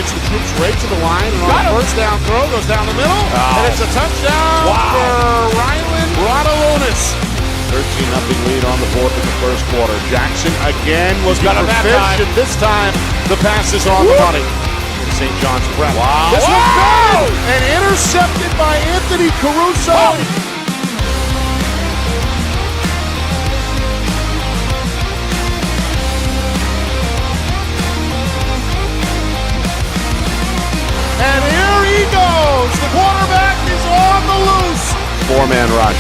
gets the troops right to the line, and on the first down throw, goes down the middle, and it's a touchdown for Rylan Rodalonis. 13-0 lead on the board in the first quarter. Jackson again was going to fish, and this time the pass is on the money. In St. John's Prep. Wow. This was good! And intercepted by Anthony Caruso. And here he goes. The quarterback is on the loose. Four-man rush.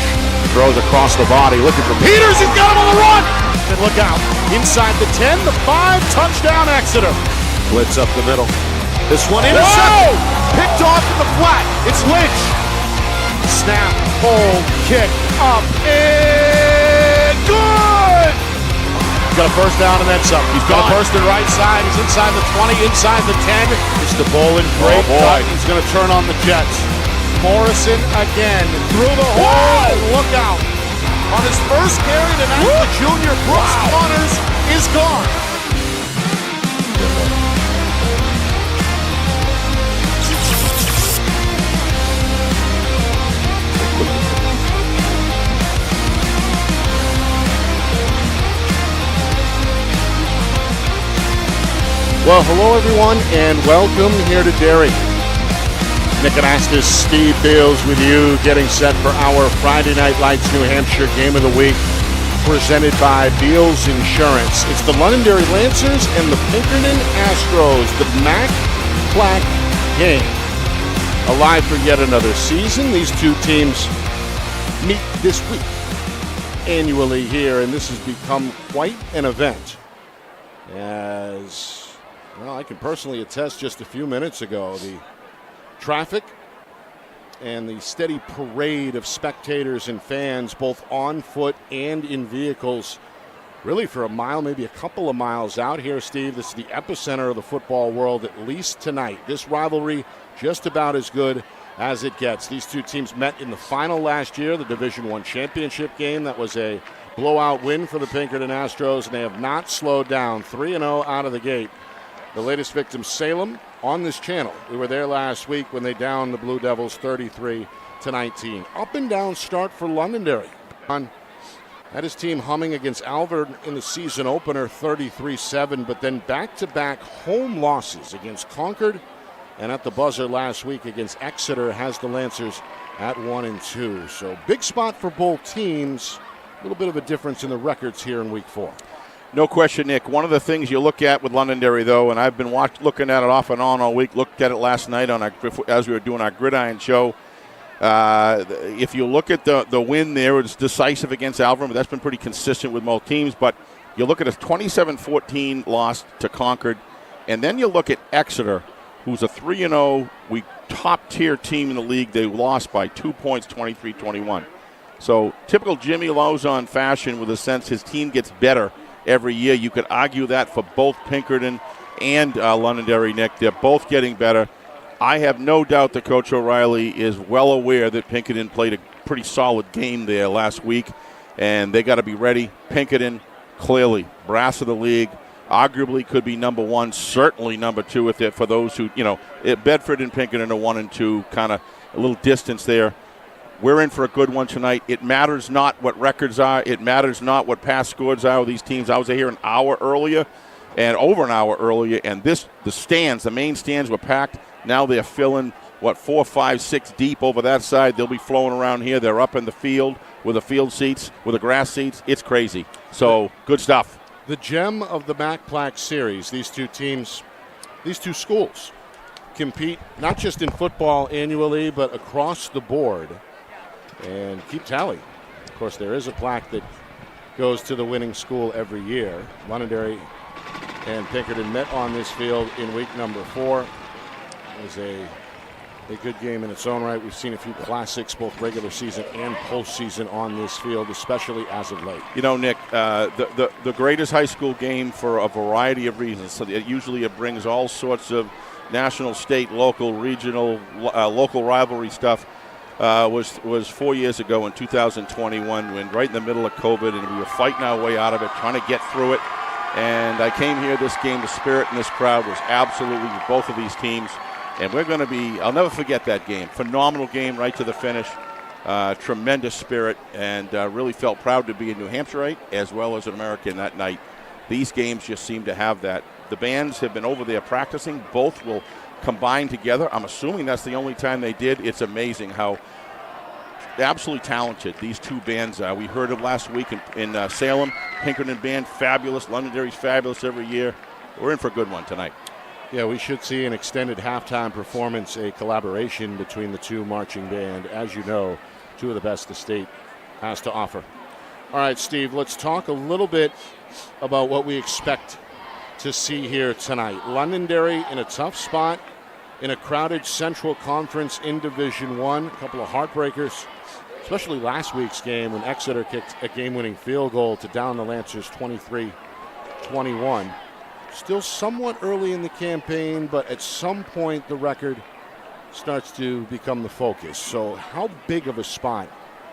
Throws across the body. Looking for Peters. He's got him on the run. And look out. Inside the 10, the 5, touchdown Exeter. Blitz up the middle. This one intercepted. Picked off in the flat. It's Lynch. Snap, hold, kick, up, and good! He's got a first down and then some. He's got a first and right side. He's inside the 20, inside the 10. It's the Bolin break. Cut. He's going to turn on the Jets. Morrison again through the hole. Look out. On his first carry tonight, the junior Brooks Connors is gone. Well, hello everyone, and welcome here to Derry. Nick Anastas, Steve Beals with you, getting set for our Friday Night Lights New Hampshire Game of the Week, presented by Beals Insurance. It's the Londonderry Lancers and the Pinkerton Astros, the Mac Plaque game. Alive for yet another season. These two teams meet this week annually here, and this has become quite an event. As well, I can personally attest just a few minutes ago, the traffic and the steady parade of spectators and fans, both on foot and in vehicles, really for a mile, maybe a couple of miles out here, Steve. This is the epicenter of the football world, at least tonight. This rivalry just about as good as it gets. These two teams met in the final last year, the Division I championship game. That was a blowout win for the Pinkerton Astros, and they have not slowed down. 3-0 out of the gate. The latest victim, Salem, on this channel. We were there last week when they downed the Blue Devils 33-19. Up and down start for Londonderry. Had his team humming against Alvord in the season opener 33-7, but then back-to-back home losses against Concord and at the buzzer last week against Exeter has the Lancers at 1-2. So big spot for both teams. A little bit of a difference in the records here in week 4. No question, Nick. One of the things you look at with Londonderry, though, and I've been looking at it off and on all week, looked at it last night as we were doing our Gridiron show. If you look at the win there, it's decisive against Alvord, but that's been pretty consistent with most teams. But you look at a 27-14 loss to Concord, and then you look at Exeter, who's a 3-0, top-tier team in the league. They lost by 2 points, 23-21. So typical Jimmy Lozon fashion, with a sense his team gets better every year. You could argue that for both Pinkerton and Londonderry, Nick. They're both getting better. I have no doubt that Coach O'Reilly is well aware that Pinkerton played a pretty solid game there last week, and they got to be ready. Pinkerton, clearly, brass of the league, arguably could be number one, certainly number two if they're, for those who, Bedford and Pinkerton are 1-2, kind of a little distance there. We're in for a good one tonight. It matters not what records are. It matters not what past scores are with these teams. I was here an hour earlier and over an hour earlier, and the main stands were packed. Now they're filling, 4, 5, 6 deep over that side. They'll be flowing around here. They're up in the field with the field seats, with the grass seats. It's crazy. So, good stuff. The gem of the Mac Plaque series, these two teams, these two schools compete not just in football annually, but across the board. And keep tally. Of course, there is a plaque that goes to the winning school every year. Londonderry and Pinkerton met on this field in week number 4. It was a good game in its own right. We've seen a few classics, both regular season and postseason, on this field, especially as of late. Nick, the greatest high school game for a variety of reasons. So it brings all sorts of national, state, local, regional, local rivalry stuff. Was 4 years ago in 2021, when right in the middle of COVID, and we were fighting our way out of it, trying to get through it. And I came here this game, the spirit in this crowd was absolutely with both of these teams. And we're going to be, I'll never forget that game. Phenomenal game right to the finish. Tremendous spirit, and really felt proud to be a New Hampshireite as well as an American that night. These games just seem to have that. The bands have been over there practicing. Both will combine together. I'm assuming that's the only time they did. It's amazing how absolutely talented these two bands are. We heard it last week in Salem. Pinkerton band, fabulous. Londonderry's fabulous every year. We're in for a good one tonight. Yeah, we should see an extended halftime performance, a collaboration between the two marching band. As you know, two of the best the state has to offer. All right, Steve, let's talk a little bit about what we expect to see here tonight. Londonderry in a tough spot in a crowded Central Conference in Division I. A couple of heartbreakers, especially last week's game when Exeter kicked a game-winning field goal to down the Lancers 23-21. Still somewhat early in the campaign, but at some point the record starts to become the focus. So how big of a spot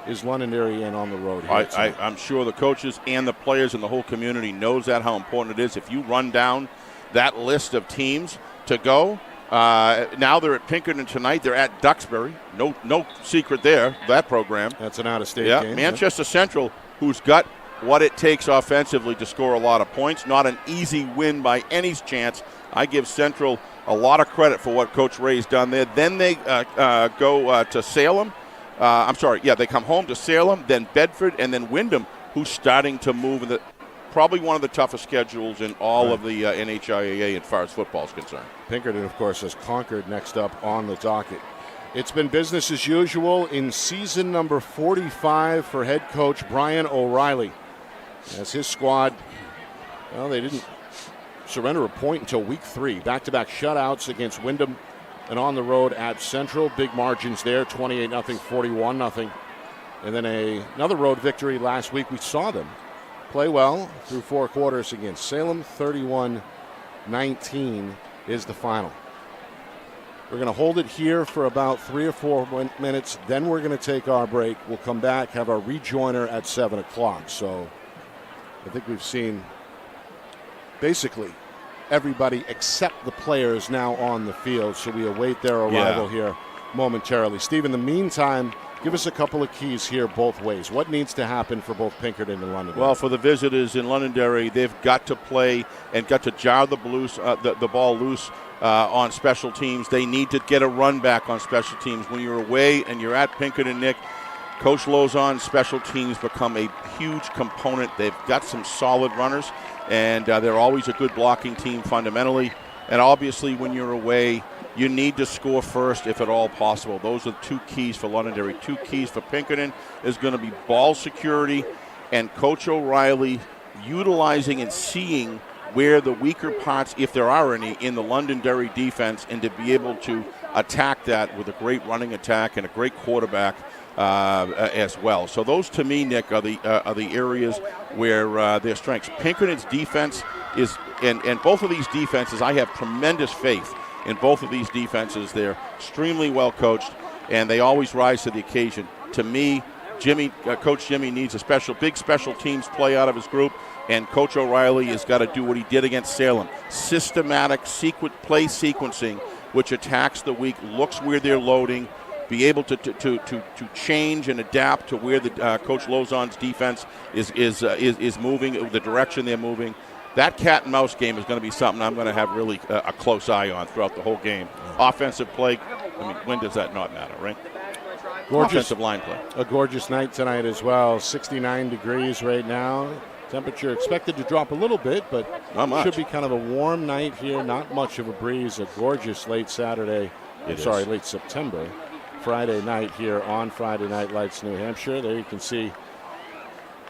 is Londonderry in on the road here? I'm sure the coaches and the players and the whole community knows that, how important it is. If you run down that list of teams to go, now they're at Pinkerton tonight. They're at Duxbury. No secret there, that program. That's an out-of-state game. Manchester Central, who's got what it takes offensively to score a lot of points. Not an easy win by any chance. I give Central a lot of credit for what Coach Ray's done there. Then they go to Salem. They come home to Salem, then Bedford, and then Wyndham, who's starting to move in probably one of the toughest schedules in all of the NHIAA as far as football is concerned. Pinkerton, of course, has Concord next up on the docket. It's been business as usual in season number 45 for head coach Brian O'Reilly. As his squad, well, they didn't surrender a point until week 3. Back-to-back shutouts against Wyndham and on the road at Central. Big margins there, 28-0, 41-0. And then another road victory last week. We saw them play well through 4 quarters against Salem. 31-19 is the final. We're going to hold it here for about 3 or 4 minutes. Then we're going to take our break. We'll come back, have our rejoiner at 7 o'clock. So I think we've seen basically everybody except the players now on the field. So we await their arrival here momentarily. Steve, in the meantime, give us a couple of keys here both ways. What needs to happen for both Pinkerton and Londonderry? Well, for the visitors in Londonderry, they've got to play and got to jar the ball loose on special teams. They need to get a run back on special teams. When you're away and you're at Pinkerton, Nick, Coach Lozon's special teams become a huge component. They've got some solid runners, and they're always a good blocking team fundamentally. And obviously, when you're away, you need to score first if at all possible. Those are 2 keys for Londonderry. 2 keys for Pinkerton is going to be ball security and Coach O'Reilly utilizing and seeing where the weaker parts, if there are any, in the Londonderry defense, and to be able to attack that with a great running attack and a great quarterback as well. So those, to me, Nick, are the areas where their strengths. Pinkerton's defense is, and both of these defenses, I have tremendous faith in both of these defenses. They're extremely well coached, and they always rise to the occasion. To me, Coach Jimmy needs a big special teams play out of his group, and Coach O'Reilly has got to do what he did against Salem. Systematic play sequencing, which attacks the weak, looks where they're loading, be able to change and adapt to where the Coach Lozon's defense is moving, the direction they're moving. That cat and mouse game is going to be something I'm going to have really a close eye on throughout the whole game. Offensive play, when does that not matter, right? Gorgeous offensive line play. A gorgeous night tonight as well. 69 degrees right now. Temperature expected to drop a little bit, but should be kind of a warm night here. Not much of a breeze. A gorgeous late September Friday night here on Friday Night Lights, New Hampshire. There you can see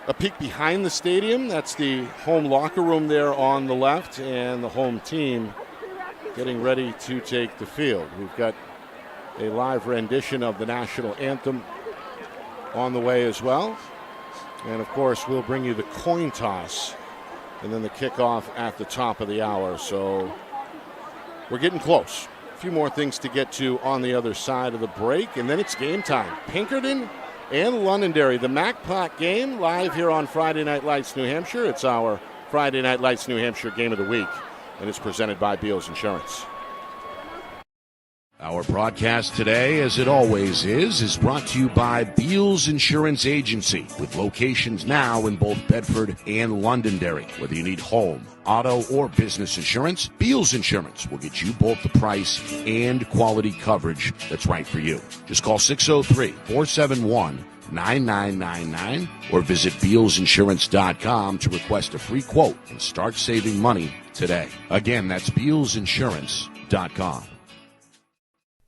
a peek behind the stadium. That's the home locker room there on the left, and the home team getting ready to take the field. We've got a live rendition of the national anthem on the way as well. And, of course, we'll bring you the coin toss and then the kickoff at the top of the hour. So we're getting close. A few more things to get to on the other side of the break, and then it's game time. Pinkerton and Londonderry, the MacPac game, live here on Friday Night Lights, New Hampshire. It's our Friday Night Lights New Hampshire Game of the Week, and it's presented by Beals Insurance. Our broadcast today, as it always is brought to you by Beals Insurance Agency, with locations now in both Bedford and Londonderry. Whether you need home, auto, or business insurance, Beals Insurance will get you both the price and quality coverage that's right for you. Just call 603-471-9999 or visit BealsInsurance.com to request a free quote and start saving money today. Again, that's BealsInsurance.com.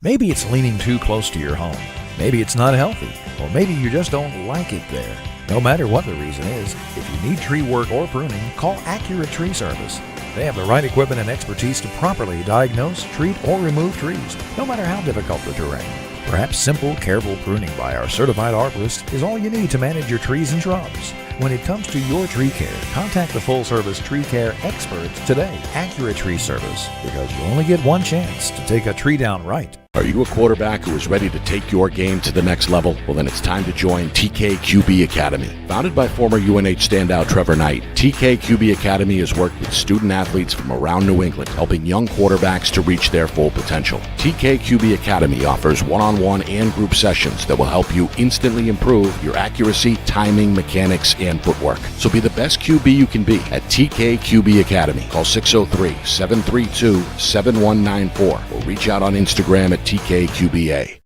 Maybe it's leaning too close to your home. Maybe it's not healthy. Or maybe you just don't like it there. No matter what the reason is, if you need tree work or pruning, call Accurate Tree Service. They have the right equipment and expertise to properly diagnose, treat, or remove trees, no matter how difficult the terrain. Perhaps simple, careful pruning by our certified arborist is all you need to manage your trees and shrubs. When it comes to your tree care, contact the full-service tree care experts today. Accurate Tree Service, because you only get one chance to take a tree down right. Are you a quarterback who is ready to take your game to the next level? Well, then it's time to join TKQB Academy. Founded by former UNH standout Trevor Knight, TKQB Academy has worked with student athletes from around New England, helping young quarterbacks to reach their full potential. TKQB Academy offers one-on-one and group sessions that will help you instantly improve your accuracy, timing, mechanics, and footwork. So be the best QB you can be at TKQB Academy. Call 603-732-7194 or reach out on Instagram at TKQBA.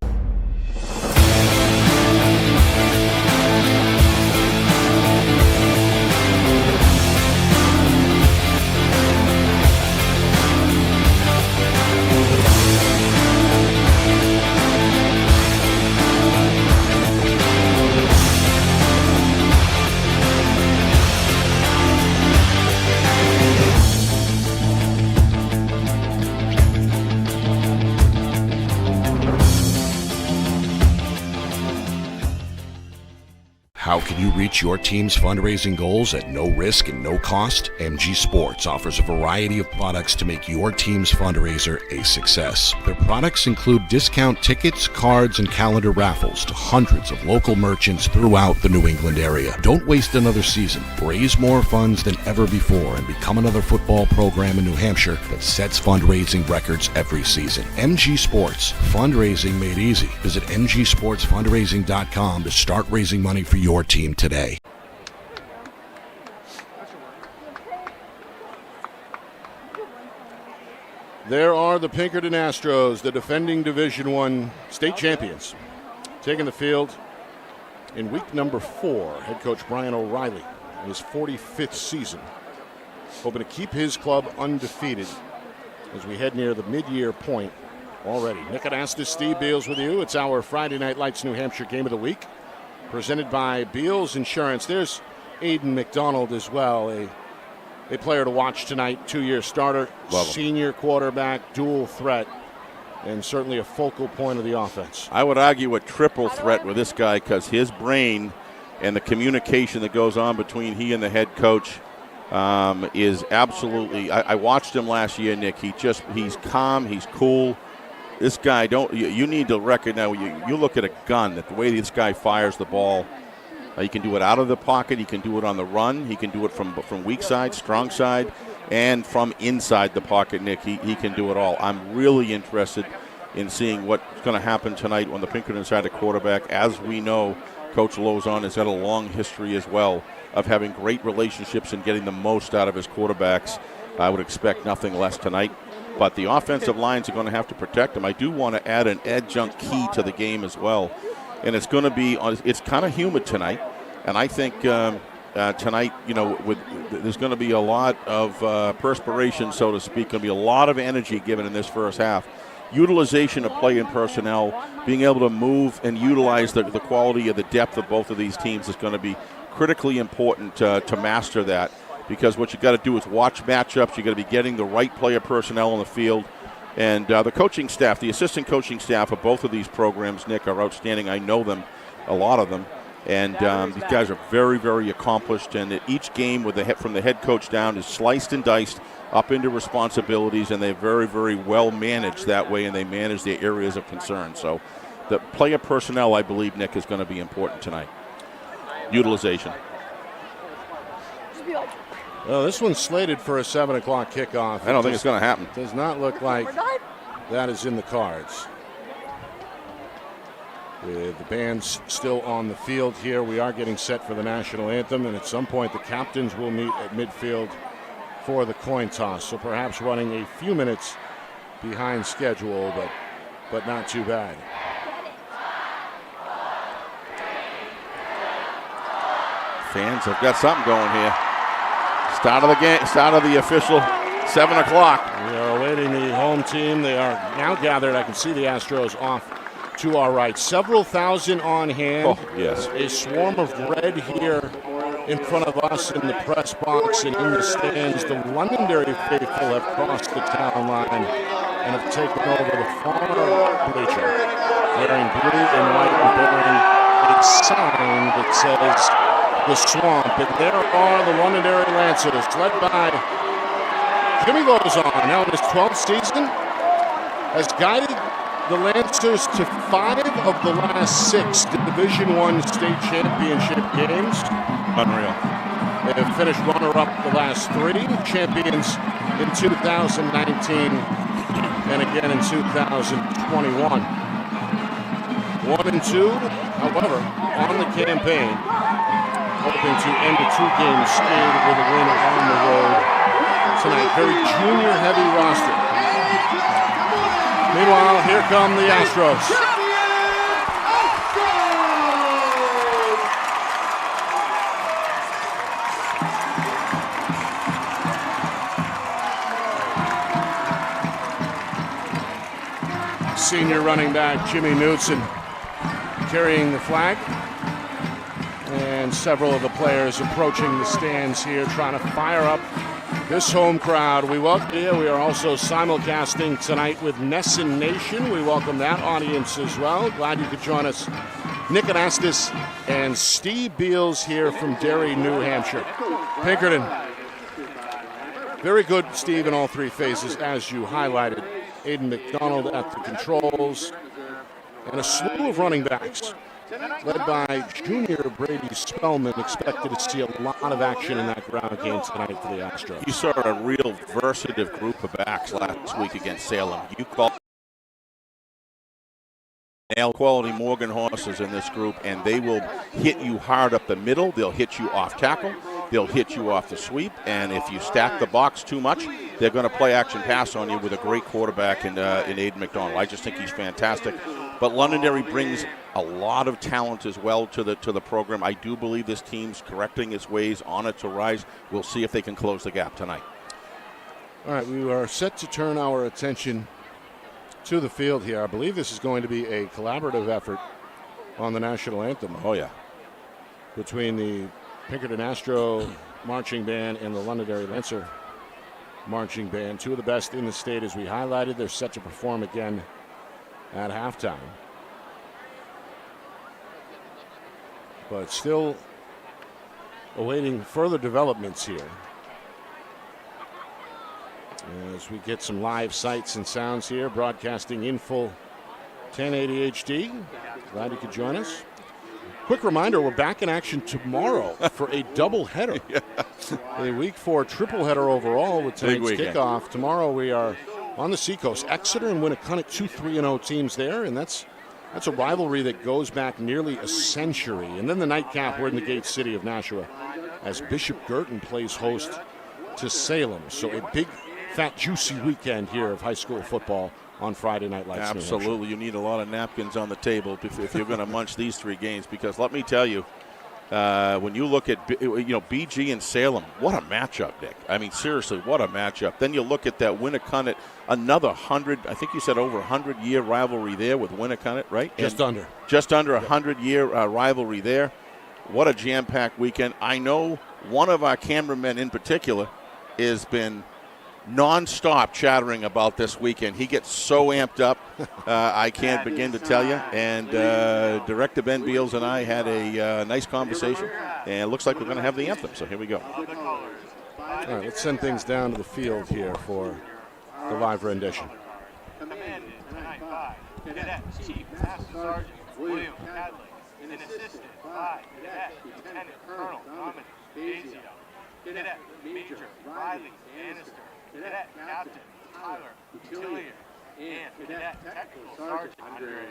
How can you reach your team's fundraising goals at no risk and no cost? MG Sports offers a variety of products to make your team's fundraiser a success. Their products include discount tickets, cards, and calendar raffles to hundreds of local merchants throughout the New England area. Don't waste another season. Raise more funds than ever before and become another football program in New Hampshire that sets fundraising records every season. MG Sports, fundraising made easy. Visit mgsportsfundraising.com to start raising money for your team today. There are the Pinkerton Astros, the defending Division I state champions, taking the field in week number 4. Head coach Brian O'Reilly in his 45th season, hoping to keep his club undefeated as we head near the mid-year point already. Nick Anastas, Steve Beals with you. It's our Friday Night Lights New Hampshire Game of the Week, presented by Beals Insurance. There's Aiden McDonald as well, a player to watch tonight, 2-year starter, senior quarterback, dual threat, and certainly a focal point of the offense. I would argue a triple threat with this guy because his brain and the communication that goes on between he and the head coach is absolutely. I watched him last year, Nick. He's calm, he's cool. This guy, you need to recognize, you look at a gun, that the way this guy fires the ball, he can do it out of the pocket, he can do it on the run, he can do it from weak side, strong side, and from inside the pocket, Nick. He can do it all. I'm really interested in seeing what's going to happen tonight on the Pinkerton side of quarterback. As we know, Coach Lozon has had a long history as well of having great relationships and getting the most out of his quarterbacks. I would expect nothing less tonight. But the offensive lines are going to have to protect him. I do want to add an adjunct key to the game as well. And it's going to be, it's kind of humid tonight. And I think tonight, there's going to be a lot of perspiration, so to speak. Going to be a lot of energy given in this first half. Utilization of play and personnel, being able to move and utilize the quality of the depth of both of these teams is going to be critically important to master that. Because what you got to do is watch matchups. You got to be getting the right player personnel on the field, and the coaching staff, the assistant coaching staff of both of these programs, Nick, are outstanding. I know them, a lot of them, and these guys are very, very accomplished. And each game, from the head coach down, is sliced and diced up into responsibilities, and they're very, very well managed that way, and they manage their areas of concern. So, the player personnel, I believe, Nick, is going to be important tonight. Utilization. Well, this one's slated for a 7 o'clock kickoff. I don't think it's going to happen. Does not look like that is in the cards. With the bands still on the field here, we are getting set for the national anthem, and at some point the captains will meet at midfield for the coin toss. So perhaps running a few minutes behind schedule, but not too bad. Fans have got something going here. Start of the game, start of the official 7 o'clock. We are awaiting the home team. They are now gathered. I can see the Astros off to our right. Several thousand on hand. Oh, yes. A swarm of red here in front of us in the press box and in the stands. The Londonderry faithful have crossed the town line and have taken over the far bleacher, wearing blue and white and bearing a sign that says the Swamp. And there are the Londonderry Lancers, led by Jimmy Lozon, now in his 12th season, has guided the Lancers to 5 of the last 6 Division I state championship games. Unreal. They have finished runner-up the last 3, champions in 2019 and again in 2021. 1-2, however, on the campaign, hoping to end a 2-game skid with a win on the road tonight. Very junior-heavy roster. Meanwhile, here come the Astros. Senior running back Jimmy Knudsen carrying the flag. And several of the players approaching the stands here, trying to fire up this home crowd. We welcome you. We are also simulcasting tonight with Nesson Nation. We welcome that audience as well. Glad you could join us. Nick Anastas and Steve Beals here from Derry, New Hampshire. Pinkerton, very good, Steve, in all 3 phases, as you highlighted. Aiden McDonald at the controls, and a slew of running backs, led by junior Brady Spellman, expected to see a lot of action in that ground game tonight for the Astros. You saw a real versatile group of backs last week against Salem. You call quality Morgan horses in this group, and they will hit you hard up the middle. They'll hit you off tackle. They'll hit you off the sweep, and if you stack the box too much, they're going to play action pass on you with a great quarterback in Aiden McDonald. I just think he's fantastic. But Londonderry brings a lot of talent as well to the program. I do believe this team's correcting its ways, on it to rise. We'll see if they can close the gap tonight. All right, we are set to turn our attention to the field here. I believe this is going to be a collaborative effort on the national anthem. Oh, yeah. Between the Pinkerton Astro Marching Band and the Londonderry Lancer Marching Band. 2 of the best in the state, as we highlighted. They're set to perform again at halftime. But still awaiting further developments here, as we get some live sights and sounds here, broadcasting in full 1080 HD. Glad you could join us. Quick reminder, we're back in action tomorrow for a doubleheader. Yeah. A week 4 triple header overall with tonight's kickoff. Tomorrow we are on the Seacoast. Exeter and Winnicott, 2 3-0 teams there, and that's a rivalry that goes back nearly a century. And then the nightcap, we're in the gate city of Nashua, as Bishop Girton plays host to Salem. So a big, fat, juicy weekend here of high school football on Friday Night Lights. Absolutely. You need a lot of napkins on the table if you're going to munch these 3 games, because let me tell you, when you look at BG and Salem, what a matchup, Nick. I mean, seriously, what a matchup. Then you look at that Winnicott, another 100, I think you said over 100-year rivalry there with Winnicott, right? Just under 100-year rivalry there. What a jam-packed weekend. I know one of our cameramen in particular has been non-stop chattering about this weekend. He gets so amped up, I can't begin to tell you. And Director Ben Beals and I had a nice conversation, and it looks like we're going to have the anthem. So here we go. All right, let's send things down to the field here for the live rendition. Commanded tonight by Cadet Chief Master Sergeant William Hadley and assisted by Cadet Lieutenant Colonel Dominic Dazio. Cadet Major Riley Bannister, Cadet Captain Tyler Cotillier, and Cadet Technical Sergeant Andre.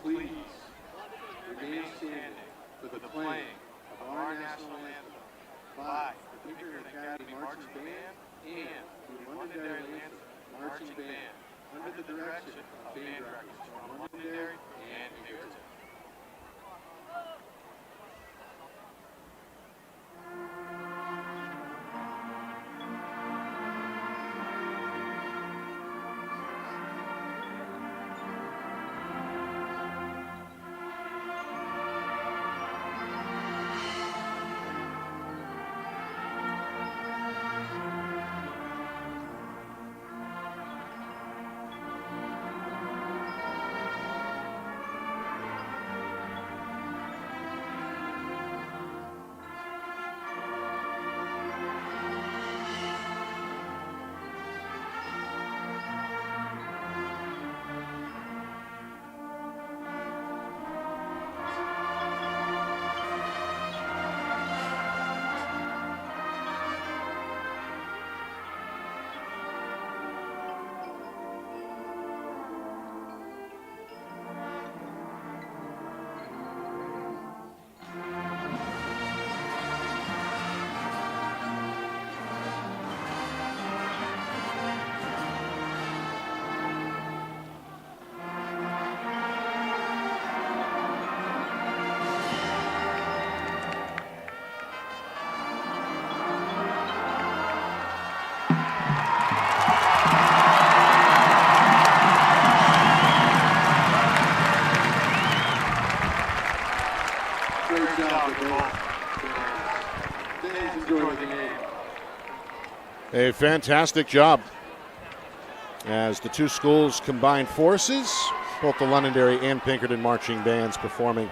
Please remain standing for the playing of our national anthem by the Pinkerton Academy Marching Band and the Londonderry Marching Band under the direction of band directors from Londonderry and Pinkerton. A fantastic job as the two schools combined forces, both the Londonderry and Pinkerton marching bands performing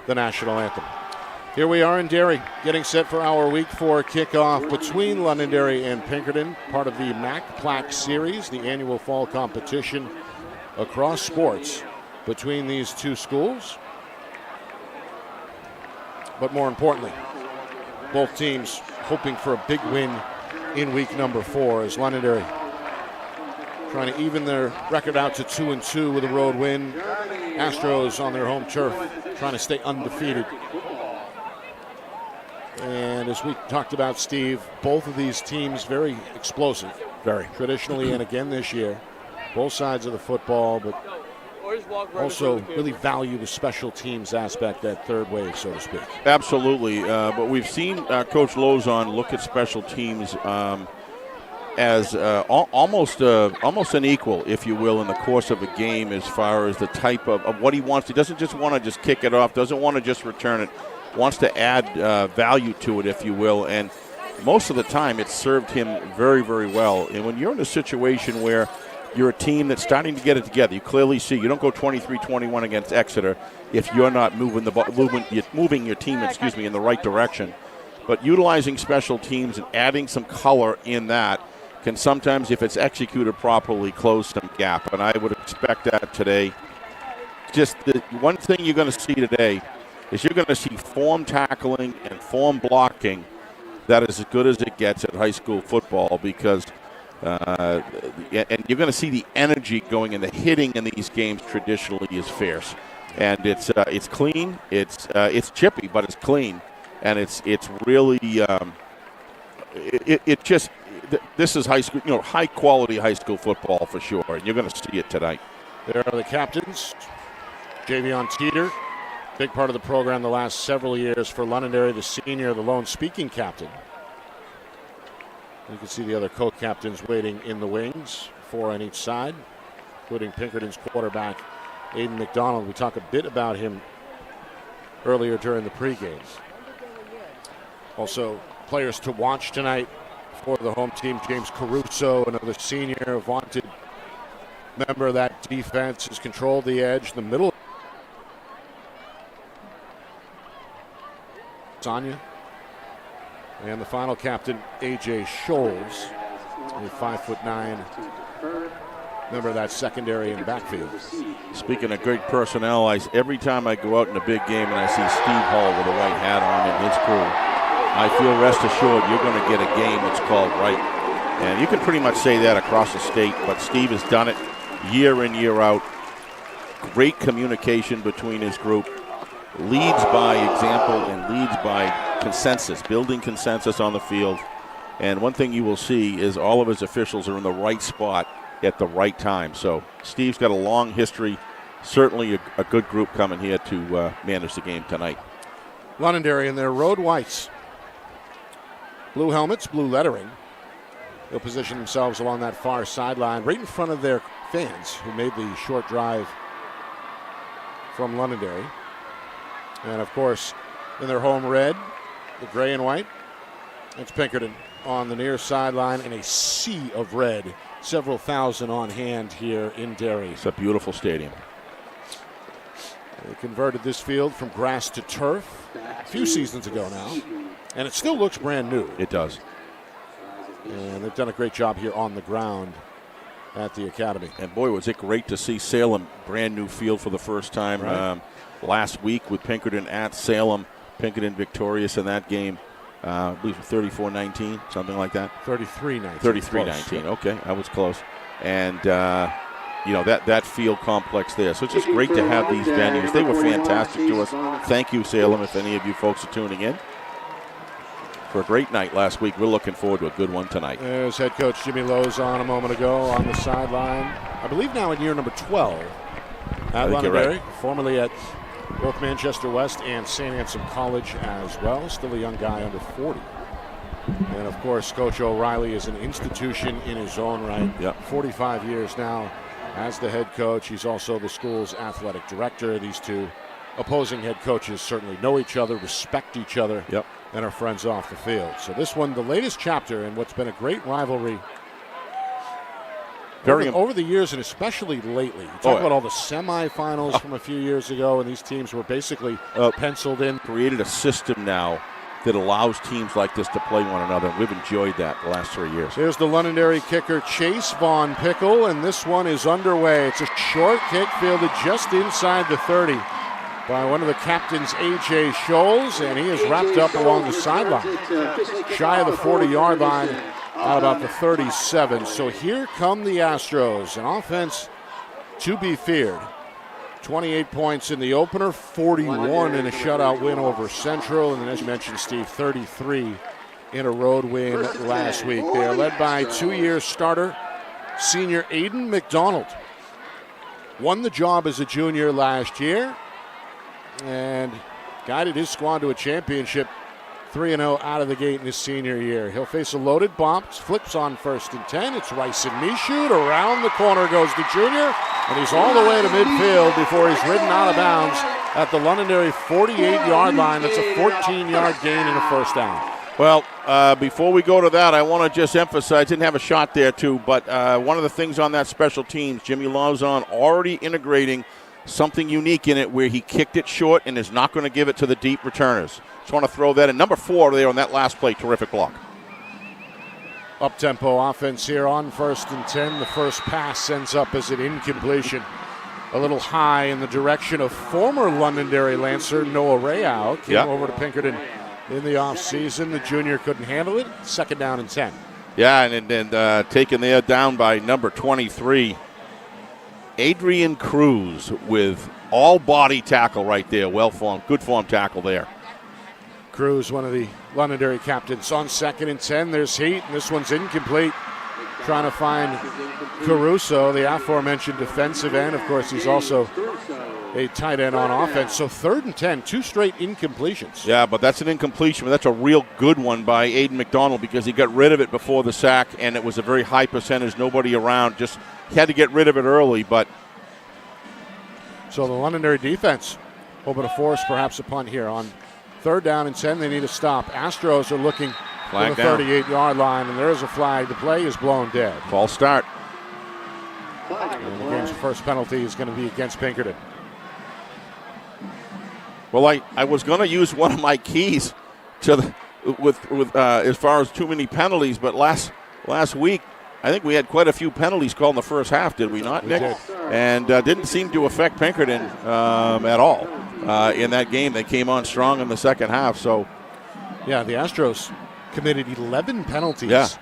the national anthem. Here we are in Derry, getting set for our Week 4 kickoff between Londonderry and Pinkerton, part of the MAC Plaque Series, the annual fall competition across sports between these two schools. But more importantly, both teams hoping for a big win in week number 4 as Londonderry trying to even their record out to 2-2 with a road win. Astros on their home turf trying to stay undefeated. And as we talked about, Steve, both of these teams very explosive, very traditionally, and again this year, both sides of the football, but also really value the special teams aspect, that third wave, so to speak. Absolutely, but we've seen Coach Lozon look at special teams as almost an equal, if you will, in the course of a game as far as the type of what he wants. He doesn't just want to just kick it off, doesn't want to just return it, wants to add value to it, if you will, and most of the time it's served him very, very well. And when you're in a situation where you're a team that's starting to get it together, you clearly see you don't go 23-21 against Exeter if you're not moving your team, in the right direction. But utilizing special teams and adding some color in that can sometimes, if it's executed properly, close some gap. And I would expect that today. Just the one thing you're going to see today is you're going to see form tackling and form blocking that is as good as it gets at high school football, because and you're going to see the energy going, and the hitting in these games traditionally is fierce, and it's clean, it's chippy, but it's clean, and it's really this is high school, high quality high school football for sure, and you're going to see it tonight. There are the captains, Javion Teeter, big part of the program the last several years for Londonderry, the senior, the lone speaking captain. You can see the other co-captains waiting in the wings, 4 on each side, including Pinkerton's quarterback, Aiden McDonald. We talked a bit about him earlier during the pregame. Also, players to watch tonight for the home team, James Caruso, another senior, a vaunted member of that defense, has controlled the edge, the middle. Sonia. And the final captain, A.J. Scholes, a 5'9" member of that secondary and backfield. Speaking of great personnel, every time I go out in a big game and I see Steve Hall with a white hat on and his crew, I feel rest assured you're going to get a game that's called right. And you can pretty much say that across the state, but Steve has done it year in, year out. Great communication between his group. Leads by example and leads by consensus, building consensus on the field. And one thing you will see is all of his officials are in the right spot at the right time. So Steve's got a long history, certainly a good group coming here to manage the game tonight. Londonderry in their road whites. Blue helmets, blue lettering. They'll position themselves along that far sideline, right in front of their fans who made the short drive from Londonderry. And of course, in their home red, the gray and white, it's Pinkerton on the near sideline in a sea of red. Several thousand on hand here in Derry. It's a beautiful stadium. They converted this field from grass to turf a few seasons ago now, and it still looks brand new. It does. And they've done a great job here on the ground at the academy. And boy, was it great to see Salem brand new field for the first time. Right. Last week with Pinkerton at Salem. Pinkerton victorious in that game. I believe 34-19, something like that. 33-19. 33-19, okay, I was close. And, that field complex there. So it's just great to have these venues. They were fantastic to us. Thank you, Salem, if any of you folks are tuning in. For a great night last week. We're looking forward to a good one tonight. There's head coach Jimmy Lozon a moment ago on the sideline. I believe now in year number 12 at Londonderry, right. Formerly at both Manchester West and St. Anselm College as well. Still a young guy under 40. And, of course, Coach O'Reilly is an institution in his own right. Yep. 45 years now as the head coach. He's also the school's athletic director. These two opposing head coaches certainly know each other, respect each other, yep, and are friends off the field. So this one, the latest chapter in what's been a great rivalry over the years, and especially lately. You talk about all the semifinals from a few years ago, and these teams were basically penciled in. Created a system now that allows teams like this to play one another. We've enjoyed that the last 3 years. Here's the Londonderry kicker, Chase Von Pickle, and this one is underway. It's a short kick fielded just inside the 30 by one of the captains, A.J. Scholes, and he is wrapped up along the sideline, shy of the 40-yard line, at about the 37. So here come the Astros, an offense to be feared. 28 points in the opener, 41 in a shutout win over Central, and then, as you mentioned, Steve, 33 in a road win last week. They are led by two-year starter, senior Aiden McDonald. Won the job as a junior last year and guided his squad to a championship 3-0 out of the gate in his senior year. He'll face a loaded bomb, flips on 1st and 10. It's Rice and Michoud. Around the corner goes the junior, and he's all the way to midfield before he's ridden out of bounds at the Londonderry 48-yard line. That's a 14-yard gain and a first down. Well, before we go to that, I want to just emphasize, didn't have a shot there too, but one of the things on that special teams, Jimmy Lauzon already integrating something unique in it where he kicked it short and is not going to give it to the deep returners. Just want to throw that in. Number 4 there on that last play. Terrific block. Up-tempo offense here on 1st and 10. The first pass ends up as an incompletion. A little high in the direction of former Londonderry Lancer Noah Rayau. Came over to Pinkerton in the offseason. The junior couldn't handle it. 2nd down and 10. Yeah, and taken there down by number 23. Adrian Cruz with all-body tackle right there. Well-formed, good-formed tackle there. Cruz, one of the Londonderry captains, on 2nd and 10. There's heat, and this one's incomplete. Trying to find Caruso, the aforementioned defensive end. Of course, he's also a tight end on offense. So 3rd and 10, 2 straight incompletions. Yeah, but that's an incompletion. That's a real good one by Aiden McDonald because he got rid of it before the sack, and it was a very high percentage, nobody around. Just he had to get rid of it early, but. So the Londonderry defense hoping to force perhaps a punt here on 3rd down and 10. They need a stop. Astros are looking for the 38-yard line, and there is a flag. The play is blown dead. False start. And the game's first penalty is going to be against Pinkerton. Well, I was going to use one of my keys to with as far as too many penalties, but last week I think we had quite a few penalties called in the first half, did we not, Nick? We did. And didn't seem to affect Pinkerton at all in that game. They came on strong in the second half. So, yeah, the Astros committed 11 penalties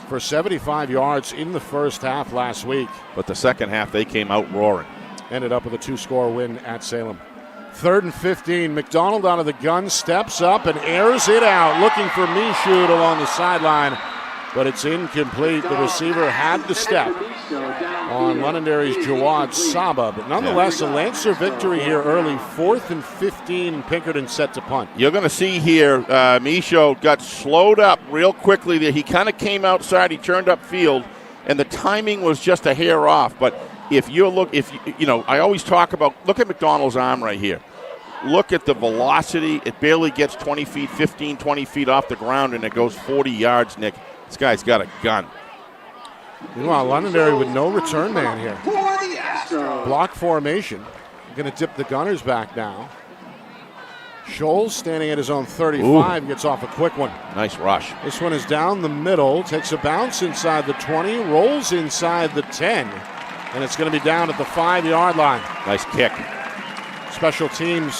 for 75 yards in the first half last week. But the second half they came out roaring. Ended up with a 2-score win at Salem. 3rd and 15. McDonald out of the gun, steps up and airs it out, looking for Michoud along the sideline, but it's incomplete. The receiver had the step on Londonderry's Jawad Saba, but nonetheless a Lancer victory here early. 4th and 15. Pinkerton set to punt. You're going to see here Michaud got slowed up real quickly there. He kind of came outside, he turned upfield, and the timing was just a hair off. But if you I always talk about, look at McDonald's arm right here. Look at the velocity. It barely gets 20 feet, 15, 20 feet off the ground, and it goes 40 yards, Nick. This guy's got a gun. Meanwhile, Londonderry with no return man here. Block formation. Going to dip the Gunners back now. Scholes standing at his own 35, gets off a quick one. Nice rush. This one is down the middle, takes a bounce inside the 20, rolls inside the 10, and it's going to be down at the 5-yard line. Nice kick. Special teams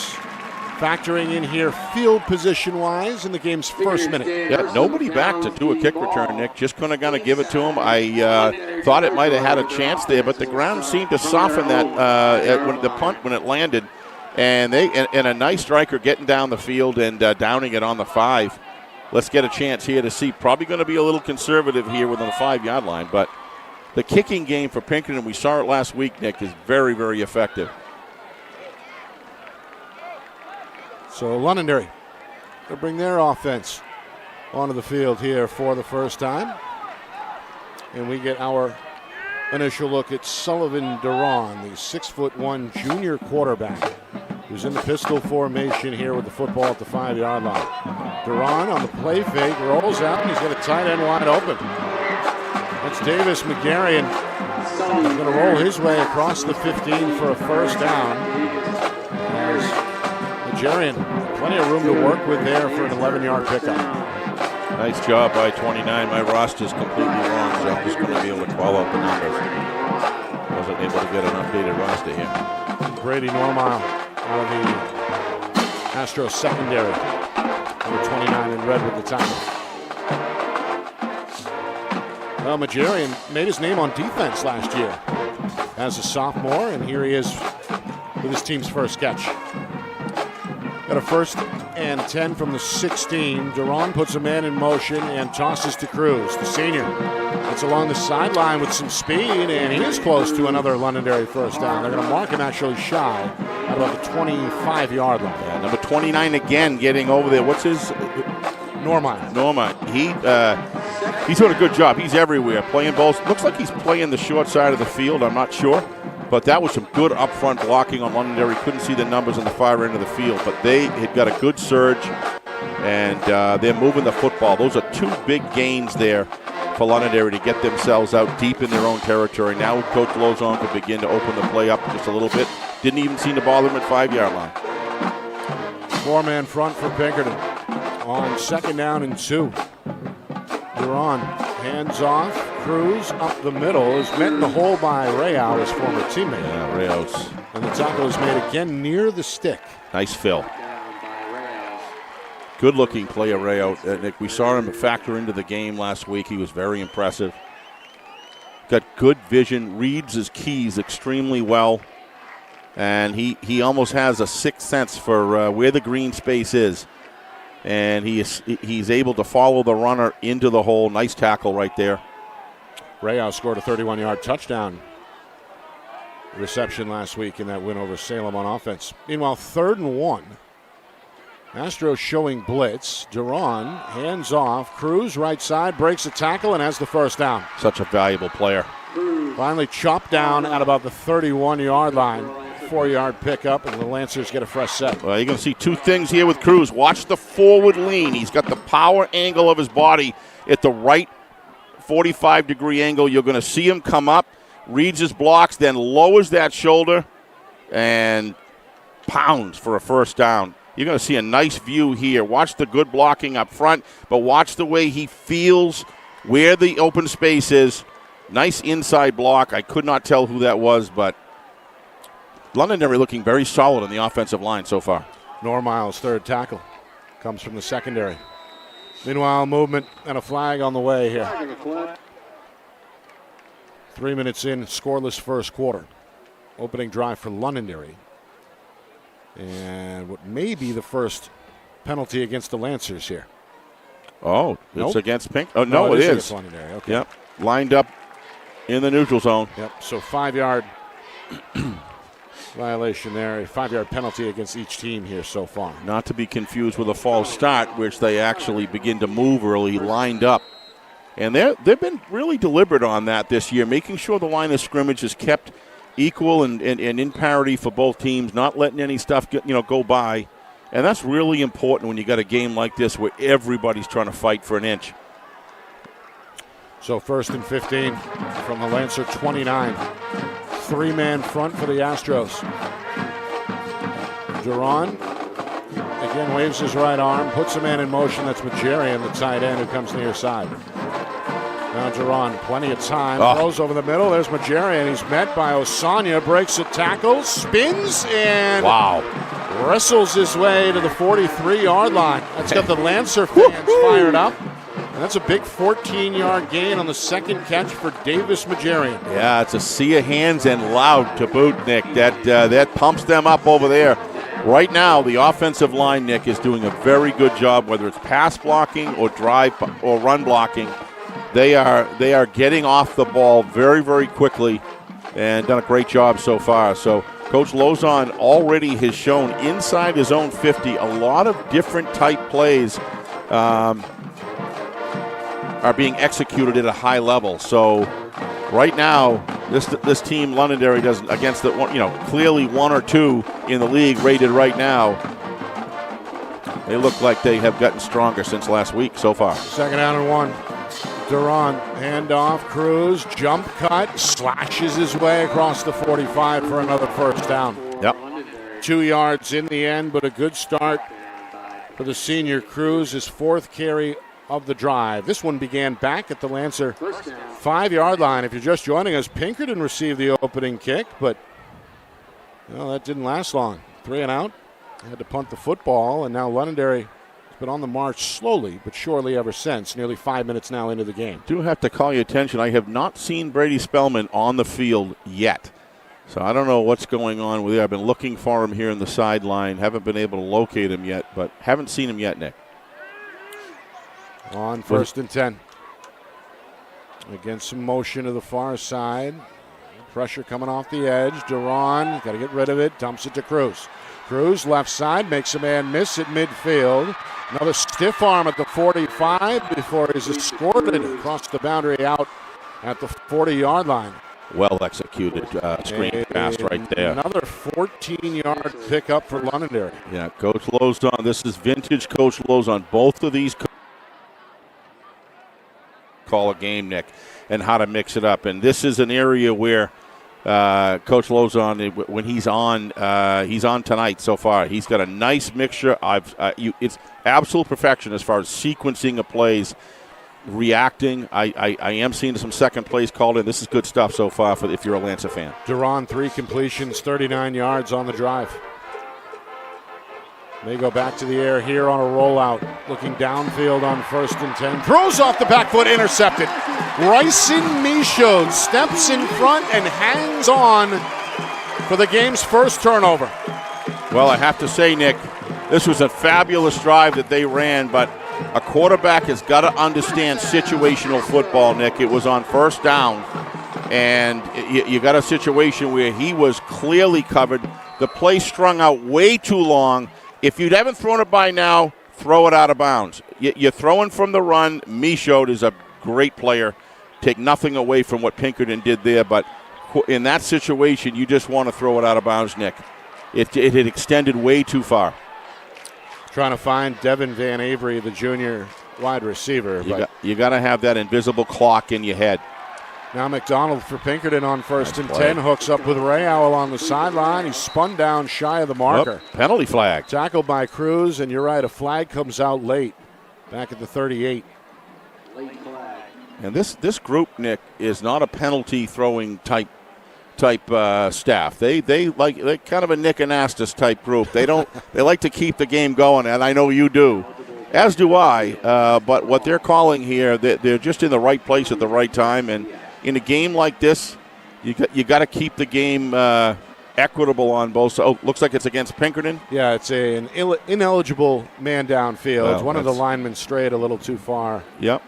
factoring in here field position-wise in the game's first minute. Yeah, nobody back to do a kick return, Nick. Just couldn't going to give it to him. I thought it might have had a chance there, but the ground seemed to soften that when the punt when it landed. And and a nice striker getting down the field and downing it on the 5. Let's get a chance here to see. Probably going to be a little conservative here within the 5-yard line, but the kicking game for Pinkerton, we saw it last week, Nick, is very, very effective. So Londonderry to bring their offense onto the field here for the first time. And we get our initial look at Sullivan Duran, the 6'1" junior quarterback, who's in the pistol formation here with the football at the 5-yard line. Duran on the play fake, rolls out, and he's got a tight end wide open. That's Davis McGarrion. He's going to roll his way across the 15 for a first down. There's McGarrion, plenty of room to work with there for an 11-yard pickup. Nice job by 29. My roster's completely wrong, so I'm just going to be able to call out the numbers. Wasn't able to get an updated roster here. Brady Normile out of the Astros secondary. Number 29 in red with the tackle. Well, Majarian made his name on defense last year as a sophomore, and here he is with his team's first catch. Got a 1st and 10 from the 16. Duran puts a man in motion and tosses to Cruz, the senior. It's along the sideline with some speed, and he is close to another Londonderry first down. They're going to mark him actually shy at about the 25-yard line. Yeah, number 29 again getting over there. What's his? Norma. He's doing a good job. He's everywhere, playing both. Looks like he's playing the short side of the field. I'm not sure. But that was some good up-front blocking on Londonderry. Couldn't see the numbers on the far end of the field. But they had got a good surge, and they're moving the football. Those are 2 big gains there for Londonderry to get themselves out deep in their own territory. Now Coach Lozon could begin to open the play up just a little bit. Didn't even seem to bother him at 5-yard line. 4-man front for Pinkerton on 2nd down and 2. Duran hands off. Cruz up the middle is met in the hole by Rayao, his former teammate. Yeah, Rayos. And the tackle is made again near the stick. Nice fill. Good-looking play of Rayo. Nick, we saw him factor into the game last week. He was very impressive. Got good vision, reads his keys extremely well, and he almost has a sixth sense for where the green space is. And he's able to follow the runner into the hole. Nice tackle right there. Rayao scored a 31-yard touchdown reception last week in that win over Salem on offense. Meanwhile, 3rd and 1. Astros showing blitz. Duran hands off. Cruz right side, breaks a tackle and has the first down. Such a valuable player. Finally chopped down at about the 31-yard line. 4-yard pickup, and the Lancers get a fresh set. Well, you're going to see two things here with Cruz. Watch the forward lean. He's got the power angle of his body at the right 45-degree angle. You're going to see him come up, reads his blocks, then lowers that shoulder and pounds for a first down. You're going to see a nice view here. Watch the good blocking up front, but watch the way he feels where the open space is. Nice inside block. I could not tell who that was, but Londonderry looking very solid on the offensive line so far. Normiles, 3rd tackle, comes from the secondary. Meanwhile, movement and a flag on the way here. 3 minutes in, scoreless first quarter. Opening drive for Londonderry. And what may be the first penalty against the Lancers here. Oh, Nope. It's against Pink? Oh, no, it is. against Londonderry. Okay. Yep, lined up in the neutral zone. Yep, so 5-yard violation there. A 5-yard penalty against each team here so far. Not to be confused with a false start, which they actually begin to move early, lined up. And they've been really deliberate on that this year, making sure the line of scrimmage is kept equal and in parity for both teams, not letting any stuff go by. And that's really important when you got a game like this where everybody's trying to fight for an inch. So 1st and 15 from the Lancer 29. 3-man front for the Astros. Duran again waves his right arm, puts a man in motion. That's Majarian, the tight end, who comes near side. Now Duran, plenty of time, throws over the middle. There's Majarian. He's met by Osanya, breaks a tackle, spins, and wrestles his way to the 43-yard line. That's got the Lancer fans fired up. And that's a big 14-yard gain on the second catch for Davis Majarian. Yeah, it's a sea of hands and loud to boot, Nick. That pumps them up over there. Right now, the offensive line, Nick, is doing a very good job, whether it's pass blocking or drive or run blocking. They are getting off the ball very, very quickly and done a great job so far. So Coach Lozon already has shown inside his own 50 a lot of different type plays are being executed at a high level. So right now, this team, Londonderry, doesn't against the clearly 1 or 2 in the league rated right now. They look like they have gotten stronger since last week so far. 2nd down and 1. Duran, handoff, Cruz, jump cut, slashes his way across the 45 for another first down. Yep. 2 yards in the end, but a good start for the senior. Cruz, his 4th carry of the drive. This one began back at the Lancer 5-yard line. If you're just joining us, Pinkerton received the opening kick, but that didn't last long. 3 and out. Had to punt the football, and now Londonderry has been on the march slowly but surely ever since. Nearly 5 minutes now into the game. Do have to call your attention. I have not seen Brady Spellman on the field yet. So I don't know what's going on with him. I've been looking for him here in the sideline. Haven't been able to locate him yet, but haven't seen him yet, Nick. On 1st and 10. Against some motion to the far side. Pressure coming off the edge. Duran, got to get rid of it. Dumps it to Cruz. Cruz, left side, makes a man miss at midfield. Another stiff arm at the 45 before he's escorted across the boundary out at the 40-yard line. Well executed screen pass right there. Another 14-yard pickup for Londonderry. Yeah, Coach Lozon. This is vintage Coach Lozon. Both of these call a game, Nick, and how to mix it up. And this is an area where Coach Lozon, when he's on tonight so far. He's got a nice mixture. It's absolute perfection as far as sequencing of plays, reacting. I am seeing some second plays called in. This is good stuff so far if you're a Lancer fan. Duran, 3 completions, 39 yards on the drive. They go back to the air here on a rollout. Looking downfield on 1st and 10. Throws off the back foot, intercepted. Ryson Michaud steps in front and hangs on for the game's first turnover. Well, I have to say, Nick, this was a fabulous drive that they ran, but a quarterback has got to understand situational football, Nick. It was on 1st down. and you got a situation where he was clearly covered. The play strung out way too long. If you haven't thrown it by now, throw it out of bounds. You're throwing from the run. Michaud is a great player. Take nothing away from what Pinkerton did there, but in that situation, you just want to throw it out of bounds, Nick. It had extended way too far. Trying to find Devin Van Avery, the junior wide receiver. You got to have that invisible clock in your head. Now McDonald for Pinkerton on 1st and 10. Hooks up with Rayau along the sideline. He's spun down shy of the marker. Penalty flag. Tackled by Cruz, and you're right, a flag comes out late, back at the 38. And this group, Nick, is not a penalty throwing type staff. They're kind of a Nick Anastas type group. They like to keep the game going, and I know you do, as do I. But what they're calling here, they're just in the right place at the right time. And in a game like this, you got to keep the game equitable on both. So looks like it's against Pinkerton. Yeah, it's an ineligible man downfield. Well, one of the linemen strayed a little too far. Yep.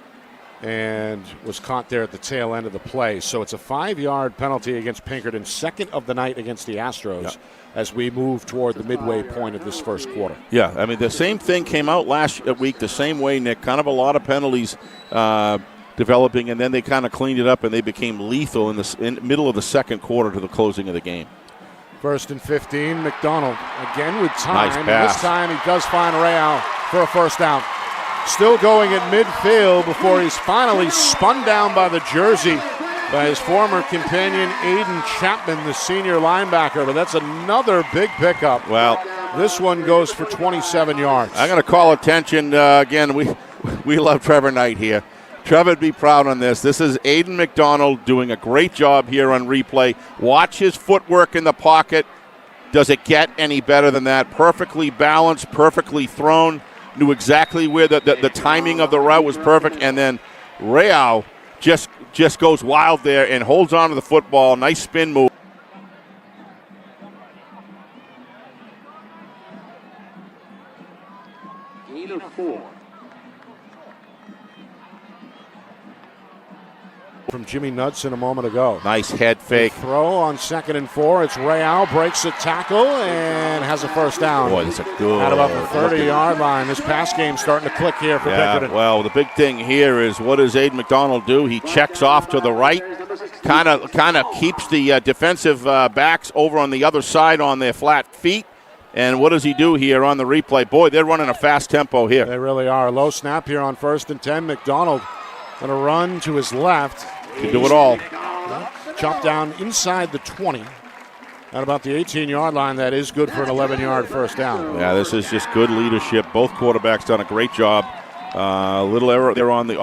And was caught there at the tail end of the play. So it's a 5-yard penalty against Pinkerton, second of the night against the Astros, as we move toward the midway point of this first quarter. Yeah, I mean, the same thing came out last week the same way, Nick. Kind of a lot of penalties developing, and then they kind of cleaned it up, and they became lethal in the middle of the second quarter to the closing of the game. 1st and 15, McDonald again with time. Nice pass. This time he does find Rayau for a first down. Still going at midfield before he's finally spun down by the jersey by his former companion Aiden Chapman, the senior linebacker. But that's another big pickup. Well, this one goes for 27 yards. I'm going to call attention again. We love Trevor Knight here. Trevor would be proud on this. This is Aiden McDonald doing a great job here on replay. Watch his footwork in the pocket. Does it get any better than that? Perfectly balanced, perfectly thrown. Knew exactly where the timing of the route was perfect, and then Rayau just goes wild there and holds on to the football. Nice spin move. Gain of 4. From Jimmy Knudsen a moment ago. Nice head fake. Throw on 2nd and 4. It's Rayau, breaks a tackle and has a first down. Boy, that's a good. At about the 30-yard line. This pass game's starting to click here for Pinkerton. Well, the big thing here is what does Aiden McDonald do? He checks off to the right, kind of keeps the defensive backs over on the other side on their flat feet. And what does he do here on the replay? Boy, they're running a fast tempo here. They really are. Low snap here on 1st and 10. McDonald going to run to his left. Can do it all. Chopped down inside the 20. At about the 18-yard line, that is good for an 11-yard first down. Yeah, this is just good leadership. Both quarterbacks done a great job. Little error there on the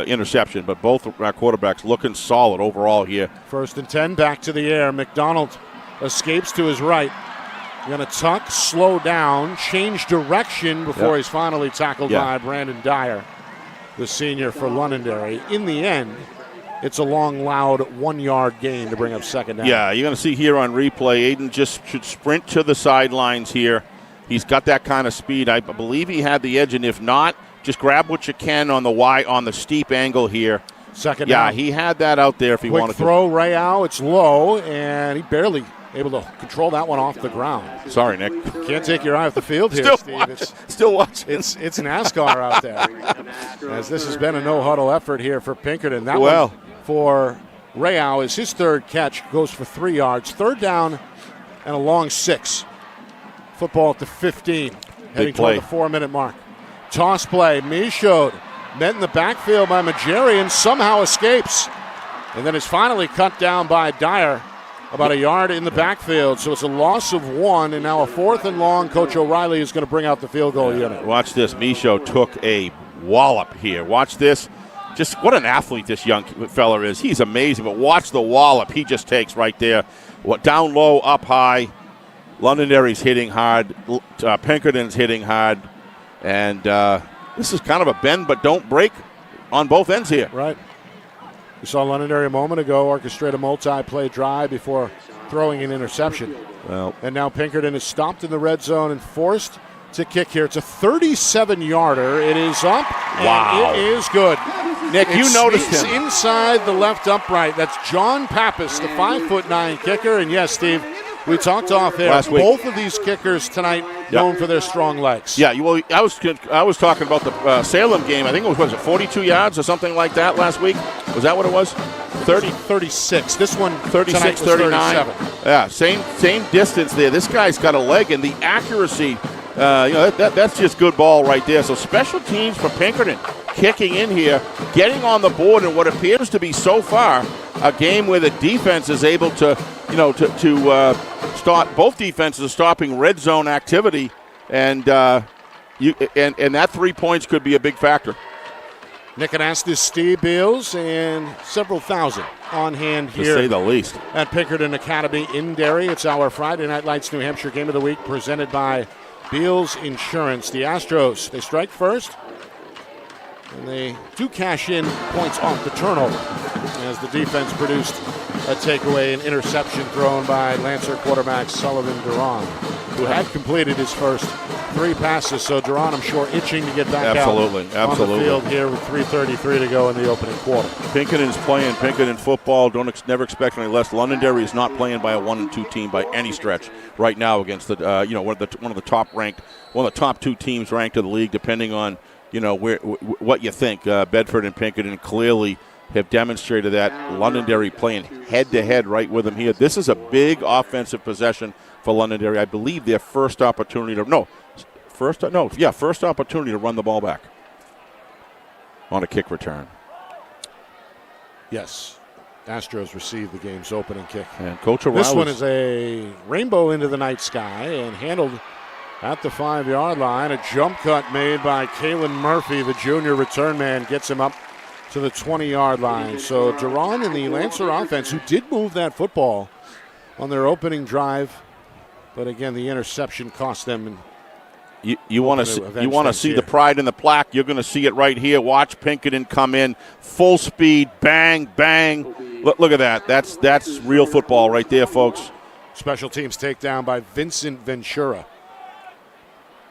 interception, but both our quarterbacks looking solid overall here. 1st and 10, back to the air. McDonald escapes to his right. Going to tuck, slow down, change direction before he's finally tackled by Brandon Dyer, the senior for Londonderry. In the end, it's a long, loud 1-yard gain to bring up second down. Yeah, you're going to see here on replay, Aiden just should sprint to the sidelines here. He's got that kind of speed. I believe he had the edge, and if not, just grab what you can on the steep angle here. Second down. Yeah, he had that out there if he wanted to. Quick throw, Rayau. It's low, and he barely able to control that one off the ground. Sorry, Nick. Can't take your eye off the field here, Steve. Still watching. It's NASCAR out there. As this has been a no-huddle effort here for Pinkerton. That one for Rayau is his third catch, goes for 3 yards. 3rd down and a long 6. Football at the 15, heading toward the 4-minute mark. Toss play, Michaud, met in the backfield by Majarian, somehow escapes. And then is finally cut down by Dyer. About a yard in the backfield, so it's a loss of 1, and now a 4th and long. Coach O'Reilly is going to bring out the field goal unit. Watch this. Michaud took a wallop here. Watch this. Just what an athlete this young fella is. He's amazing, but watch the wallop he just takes right there. Down low, up high. Londonderry's hitting hard. Pinkerton's hitting hard. And this is kind of a bend but don't break on both ends here. Right. We saw Londonderry a moment ago orchestrate a multi-play drive before throwing an interception. Well, and now Pinkerton is stopped in the red zone and forced to kick here. It's a 37-yarder. It is up, wow. and it is good. Nick, you noticed It's him. inside the left upright. That's John Pappas, the 5'9" kicker. And yes, Steve, we talked off there. Last week. Both of these kickers tonight known for their strong legs. Yeah, well, I was talking about the Salem game. I think it was 42 yards or something like that last week? Was that what it was? 36. This one 36, 39. 37. Yeah, same distance there. This guy's got a leg, and the accuracy, that's just good ball right there. So special teams for Pinkerton kicking in here, getting on the board in what appears to be so far a game where the defense is able to, start. Both defenses are stopping red zone activity, and that 3 points could be a big factor. Nick Anastas, Steve Beals, and several thousand on hand To here say the least. at Pinkerton Academy in Derry. It's our Friday Night Lights New Hampshire Game of the Week presented by Beals Insurance. The Astros, they strike first, and they do cash in points off the turnover as the defense produced a takeaway, an interception thrown by Lancer quarterback Sullivan Duran, who had completed his first 3 passes. So Duran, I'm sure, itching to get back out on the field here with 3:33 to go in the opening quarter. Pinkerton's playing Pinkerton football. Never expect any less. Londonderry is not playing by a 1-2 team by any stretch right now against the one of the top 2 teams ranked in the league, depending on what you think. Bedford and Pinkerton clearly have demonstrated that. Londonderry playing head-to-head right with them here. This is a big offensive possession for Londonderry. I believe their first opportunity to run the ball back on a kick return. Yes, Astros received the game's opening kick. And Coach O'Reilly. This one is a rainbow into the night sky and handled at the 5-yard line. A jump cut made by Kalen Murphy, the junior return man, gets him up to the 20-yard line. So Duran and the Lancer offense, who did move that football on their opening drive, but again, the interception cost them. You want to see the pride in the plaque. You're going to see it right here. Watch Pinkerton come in full speed, bang, bang. Look at that. That's real football right there, folks. Special teams takedown by Vincent Ventura,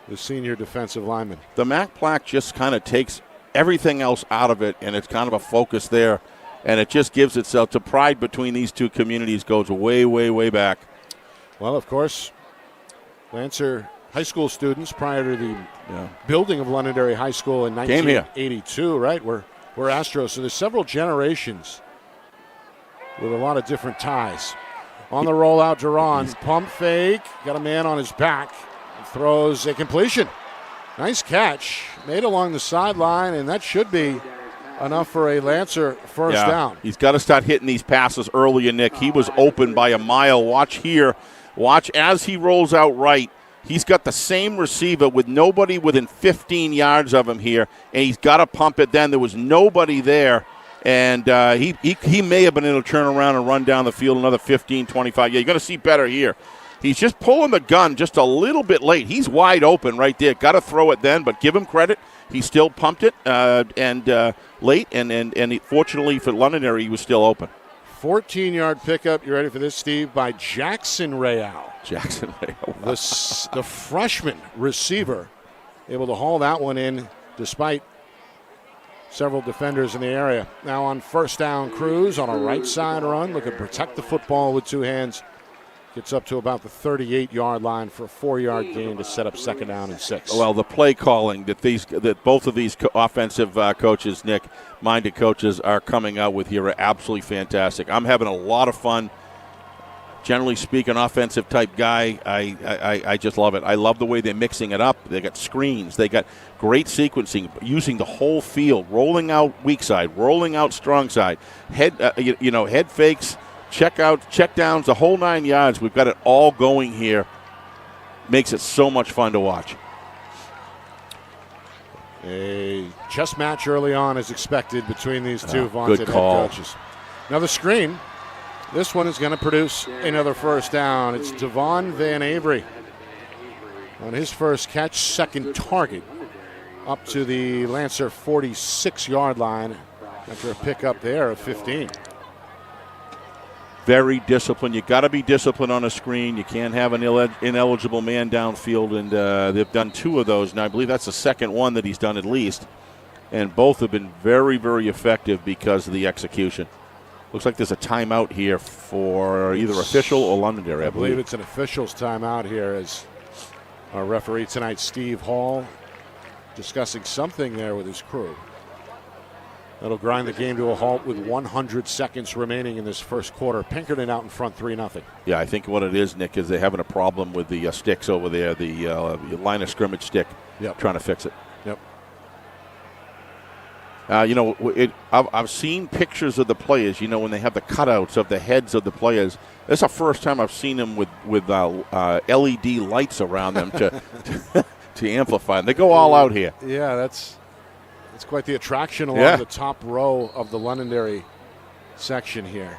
the senior defensive lineman. The MAC plaque just kind of takes everything else out of it, and it's kind of a focus there, and it just gives itself to pride between these two communities goes way, way, way back. Well, of course, Lancer high school students prior to the building of Londonderry High School in 1982, right, were Astros. So there's several generations with a lot of different ties. On the rollout, Duran, pump fake, got a man on his back, throws a completion. Nice catch, made along the sideline, and that should be enough for a Lancer first down. He's got to start hitting these passes earlier, Nick. He was open by a mile. Watch here. Watch as he rolls out right. He's got the same receiver with nobody within 15 yards of him here, and he's got to pump it then. There was nobody there, and he may have been able to turn around and run down the field another 15, 25. Yeah, you're going to see better here. He's just pulling the gun just a little bit late. He's wide open right there. Got to throw it then, but give him credit. He still pumped it late, and fortunately for Londonderry, he was still open. 14-yard pickup. You ready for this, Steve? By Jackson Real. Jackson Real. Wow. The freshman receiver able to haul that one in despite several defenders in the area. Now on first down, Cruz on a right side run. Looking to protect the football with 2 hands. Gets up to about the 38-yard line for a 4-yard gain to set up second down and 6. Well, the play calling that both of these offensive coaches, Nick, minded coaches, are coming out with here are absolutely fantastic. I'm having a lot of fun. Generally speaking, offensive type guy, I just love it. I love the way they're mixing it up. They got screens. They got great sequencing, using the whole field, rolling out weak side, rolling out strong side, head fakes. Check downs, the whole 9 yards. We've got it all going here. Makes it so much fun to watch. A chess match early on is expected between these two vaunted head coaches. Another screen. This one is going to produce another first down. It's Devon Van Avery on his first catch, second target, up to the Lancer 46-yard line after a pickup there of 15. Very disciplined. You got to be disciplined on a screen. You can't have an ineligible man downfield, and they've done 2 of those. Now I believe that's the second one that he's done at least. and both have been very, very effective because of the execution. Looks like there's a timeout here for either official or Londonderry, I believe. It's an official's timeout here as our referee tonight, Steve Hall, discussing something there with his crew. That'll grind the game to a halt with 100 seconds remaining in this first quarter. Pinkerton out in front 3-0. Yeah, I think what it is, Nick, is they're having a problem with the sticks over there, the line of scrimmage stick, trying to fix it. Yep. I've seen pictures of the players, when they have the cutouts of the heads of the players. This is the first time I've seen them with LED lights around them to amplify them. They go all out here. Yeah, that's quite the attraction along the top row of the Londonderry section here.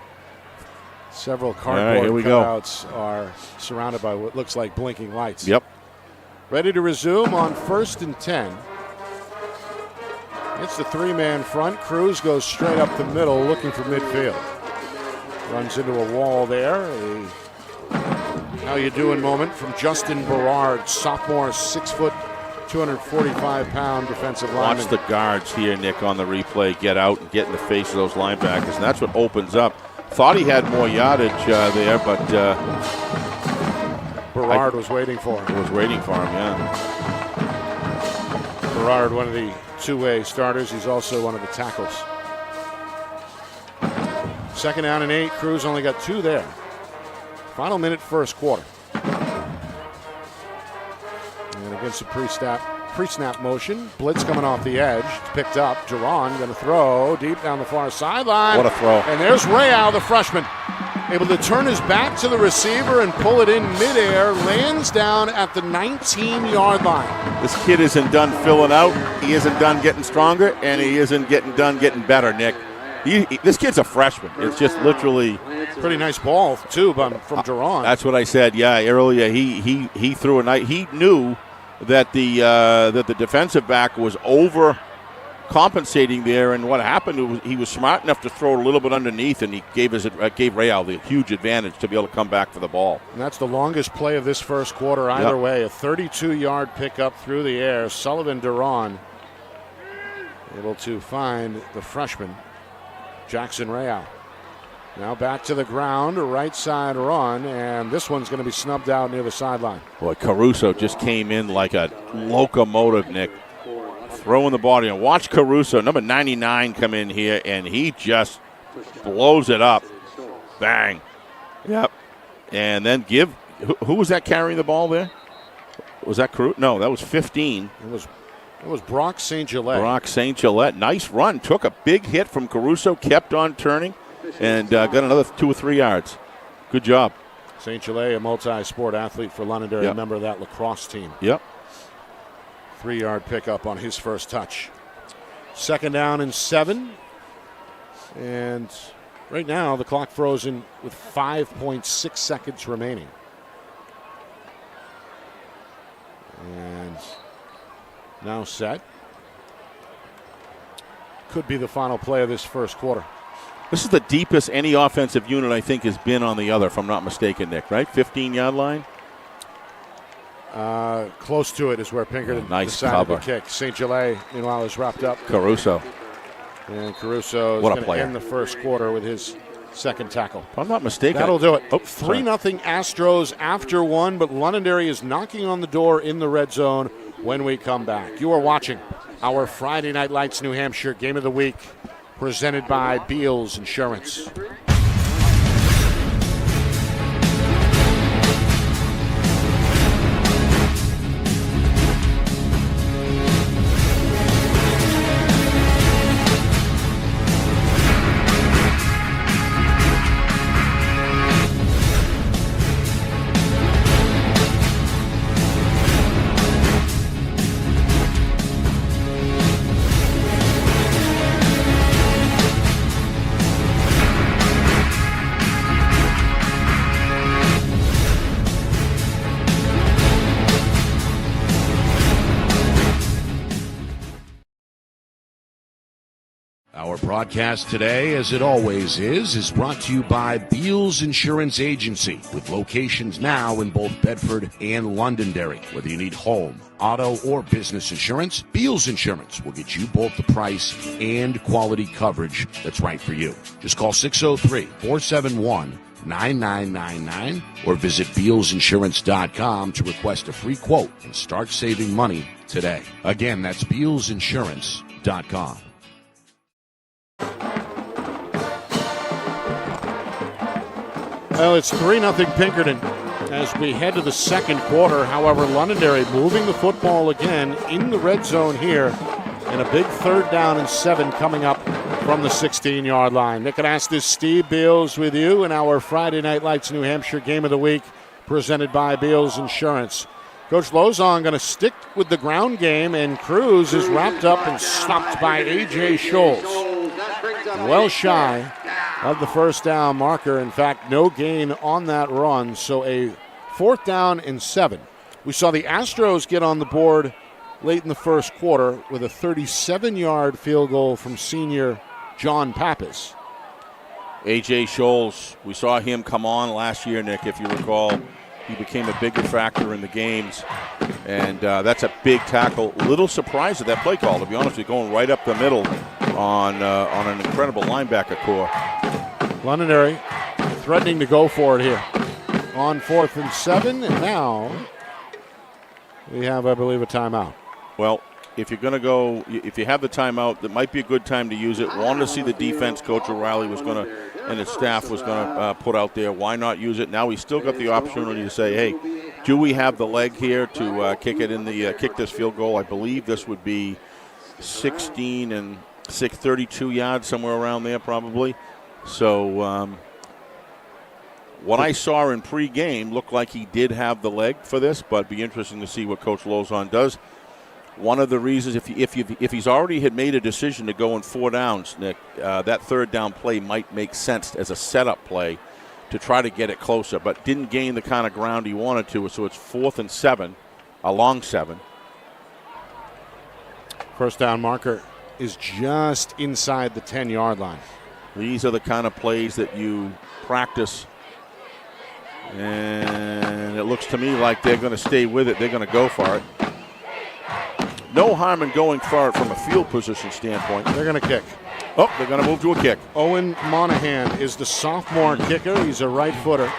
Several cardboard cutouts are surrounded by what looks like blinking lights. Yep. Ready to resume on 1st and 10. It's the three-man front. Cruz goes straight up the middle looking for midfield. Runs into a wall there. A how you doing moment from Justin Berard, sophomore, 6 foot, 245-pound defensive lineman. Watch the guards here, Nick, on the replay get out and get in the face of those linebackers, and that's what opens up. Thought he had more yardage there, but Berard was waiting for him. Yeah. Berard, one of the two-way starters. He's also one of the tackles. 2nd down and 8. Cruz only got 2 there. Final minute, first quarter. And against the pre-snap motion, blitz coming off the edge. It's picked up. Duran going to throw deep down the far sideline. What a throw. And there's Rayal, the freshman, able to turn his back to the receiver and pull it in midair. Lands down at the 19-yard line. This kid isn't done filling out. He isn't done getting stronger, and he isn't done getting better, Nick. This kid's a freshman. It's just literally pretty nice ball too from Duran. That's what I said. Yeah, earlier he threw a night. He knew that the defensive back was overcompensating there, and what happened was he was smart enough to throw a little bit underneath, and he gave Rayal the huge advantage to be able to come back for the ball. And that's the longest play of this first quarter either way. A 32-yard pickup through the air. Sullivan Duran able to find the freshman, Jackson Rayal. Now back to the ground, a right side run, and this one's going to be snubbed out near the sideline. Boy, Caruso just came in like a locomotive, Nick, throwing the ball. And watch Caruso, number 99, come in here, and he just blows it up. Bang. Yep. And then who was that carrying the ball there? Was that Caruso? No, that was 15. It was Brock St. Gillette. Brock St. Gillette. Nice run. Took a big hit from Caruso, kept on turning, and got another 2 or 3 yards. Good job. St. Gillette, a multi-sport athlete for Londonderry, a member of that lacrosse team. Yep. 3-yard pickup on his first touch. 2nd down and 7. And right now the clock frozen with 5.6 seconds remaining. And now set. Could be the final play of this first quarter. This is the deepest any offensive unit, I think, has been on the other, if I'm not mistaken, Nick, right? 15-yard line? Close to it is where Pinkerton decided to kick. St. Gillette, meanwhile, is wrapped up. Caruso. And Caruso is going to end the first quarter with his second tackle. If I'm not mistaken. That'll do it. 3-0 Astros after 1, but Londonderry is knocking on the door in the red zone when we come back. You are watching our Friday Night Lights New Hampshire Game of the Week, presented by Beals Insurance. broadcast today, as it always is brought to you by Beals Insurance Agency, with locations now in both Bedford and Londonderry. Whether you need home, auto, or business insurance, Beals Insurance will get you both the price and quality coverage that's right for you. Just call 603-471-9999 or visit BealsInsurance.com to request a free quote and start saving money today. Again, that's BealsInsurance.com. Well, it's 3-0 Pinkerton as we head to the second quarter. However, Londonderry moving the football again in the red zone here, and a big 3rd down and 7 coming up from the 16-yard line. Nick and Astis, Steve Beals with you in our Friday Night Lights New Hampshire Game of the Week, presented by Beals Insurance. Coach Lozon going to stick with the ground game, and Cruz is wrapped up and stopped by A.J. Scholes. Well shy of the first down marker. In fact, no gain on that run, so a 4th down and 7. We saw the Astros get on the board late in the first quarter with a 37-yard field goal from senior John Pappas. A.J. Scholes, we saw him come on last year, Nick, if you recall. He became a bigger factor in the games, and that's a big tackle. Little surprised at that play call, to be honest with you, going right up the middle on an incredible linebacker core. Londonderry threatening to go for it here on 4th and 7, and now we have, I believe, a timeout. Well, if you're going to go, if you have the timeout, that might be a good time to use it. Wanted to see the defense Coach O'Reilly was going to, and his staff was going to put out there. Why not use it? Now we still got the opportunity to say, hey, do we have the leg here to kick it in the kick this field goal? I believe this would be 16 and 32 yards, somewhere around there probably. So what I saw in pregame looked like he did have the leg for this, but it'd be interesting to see what Coach Lozon does. One of the reasons, if he's already had made a decision to go in 4 downs, Nick, that 3rd down play might make sense as a setup play to try to get it closer, but didn't gain the kind of ground he wanted to, so it's 4th and 7, a long 7. First down marker is just inside the 10-yard line. These are the kind of plays that you practice, and it looks to me like they're going to stay with it. They're going to go for it. No harm in going for it from a field position standpoint. They're going to kick. Oh, they're going to move to a kick. Owen Monahan is the sophomore kicker. He's a right footer.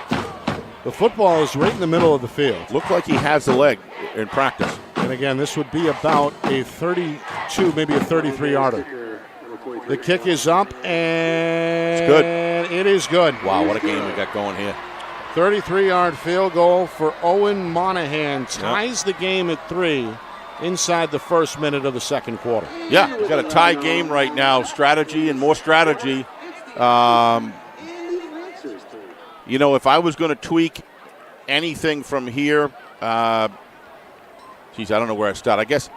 The football is right in the middle of the field. Looked like he has the leg in practice. And again, this would be about a 32, maybe a 33-yarder. The kick is up, and it's good. It is good. Wow, what a game we got going here. 33-yard field goal for Owen Monahan. Ties the game at 3 inside the first minute of the second quarter. Yeah, we've got a tie game right now. Strategy and more strategy. You know, if I was going to tweak anything from here, I don't know where I start. I guess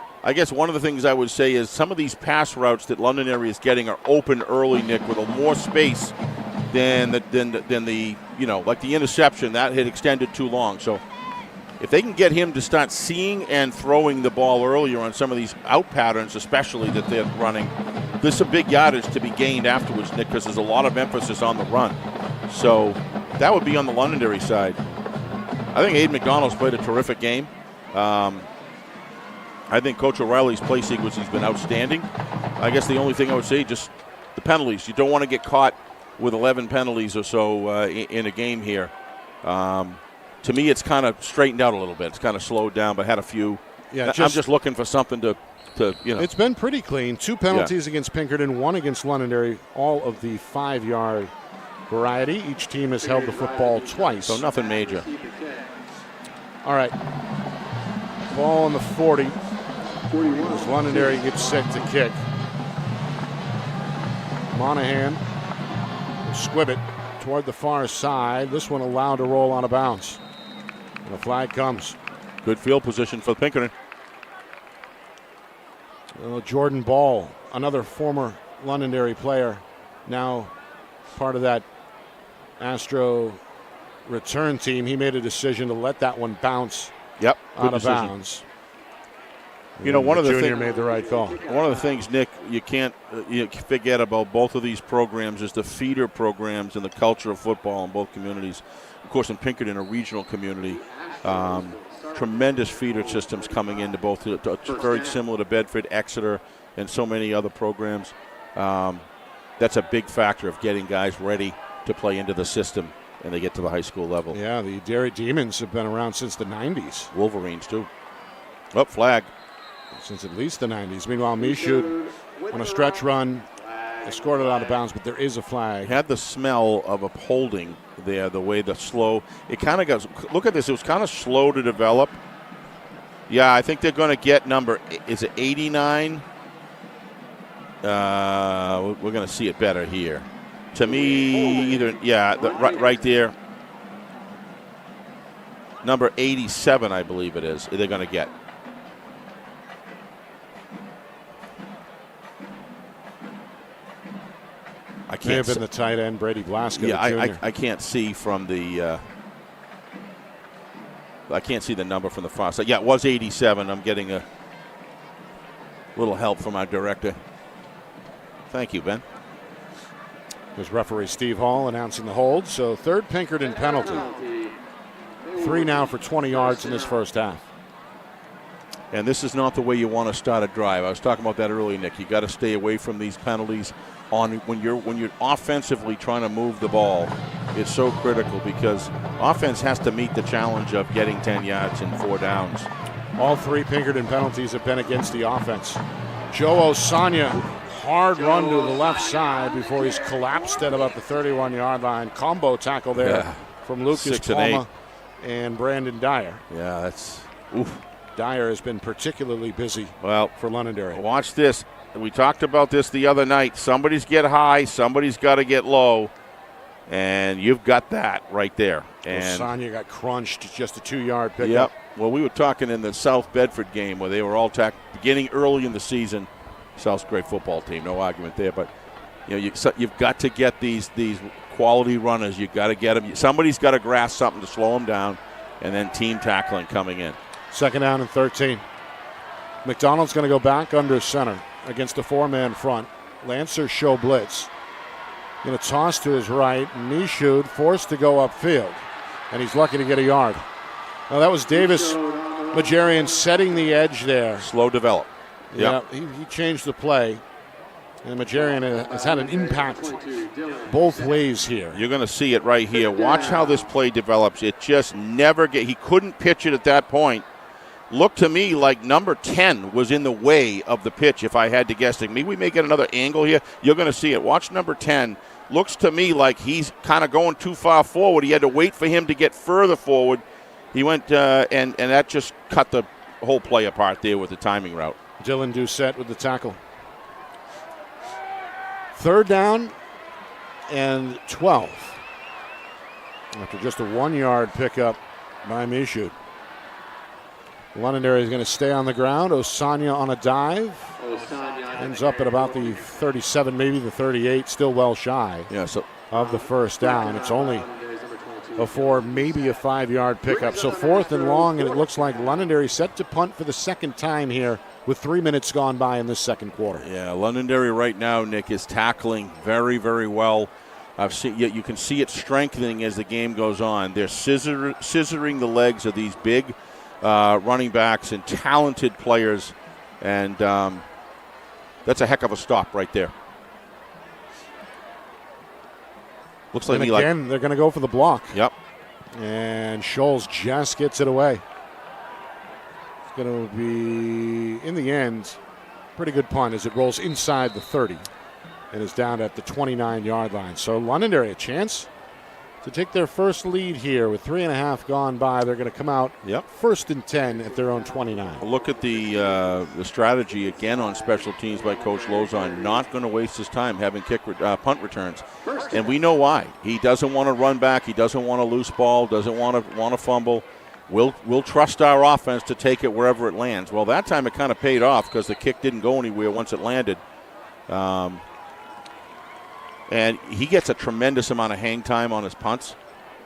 one of the things I would say is some of these pass routes that Londonderry is getting are open early, Nick, with a more space than the like the interception that had extended too long. So if they can get him to start seeing and throwing the ball earlier on some of these out patterns, especially that they're running, there's some big yardage to be gained afterwards, Nick, because there's a lot of emphasis on the run. So that would be on the Londonderry side. I think Aiden McDonald's played a terrific game. I think Coach O'Reilly's play sequence has been outstanding. I guess the only thing I would say, just the penalties. You don't want to get caught with 11 penalties or so in a game here. To me, it's kind of straightened out a little bit. It's kind of slowed down, but had a few. Yeah, I'm just looking for something to. It's been pretty clean. 2 penalties against Pinkerton, 1 against Londonderry, all of the 5-yard variety. Each team has held the football twice. So nothing major. All right. Ball on the 40. As Londonderry gets set to kick. Monahan will squib it toward the far side. This one allowed to roll out of bounds. And the flag comes. Good field position for Pinkerton. Jordan Ball, another former Londonderry player, now part of that Astro return team. He made a decision to let that one bounce out of bounds. One of the junior things made the right call. One of the things, Nick, you can't forget about both of these programs is the feeder programs and the culture of football in both communities. Of course, in Pinkerton, a regional community, tremendous feeder systems coming into both. Very similar to Bedford, Exeter, and so many other programs. That's a big factor of getting guys ready to play into the system and they get to the high school level. Yeah, the Derry Demons have been around since the 90s. Wolverines, too. Oh, flag. Since at least the 90s. Meanwhile, Michoud on a stretch run escorted out of bounds, but there is a flag. Had the smell of upholding there, the way the slow. It kind of goes. Look at this. It was kind of slow to develop. Yeah, I think they're going to get number. Is it 89? We're going to see it better here. To me, right there. Number 87, I believe it is. They're going to get. May have been the tight end, Brady Blasco. Yeah, I can't see from the. I can't see the number from the far side. Yeah, it was 87. I'm getting a little help from our director. Thank you, Ben. There's referee Steve Hall announcing the hold. So third Pinkerton penalty. 3 now for 20 yards in this first half. And this is not the way you want to start a drive. I was talking about that earlier, Nick. You got to stay away from these penalties when you're offensively trying to move the ball. It's so critical because offense has to meet the challenge of getting 10 yards and 4 downs. All 3 Pinkerton penalties have been against the offense. Joe Osanya, hard run to the left side before he's collapsed at about the 31-yard line. Combo tackle there from Lucas Palma and Brandon Dyer. Yeah, that's oof. Dyer has been particularly busy for Londonderry. Watch this. We talked about this the other night. Somebody's get high, somebody's got to get low, and you've got that right there. And Osanya got crunched, just a 2-yard pickup. Yep. Well, we were talking in the South Bedford game where they were all beginning early in the season. South's a great football team, no argument there. But you've got to get these quality runners. You've got to get them. Somebody's got to grasp something to slow them down, and then team tackling coming in. 2nd down and 13. McDonald's going to go back under center against a 4-man front. Lancer show blitz. Going to toss to his right. Michoud forced to go upfield, and he's lucky to get a yard. Now that was Davis Majarian setting the edge there. Slow develop. Yeah, he changed the play. And Majarian has had an impact both ways here. You're going to see it right here. Watch how this play develops. It just never he couldn't pitch it at that point. Looked to me like number 10 was in the way of the pitch, if I had to guess. Maybe we may get another angle here. You're going to see it. Watch number 10. Looks to me like he's kind of going too far forward. He had to wait for him to get further forward. He went, and that just cut the whole play apart there with the timing route. Dylan Doucette with the tackle. 3rd down and 12. After just a 1-yard pickup by Michoud. Londonderry is going to stay on the ground. Osanya on a dive. Ends up at about the 37, maybe the 38, still well shy of the first down. It's only a 4, maybe a 5-yard pickup. So 4th and long, and it looks like Londonderry set to punt for the 2nd time here with 3 minutes gone by in this 2nd quarter. Yeah, Londonderry right now, Nick, is tackling very, very well. You can see it strengthening as the game goes on. They're scissoring the legs of these big running backs and talented players, and that's a heck of a stop right there. Looks like again, they're going to go for the block. Yep. And Scholes just gets it away. It's going to be, in the end, pretty good punt as it rolls inside the 30 and is down at the 29-yard line. So Londonderry a chance to take their first lead here with 3.5 gone by. They're going to come out 1st and 10 at their own 29. Look at the strategy again on special teams by Coach Lozon. Not going to waste his time having punt returns, and we know why. He doesn't want to run back. He doesn't want a loose ball. Doesn't want to fumble. We'll trust our offense to take it wherever it lands. Well, that time it kind of paid off because the kick didn't go anywhere once it landed. And he gets a tremendous amount of hang time on his punts.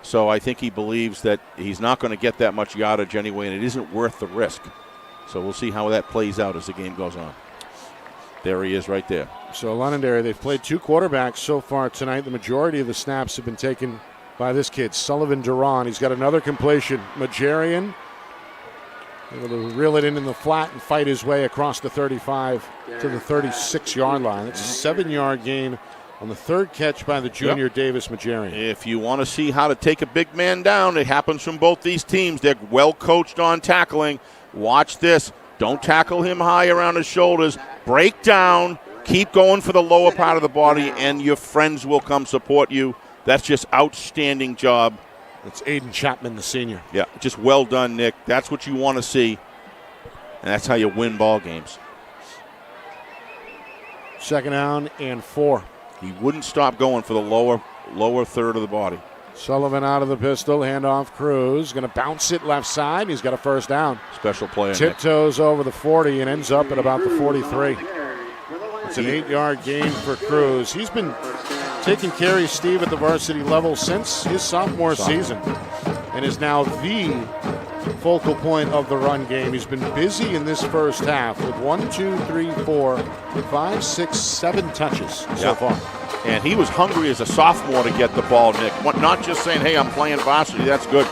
So I think he believes that he's not going to get that much yardage anyway, and it isn't worth the risk. So we'll see how that plays out as the game goes on. There he is right there. So Londonderry, they've played 2 quarterbacks so far tonight. The majority of the snaps have been taken by this kid, Sullivan Duran. He's got another completion. Majarian able to reel it in the flat and fight his way across the 35 to the 36-yard line. That's a 7-yard gain on the 3rd catch by the junior Davis Majarian. If you want to see how to take a big man down, it happens from both these teams. They're well coached on tackling. Watch this. Don't tackle him high around his shoulders. Break down. Keep going for the lower part of the body, and your friends will come support you. That's just outstanding job. That's Aiden Chapman, the senior. Yeah, just well done, Nick. That's what you want to see, and that's how you win ball games. 2nd down and 4. He wouldn't stop going for the lower third of the body. Sullivan out of the pistol, handoff Cruz. Going to bounce it left side. He's got a 1st down. Special play. Tiptoes over the 40 and ends up at about the 43. It's an 8-yard gain for Cruz. He's been taking carries, Steve, at the varsity level since his sophomore season and is now the focal point of the run game. He's been busy in this first half with 1, 2, 3, 4, 5, 6, 7 touches so far. And he was hungry as a sophomore to get the ball, Nick. Not just saying, hey, I'm playing varsity, that's good.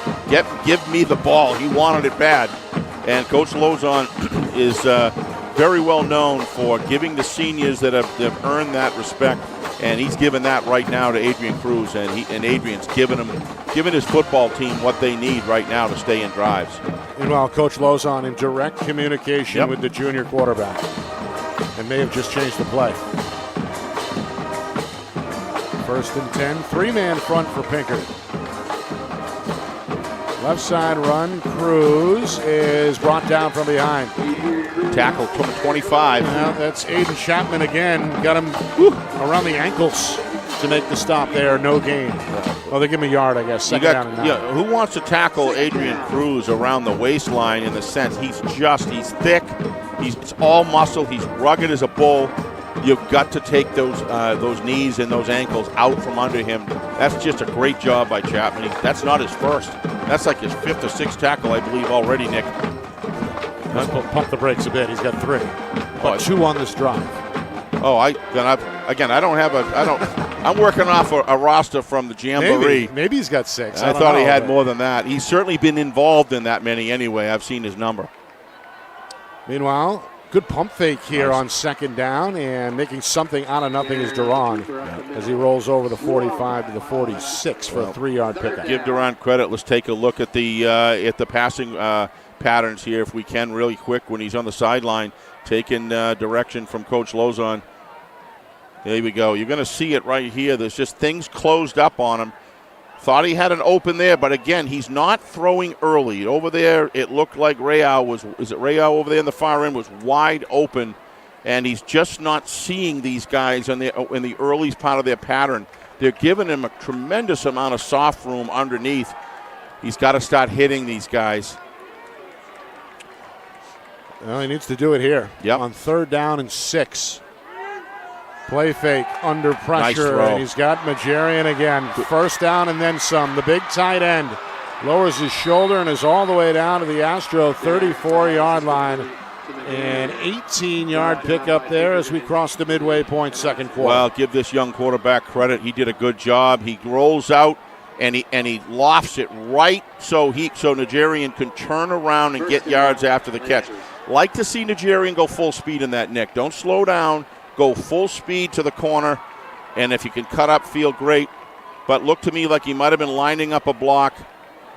Give me the ball. He wanted it bad. And Coach Lozon is very well known for giving the seniors that have earned that respect. And he's given that right now to Adrian Cruz, and Adrian's given his football team what they need right now to stay in drives. Meanwhile, Coach Lozon in direct communication with the junior quarterback, and may have just changed the play. 1st and 10, 3-man front for Pinkerton. Left side run, Cruz is brought down from behind. Tackle 25. Now that's Aiden Chapman again. Got him around the ankles to make the stop there. No gain. Oh, they give him a yard, I guess. 2nd down and 9. Yeah, who wants to tackle Adrian Cruz around the waistline in the sense he's thick, it's all muscle, he's rugged as a bull. You've got to take those knees and those ankles out from under him. That's just a great job by Chapman. That's not his first. That's like his 5th or 6th tackle, I believe, already, Nick. Let's pump the brakes a bit. He's got 3, but 2 on this drive. I'm working off a roster from the Jamboree. Maybe he's got 6. I thought he had more than that. He's certainly been involved in that many anyway. I've seen his number. Meanwhile, good pump fake here on 2nd down, and making something out of nothing is Duran as he rolls over the 45 to the 46 for a 3-yard pickup. Give Duran credit. Let's take a look at the passing patterns here, if we can, really quick, when he's on the sideline taking direction from Coach Lozon. There we go. You're going to see it right here. There's just things closed up on him. Thought he had an open there, but again, he's not throwing early. Over there, it looked like Rayau over there in the far end was wide open, and he's just not seeing these guys in the early part of their pattern. They're giving him a tremendous amount of soft room underneath. He's got to start hitting these guys. Well, he needs to do it here. On 3rd down and 6. Play fake under pressure, and he's got Majarian again. 1st down and then some. The big tight end lowers his shoulder and is all the way down to the Astro 34-yard line. An 18-yard pickup there as we cross the midway point, 2nd quarter. Well, give this young quarterback credit. He did a good job. He rolls out and he lofts it right so Najarian can turn around and get yards after the catch. Like to see Najarian go full speed in that, Nick. Don't slow down. Go full speed to the corner, and if you can cut up, feel great. But look to me like he might have been lining up a block.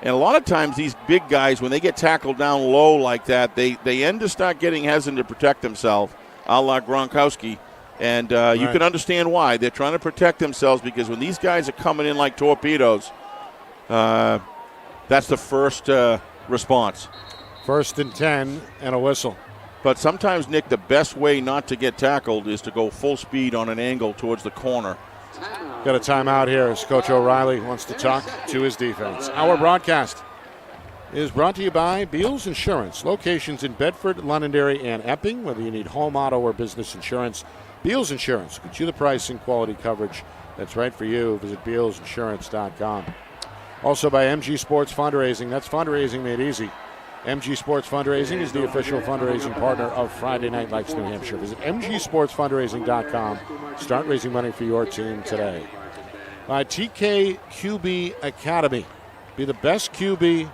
And a lot of times these big guys, when they get tackled down low like that, they end to start getting hesitant to protect themselves, a la Gronkowski. And you can understand why. They're trying to protect themselves because when these guys are coming in like torpedoes, that's the first response. 1st and 10 and a whistle. But sometimes, Nick, the best way not to get tackled is to go full speed on an angle towards the corner. Got a timeout here as Coach O'Reilly wants to talk to his defense. Our broadcast is brought to you by Beals Insurance. Locations in Bedford, Londonderry, and Epping. Whether you need home, auto, or business insurance, Beals Insurance will get you the price and quality coverage that's right for you. Visit BealsInsurance.com. Also by MG Sports Fundraising. That's fundraising made easy. MG Sports Fundraising is the official fundraising partner of Friday Night Lights New Hampshire. Visit mgsportsfundraising.com. Start raising money for your team today. TK QB Academy. Be the best QB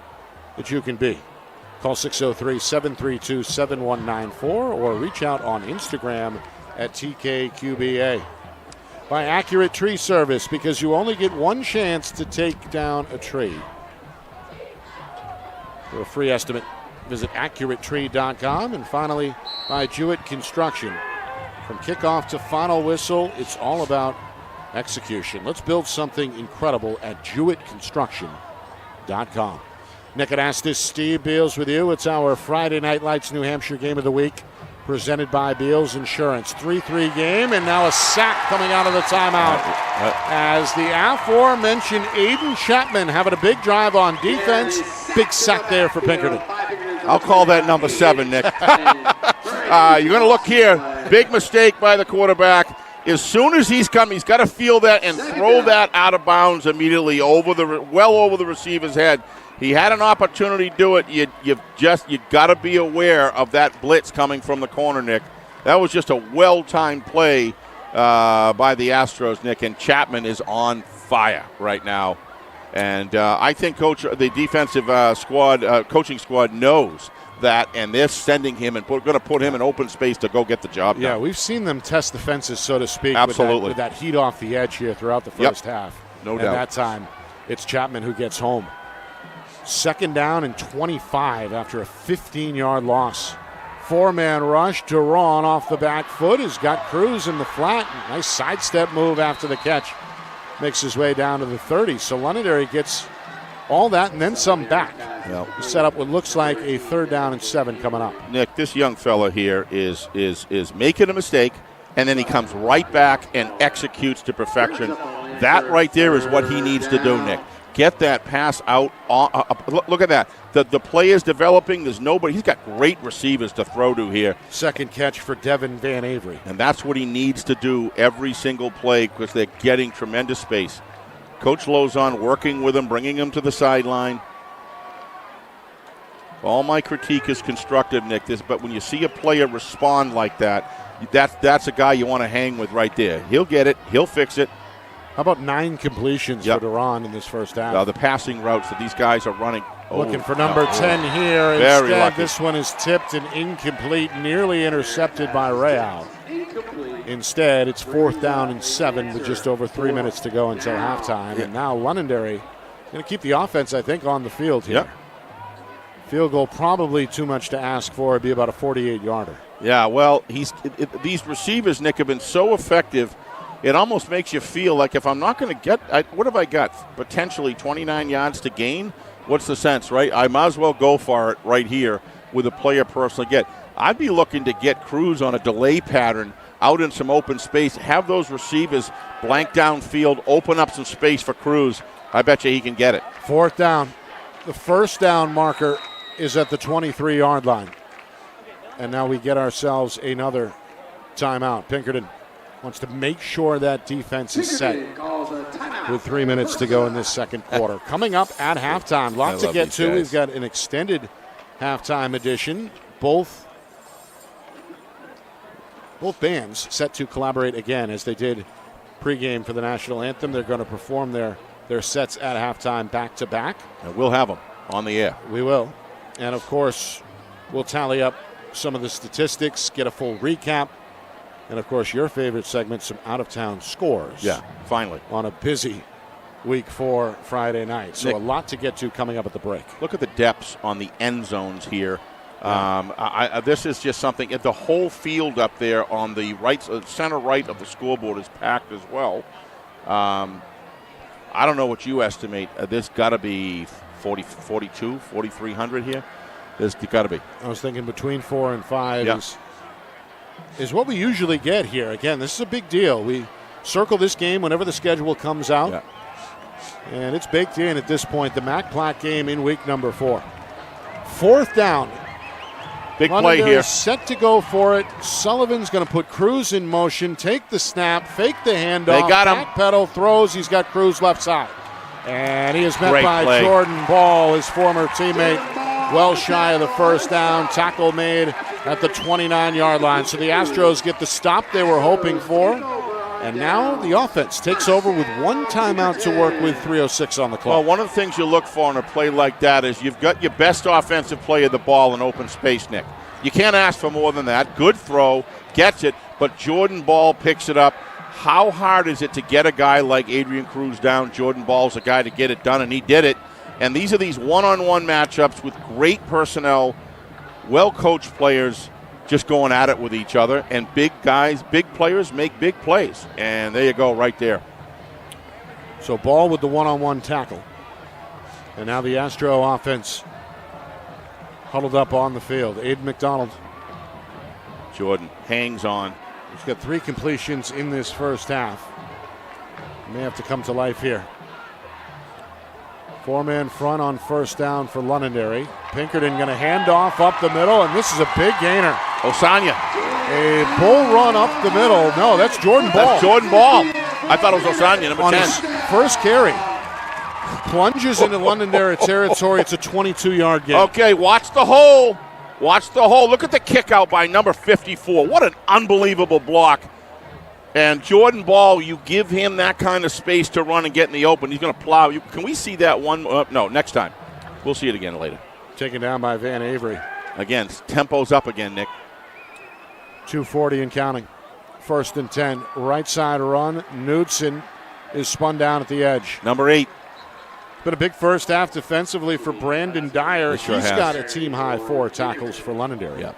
that you can be. Call 603-732-7194 or reach out on Instagram at TKQBA. By Accurate Tree Service, because you only get one chance to take down a tree. For a free estimate, visit accuratetree.com. And finally, by Jewett Construction. From kickoff to final whistle, it's all about execution. Let's build something incredible at JewettConstruction.com. Nick Anastas, Steve Beals with you. It's our Friday Night Lights New Hampshire Game of the Week, presented by Beals Insurance. 3-3 game, and now a sack coming out of the timeout. As the aforementioned Aiden Chapman having a big drive on defense. Big sack there for Pinkerton. I'll call that number 7, Nick. You're going to look here. Big mistake by the quarterback. As soon as he's come, he's got to feel that and throw that out of bounds immediately well over the receiver's head. He had an opportunity to do it. You got to be aware of that blitz coming from the corner, Nick. That was just a well-timed play by the Astros, Nick, and Chapman is on fire right now. And I think the defensive coaching squad knows that, and they're sending him and going to put him in open space to go get the job done. Yeah, we've seen them test the fences, so to speak. Absolutely. With that heat off the edge here throughout the first half. No doubt. And that time, it's Chapman who gets home. 2nd down and 25 after a 15-yard loss. 4-man rush. Duran off the back foot has got Cruz in the flat. Nice sidestep move after the catch. Makes his way down to the 30. So Londonderry gets all that and then some back. Yep. Set up what looks like a 3rd down and 7 coming up. Nick, this young fella here is making a mistake, and then he comes right back and executes to perfection. That right there is what he needs to do, Nick. Get that pass out. Look at that. The play is developing. There's nobody. He's got great receivers to throw to here. Second catch for Devin Van Avery. And that's what he needs to do every single play because they're getting tremendous space. Coach Lozon working with him, bringing him to the sideline. All my critique is constructive, Nick. But when you see a player respond like that, that's a guy you want to hang with right there. He'll get it. He'll fix it. How about 9 completions for Duran in this first half? The passing routes that these guys are running. Looking for number 10 here. Very Instead, lucky. this one is tipped and incomplete, nearly intercepted by Real. Instead, it's 4th down and 7 with just over 3 minutes to go until halftime. And now Londonderry going to keep the offense, I think, on the field here. Yep. Field goal probably too much to ask for. It'd be about a 48-yarder. Yeah, well, these receivers, Nick, have been so effective. It almost makes you feel like if I'm not going to get what have I got? Potentially 29 yards to gain? What's the sense, right? I might as well go for it right here with a player personally get. I'd be looking to get Cruz on a delay pattern out in some open space, have those receivers blank downfield, open up some space for Cruz. I bet you he can get it. 4th down. The first down marker is at the 23-yard line. And now we get ourselves another timeout. Pinkerton wants to make sure that defense is set with 3 minutes to go in this second quarter. Coming up at halftime, lot to get to. We've got an extended halftime edition. Both bands set to collaborate again as they did pregame for the national anthem. They're going to perform their sets at halftime back to back. And we'll have them on the air. We will. And of course, we'll tally up some of the statistics, get a full recap. And, of course, your favorite segment, some out-of-town scores. Yeah, finally. On a busy week for Friday night. So Nick, a lot to get to coming up at the break. Look at the depths on the end zones here. This is just something. The whole field up there on the center right of the scoreboard is packed as well. I don't know what you estimate. There's got to be 4,300 here. There's got to be. I was thinking between 4 and 5 is what we usually get here. Again, this is a big deal. We circle this game whenever the schedule comes out. Yeah. And it's baked in at this point. The Mac Platt game in week number 4. 4th down. Big play here. Set to go for it. Sullivan's going to put Cruz in motion, take the snap, fake the handoff. They got him. Backpedal, throws. He's got Cruz left side. And he is met by play. Jordan Ball, his former teammate. well shy of the first down. Tackle made at the 29-yard line. So the Astros get the stop they were hoping for. And now the offense takes over with one timeout to work with, 3:06 on the clock. Well, one of the things you look for in a play like that is you've got your best offensive player the ball in open space, Nick. You can't ask for more than that. Good throw, gets it, but Jordan Ball picks it up. How hard is it to get a guy like Adrian Cruz down? Jordan Ball's a guy to get it done, and he did it. And these are these one-on-one matchups with great personnel, well-coached players just going at it with each other. And big guys, big players make big plays. And there you go right there. So Ball with the one-on-one tackle. And now the Astro offense huddled up on the field. Aiden McDonald. Jordan hangs on. He's got 3 completions in this first half. May have to come to life here. 4-man front on first down for Londonderry. Pinkerton going to hand off up the middle, and this is a big gainer. Osanya. A bull run up the middle. No, that's Jordan Ball. That's Jordan Ball. I thought it was Osanya, number 10. On his first carry. Plunges into Londonderry territory. It's a 22-yard gain. Okay, watch the hole. Watch the hole. Look at the kick out by number 54. What an unbelievable block. And Jordan Ball, you give him that kind of space to run and get in the open. He's going to plow. Can we see that one? No, next time. We'll see it again later. Taken down by Van Avery. Again, tempo's up again, Nick. 2:40 and counting. 1st and 10. Right side run. Knudsen is spun down at the edge. Number 8. Been a big first half defensively for Brandon Dyer. Sure He's has. got a team-high 4 tackles for Londonderry. Yeah.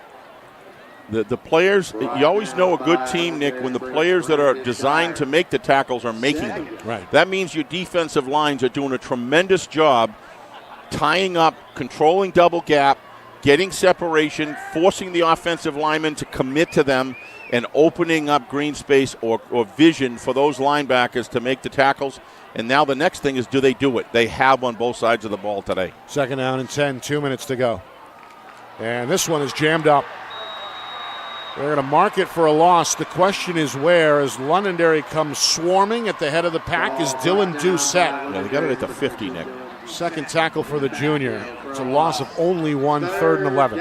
The players, you always know a good team, Nick, when the players that are designed to make the tackles are making them. Right. That means your defensive lines are doing a tremendous job tying up, controlling double gap, getting separation, forcing the offensive linemen to commit to them, and opening up green space or vision for those linebackers to make the tackles. And now the next thing is, do they do it? They have on both sides of the ball today. 2nd down and 10, 2 minutes to go. And this one is jammed up. They're going to mark it for a loss. The question is where, as Londonderry comes swarming at the head of the pack, is Dylan Doucette. Yeah, they got it at the 50, Nick. Second tackle for the junior. It's a loss of only 1, 3rd and 11.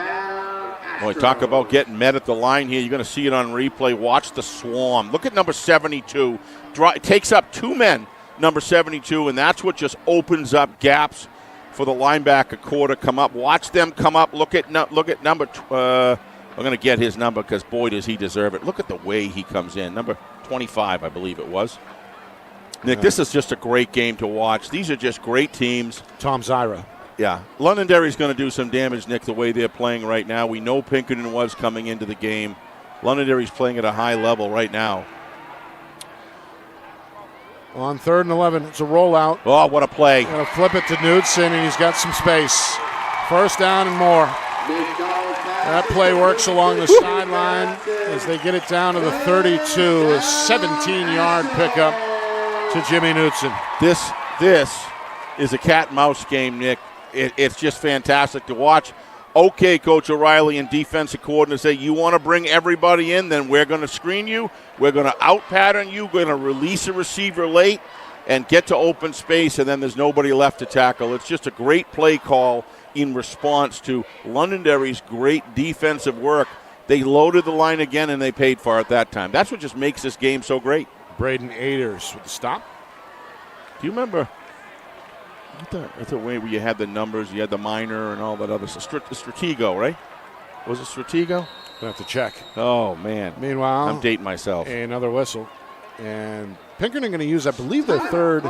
Boy, talk about getting met at the line here. You're going to see it on replay. Watch the swarm. Look at number 72. Takes up 2 men, number 72, and that's what just opens up gaps for the linebacker core to come up. Watch them come up. Look at number I'm going to get his number because, boy, does he deserve it. Look at the way he comes in. Number 25, I believe it was. Nick, this is just a great game to watch. These are just great teams. Tom Zyra. Yeah. Londonderry's going to do some damage, Nick, the way they're playing right now. We know Pinkerton was coming into the game. Londonderry's playing at a high level right now. On 3rd and 11, it's a rollout. Oh, what a play. Going to flip it to Knudsen, and he's got some space. First down and more. That play works along the sideline as they get it down to the 32. A 17-yard pickup to Jimmy Knudsen. This is a cat-and-mouse game, Nick. It's just fantastic to watch. Okay, Coach O'Reilly and defensive coordinator say, you want to bring everybody in, then we're going to screen you. We're going to out-pattern you. We're going to release a receiver late and get to open space, and then there's nobody left to tackle. It's just a great play call in response to Londonderry's great defensive work. They loaded the line again, and they paid for it that time. That's what just makes this game so great. Braden Aders with the stop. Do you remember the way where you had the numbers, you had the minor and all that other stuff? Stratego, right? Was it Stratego? Gonna have to check. Oh, man. Meanwhile, I'm dating myself. Another whistle. And Pinkerton going to use, I believe, their 3rd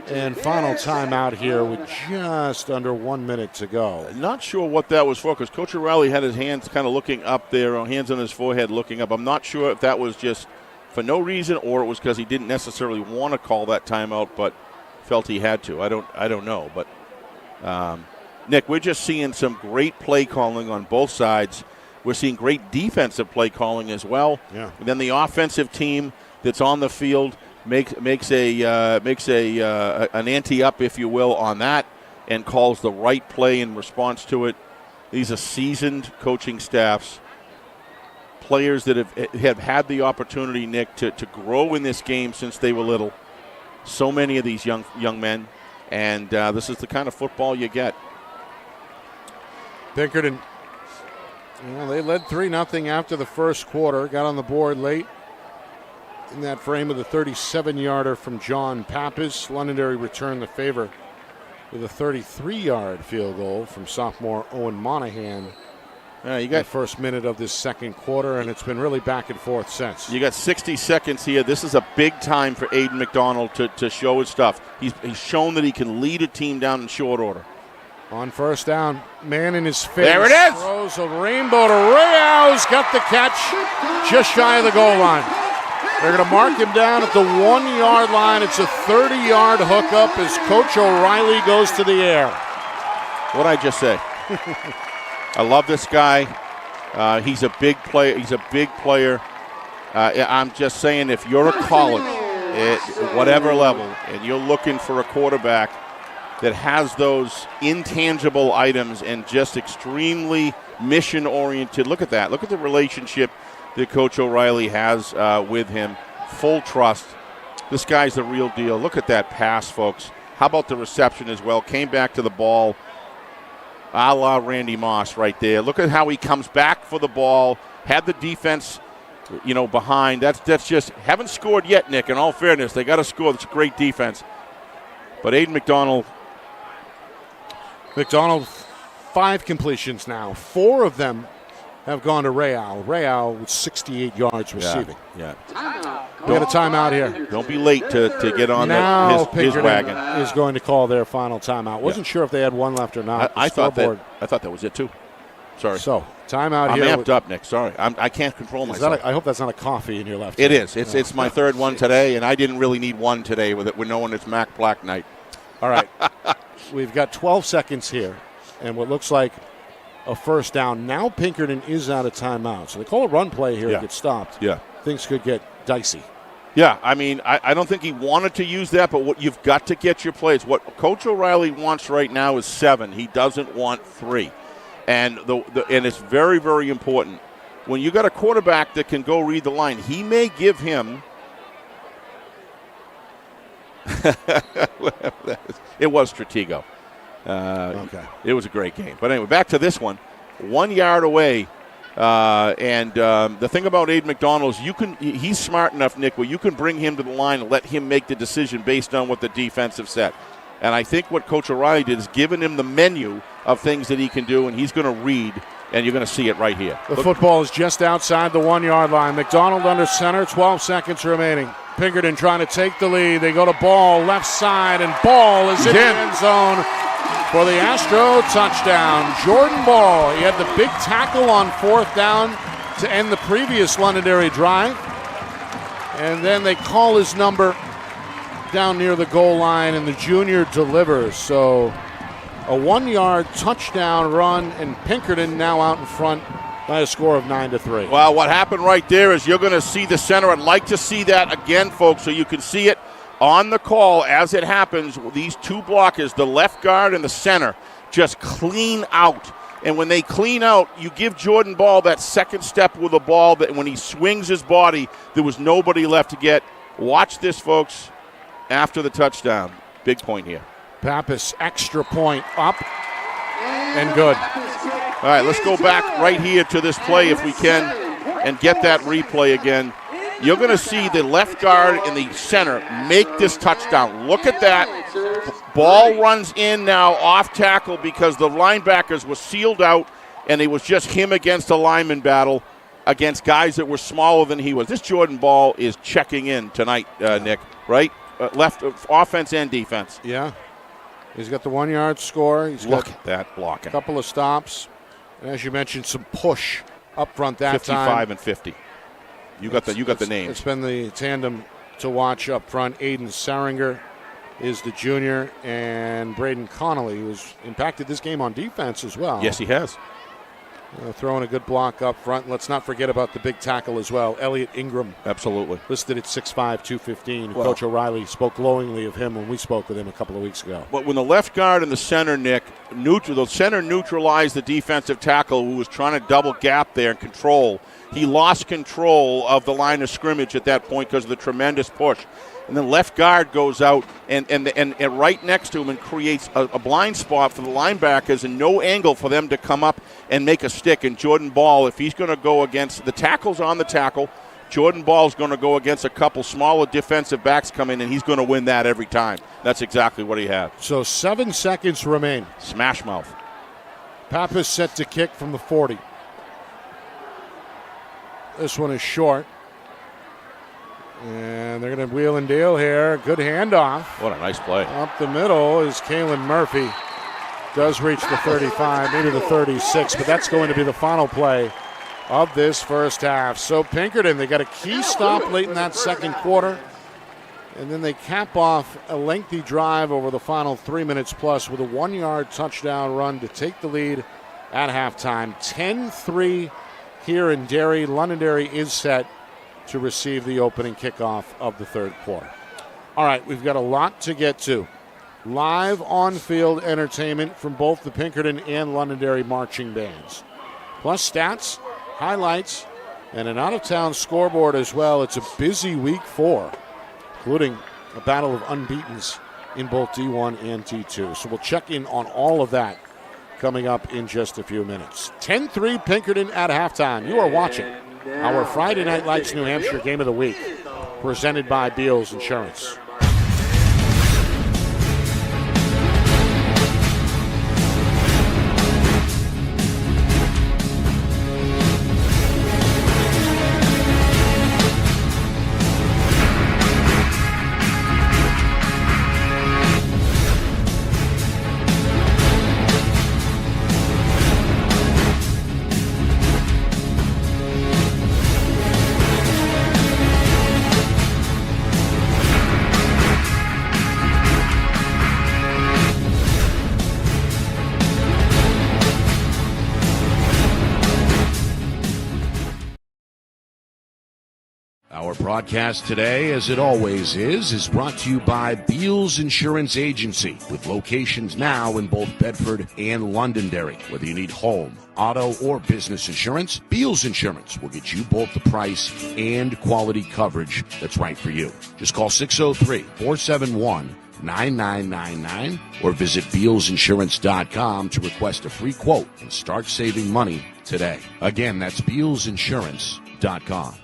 and final timeout here with just under 1 minute to go. Not sure what that was for because Coach O'Reilly had his hands kind of looking up there, hands on his forehead looking up. I'm not sure if that was just for no reason or it was because he didn't necessarily want to call that timeout but felt he had to. I don't know. But, Nick, we're just seeing some great play calling on both sides. We're seeing great defensive play calling as well. Yeah. And then the offensive team that's on the field makes an ante up, if you will, on that and calls the right play in response to it. These are seasoned coaching staffs, players that have had the opportunity, Nick, to grow in this game since they were little. So many of these young men, and this is the kind of football you get. Pinkerton, they led 3-0 after the first quarter. Got on the board late in that frame with a 37-yarder from John Pappas. Londonderry returned the favor with a 33-yard field goal from sophomore Owen Monahan. You got the first minute of this second quarter, and it's been really back and forth since. You got 60 seconds here. This is a big time for Aiden McDonald to show his stuff. He's shown that he can lead a team down in short order. On first down, man in his face. There it is. Throws a rainbow to Rayau's. Got the catch just shy of the goal line. They're going to mark him down at the 1-yard line. It's a 30-yard hookup as Coach O'Reilly goes to the air. What'd I just say? I love this guy. He's a big player. I'm just saying, if you're a college at whatever level and you're looking for a quarterback that has those intangible items and just extremely mission-oriented, look at that. Look at the relationship that Coach O'Reilly has with him. Full trust. This guy's the real deal. Look at that pass, folks. How about the reception as well? Came back to the ball. A la Randy Moss right there. Look at how he comes back for the ball. Had the defense, behind. That's just, haven't scored yet, Nick, in all fairness. They got to score. That's a great defense. But Aiden McDonald. 5 completions now. 4 of them have gone to Rayau. Rayau with 68 yards receiving. Yeah. We had a timeout here. Don't be late to get on his wagon. Is going to call their final timeout. Wasn't sure if they had one left or not. I thought that was it too. Sorry. So timeout I'm here. I'm amped up, Nick. Sorry, I can't control myself. I hope that's not a coffee in your left. It is. It's my third one today, and I didn't really need one today with knowing it's Mac Black night. All right, we've got 12 seconds here, and what looks like a first down. Now Pinkerton is out of timeout, so they call a run play here. It gets stopped. Yeah, things could get dicey. Yeah, I mean, I don't think he wanted to use that, but what you've got to get your plays. What Coach O'Reilly wants right now is 7. He doesn't want 3, and and it's very, very important. When you got a quarterback that can go read the line, he may give him. It was Stratego. Okay. It was a great game. But anyway, back to this one. 1 yard away. The thing about Aiden McDonald is he's smart enough, Nick, where you can bring him to the line and let him make the decision based on what the defense have said. And I think what Coach O'Reilly did is given him the menu of things that he can do, and he's going to read, and you're going to see it right here. The football is just outside the 1 yard line. McDonald under center, 12 seconds remaining. Pinkerton trying to take the lead. They go to Ball, left side, and Ball is in the end zone for the Astro touchdown. Jordan Ball, he had the big tackle on 4th down to end the previous Londonderry drive. And then they call his number down near the goal line, and the junior delivers. So a 1 yard touchdown run, and Pinkerton now out in front by a score of 9-3. Well, what happened right there is you're going to see the center. I'd like to see that again, folks, so you can see it on the call as it happens. These 2 blockers, the left guard and the center, just clean out. And when they clean out, you give Jordan Ball that second step with the ball that when he swings his body, there was nobody left to get. Watch this, folks, after the touchdown. Big point here. Pappas, extra point up and good. All right, let's go back right here to this play if we can and get that replay again. You're going to see the left guard and the center make this touchdown. Look at that. Ball runs in now off tackle because the linebackers were sealed out, and it was just him against a lineman battle against guys that were smaller than he was. This Jordan Ball is checking in tonight, Nick, right? Left offense and defense. Yeah. He's got the 1 yard score. Look at that blocking. A couple of stops. And as you mentioned, some push up front that 55 time. and 50. You got the names. It's been the tandem to watch up front. Aiden Saringer is the junior, and Braden Connolly, who's impacted this game on defense as well. Yes, he has. Throwing a good block up front. Let's not forget about the big tackle as well, Elliot Ingram. Absolutely. Listed at 6'5", 215. Well, Coach O'Reilly spoke glowingly of him when we spoke with him a couple of weeks ago. But when the left guard and the center, Nick, the center neutralized the defensive tackle who was trying to double gap there and control. He lost control of the line of scrimmage at that point because of the tremendous push. and then left guard goes out and right next to him and creates a blind spot for the linebackers and no angle for them to come up and make a stick. And Jordan Ball, if he's going to go against the tackles on the tackle, Jordan Ball's going to go against a couple smaller defensive backs come in, and he's going to win that every time. That's exactly what he had. So 7 seconds remain. Smash mouth. Pappas set to kick from the 40. This one is short. And they're going to wheel and deal here. Good handoff. What a nice play. Up the middle is Kalen Murphy. Does reach the 35, maybe the 36, but that's going to be the final play of this first half. So Pinkerton, they got a key stop late in that second quarter, and then they cap off a lengthy drive over the final 3 minutes plus with a 1-yard touchdown run to take the lead at halftime. 10-3 here in Derry. Londonderry is set to receive the opening kickoff of the third quarter. All right, we've got a lot to get to. Live on-field entertainment from both the Pinkerton and Londonderry marching bands. Plus stats, highlights, and an out-of-town scoreboard as well. It's a busy week 4, including a battle of unbeatens in both D1 and D2. So we'll check in on all of that coming up in just a few minutes. 10-3 Pinkerton at halftime. You are watching our Friday Night Lights New Hampshire Game of the Week, presented by Beals Insurance. Our broadcast today, as it always is brought to you by Beals Insurance Agency, with locations now in both Bedford and Londonderry. Whether you need home, auto, or business insurance, Beals Insurance will get you both the price and quality coverage that's right for you. Just call 603-471-9999 or visit BealsInsurance.com to request a free quote and start saving money today. Again, that's BealsInsurance.com.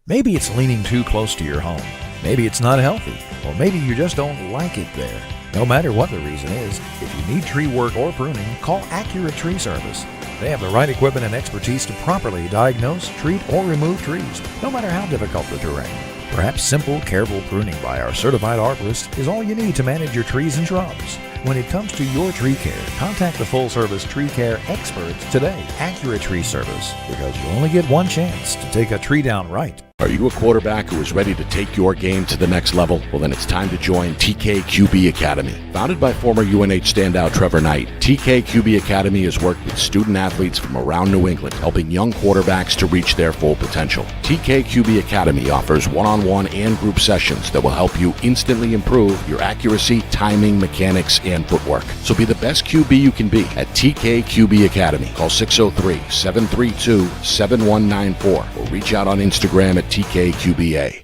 Maybe it's leaning too close to your home. Maybe it's not healthy. Or maybe you just don't like it there. No matter what the reason is, if you need tree work or pruning, call Accurate Tree Service. They have the right equipment and expertise to properly diagnose, treat, or remove trees, no matter how difficult the terrain. Perhaps simple, careful pruning by our certified arborist is all you need to manage your trees and shrubs. When it comes to your tree care, contact the full-service tree care experts today, Accurate Tree Service, because you only get one chance to take a tree down right. Are you a quarterback who is ready to take your game to the next level? Well, then it's time to join TK QB Academy. Founded by former UNH standout Trevor Knight, TK QB Academy has worked with student athletes from around New England, helping young quarterbacks to reach their full potential. TK QB Academy offers one-on-one and group sessions that will help you instantly improve your accuracy, timing, mechanics, and footwork. So be the best QB you can be at TK QB Academy. Call 603-732-7194 or reach out on Instagram at TKQBA.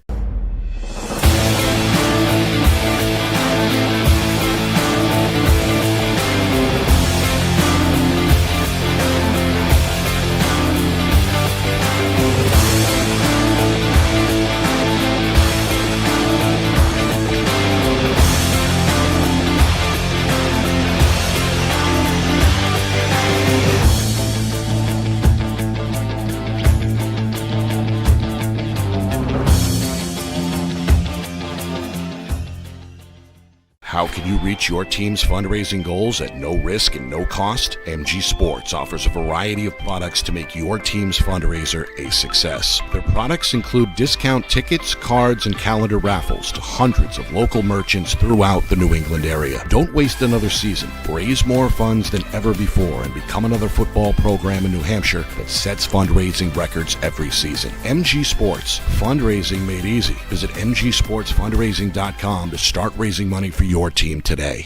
How can you reach your team's fundraising goals at no risk and no cost? MG Sports offers a variety of products to make your team's fundraiser a success. Their products include discount tickets, cards, and calendar raffles to hundreds of local merchants throughout the New England area. Don't waste another season. Raise more funds than ever before and become another football program in New Hampshire that sets fundraising records every season. MG Sports, fundraising made easy. Visit mgsportsfundraising.com to start raising money for your team today.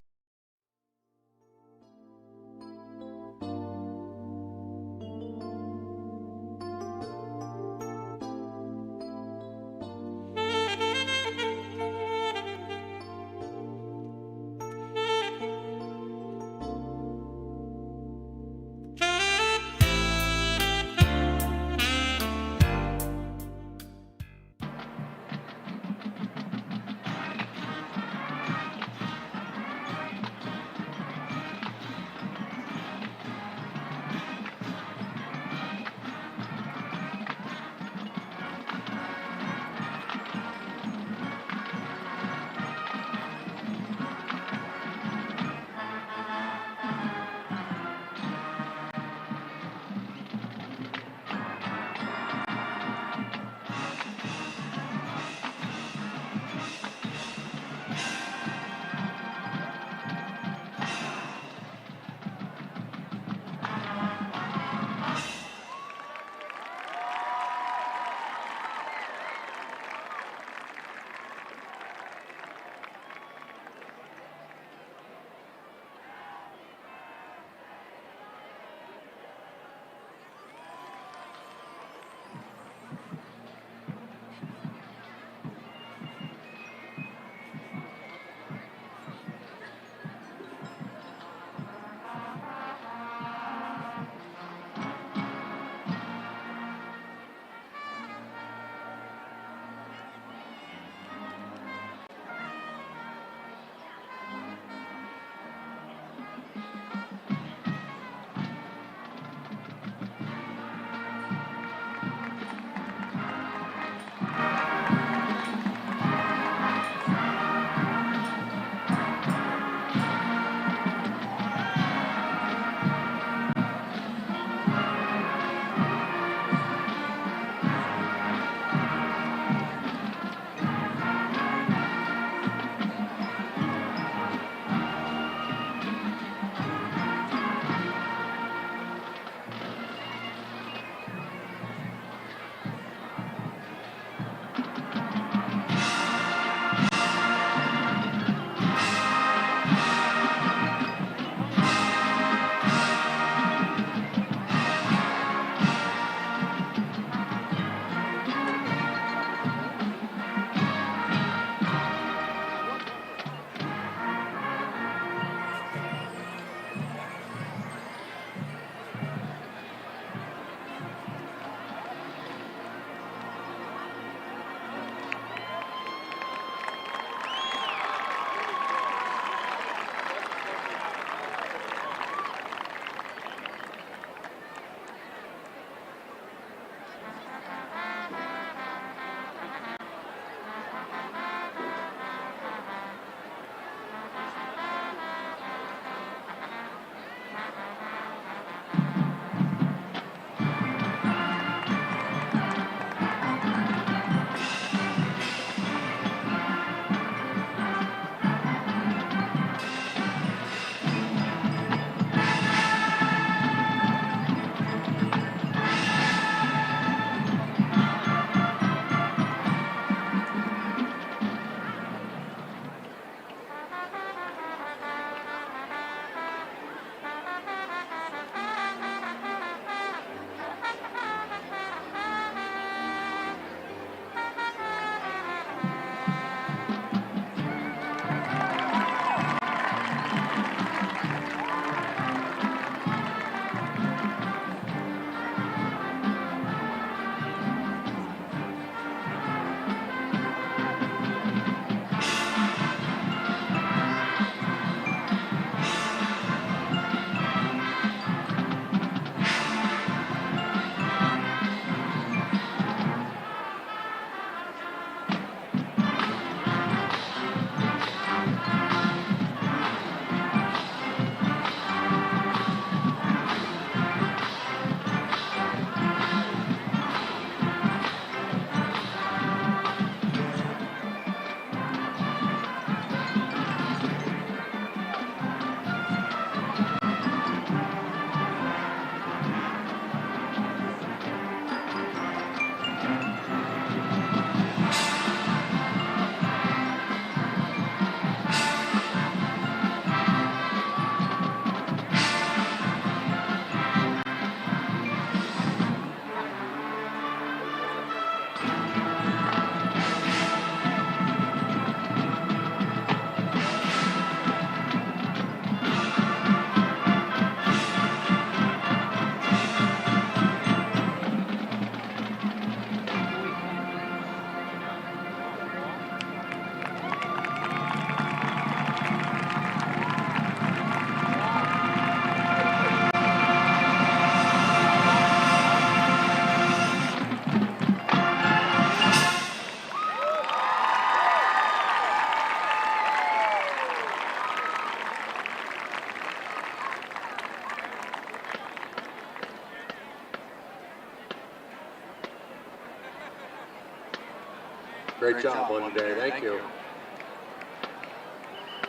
Great job, Londonderry. Thank you.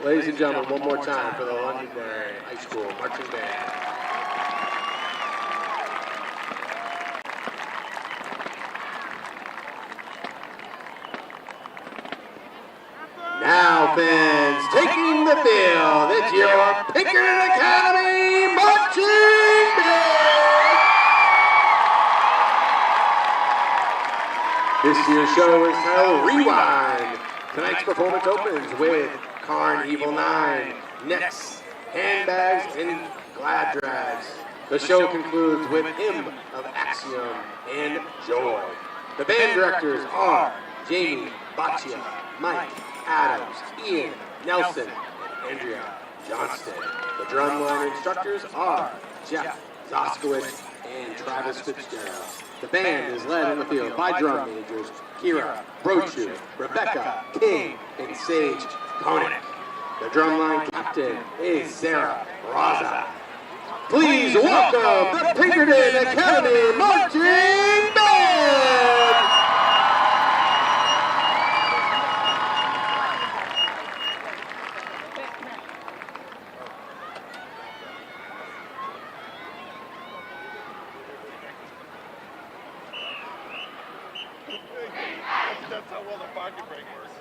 Ladies and gentlemen, one more time for the Londonderry High School Marching Band. Now, fans, taking the field, it's your Pinkerton Academy Marching Band! This year's show is titled Rewind. Tonight's performance opens with Carnival 9, nets, handbags, and glad drags. The show concludes with Hymn of Axiom and Joy. The band directors are Jamie Baccia, Mike Adams, Ian Nelson, and Andrea Johnston. The drumline instructors are Jeff Zoskowitz and Travis Fitzgerald. The band is led in the field by drum majors Kira Brochu, Rebecca King, and Sage Koenig. The drumline captain is Sarah Raza. Please welcome the Pinkerton Academy Marching Band! That's how well the pocket break works.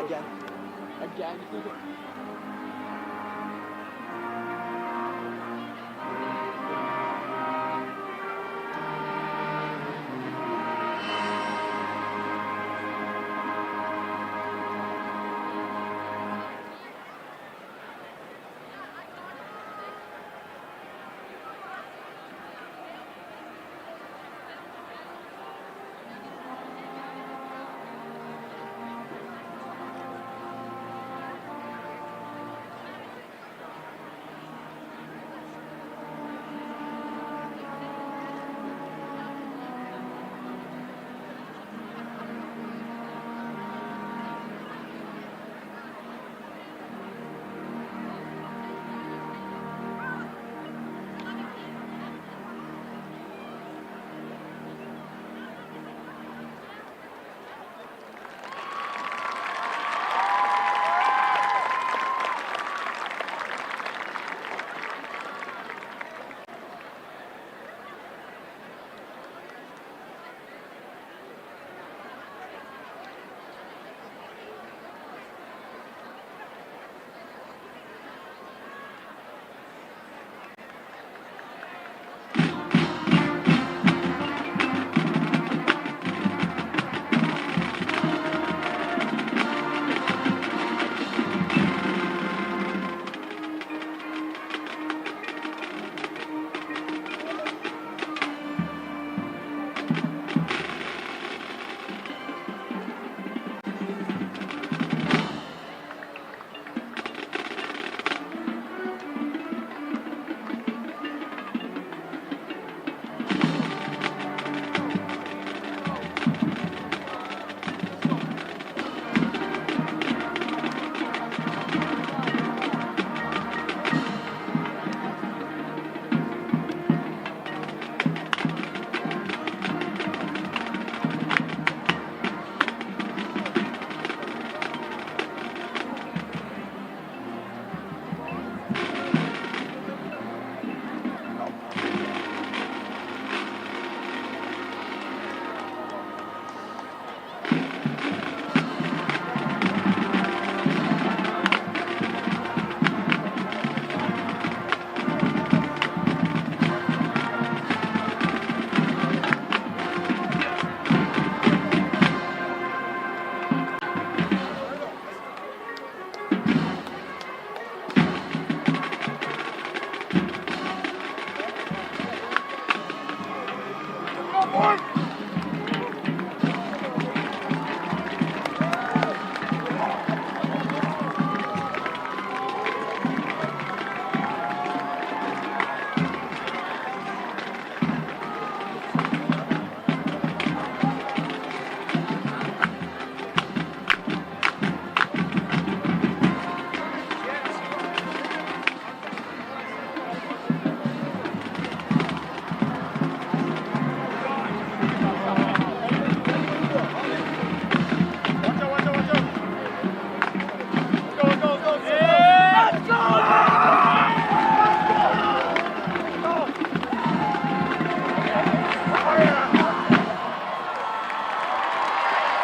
Again.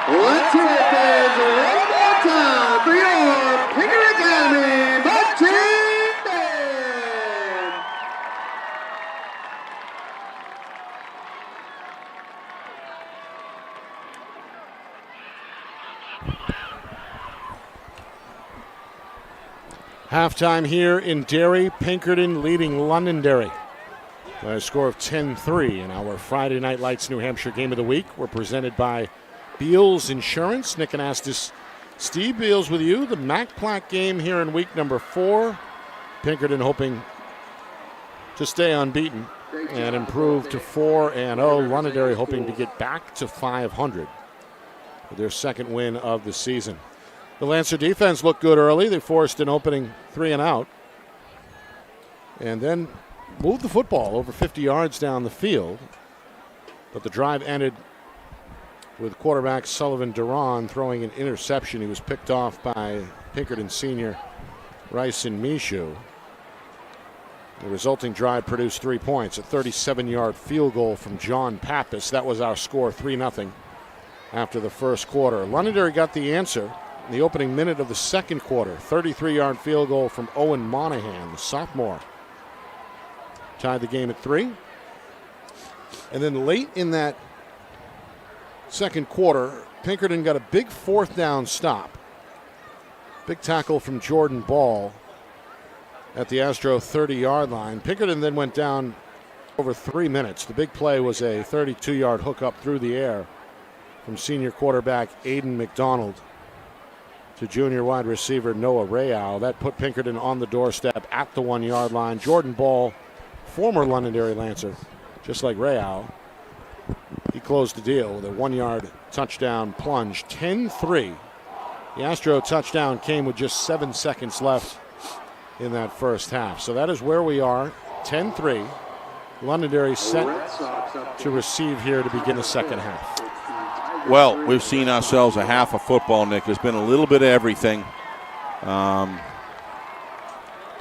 Let's hear it, fans, one more time for your Pinkerton Academy marching band. Halftime here in Derry. Pinkerton leading Londonderry by a score of 10-3. And our Friday Night Lights New Hampshire Game of the Week were presented by Beals Insurance. Nick Anastas, Steve Beals with you. The Mac Plaque game here in week number 4. Pinkerton hoping to stay unbeaten and improve to 4-0. Londonderry hoping to get back to 500 with their second win of the season. The Lancer defense looked good early. They forced an opening 3-and-out and then moved the football over 50 yards down the field. But the drive ended with quarterback Sullivan Duran throwing an interception. He was picked off by Pinkerton senior Ryson Mishu. The resulting drive produced 3 points, a 37-yard field goal from John Pappas. That was our score, 3-0 after the first quarter. Londonderry got the answer in the opening minute of the second quarter. 33-yard field goal from Owen Monahan, the sophomore. Tied the game at 3. And then late in that second quarter, Pinkerton got a big 4th down stop. Big tackle from Jordan Ball at the Astro 30-yard line. Pinkerton then went down over 3 minutes. The big play was a 32-yard hookup through the air from senior quarterback Aiden McDonald to junior wide receiver Noah Rayau. That put Pinkerton on the doorstep at the 1-yard line. Jordan Ball, former Londonderry Lancer, just like Rayau, he closed the deal with a 1-yard touchdown plunge. 10-3. The Astro touchdown came with just 7 seconds left in that first half. So that is where we are, 10-3. Londonderry set to receive here to begin the second half. Well, we've seen ourselves a half of football, Nick. There's been a little bit of everything. To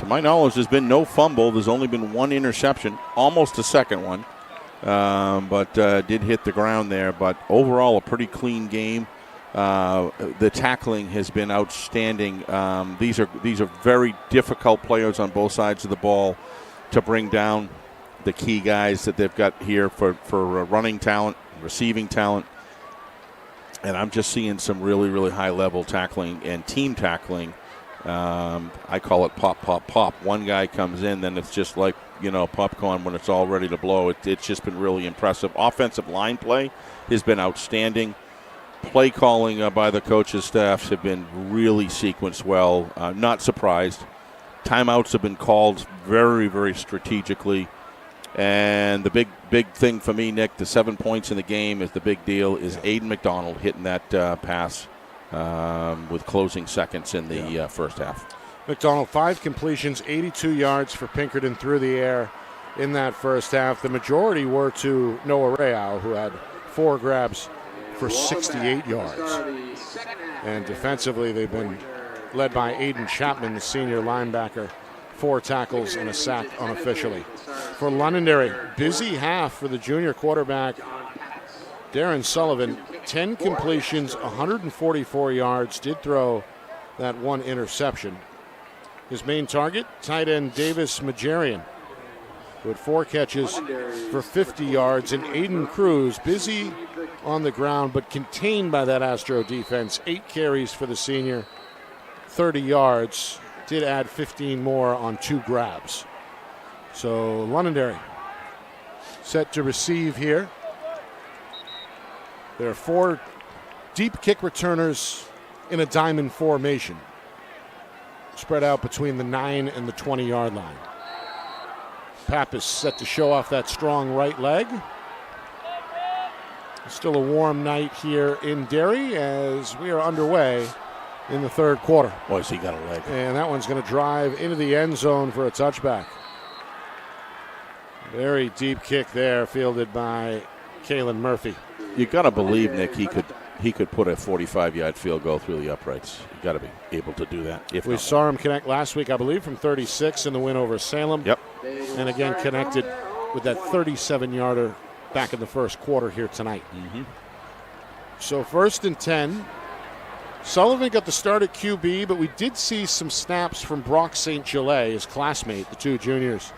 my knowledge, there's been no fumble. There's only been 1 interception, almost a second one, but did hit the ground there. But overall, a pretty clean game. The tackling has been outstanding. These are very difficult players on both sides of the ball to bring down the key guys that they've got here for running talent, receiving talent. And I'm just seeing some really, really high-level tackling and team tackling. I call it pop, pop, pop. One guy comes in, then it's just like, popcorn when it's all ready to blow. It's just been really impressive. Offensive line play has been outstanding. Play calling by the coaches' staffs have been really sequenced well. Not surprised. Timeouts have been called very, very strategically. And the big thing for me, Nick, the 7 points in the game is the big deal, is Aiden McDonald hitting that pass with closing seconds in the first half. McDonald, 5 completions, 82 yards for Pinkerton through the air in that first half. The majority were to Noah Rayau, who had 4 grabs for 68 yards. And defensively, they've been led by Aiden Chapman, the senior linebacker. 4 tackles and a sack unofficially. For Londonderry, busy half for the junior quarterback, Darren Sullivan. 10 completions, 144 yards, did throw that 1 interception. His main target, tight end Davis Majarian, who had 4 catches for 50 yards. And Aiden Cruz, busy on the ground, but contained by that Astro defense. 8 carries for the senior, 30 yards. Did add 15 more on 2 grabs. So Londonderry set to receive here. There are 4 deep kick returners in a diamond formation, spread out between the 9 and the 20-yard line. Pappas set to show off that strong right leg. Still a warm night here in Derry as we are underway in the third quarter. Boy, he got a leg. And that one's going to drive into the end zone for a touchback. Very deep kick there, fielded by Kalen Murphy. You got to believe, Nick, he could put a 45-yard field goal through the uprights. You got to be able to do that. We saw him connect last week, I believe, from 36 in the win over Salem. Yep. And again connected with that 37-yarder back in the first quarter here tonight. Mm-hmm. So 1st and 10. Sullivan got the start at QB, but we did see some snaps from Brock St. Gelais, his classmate, the 2 juniors.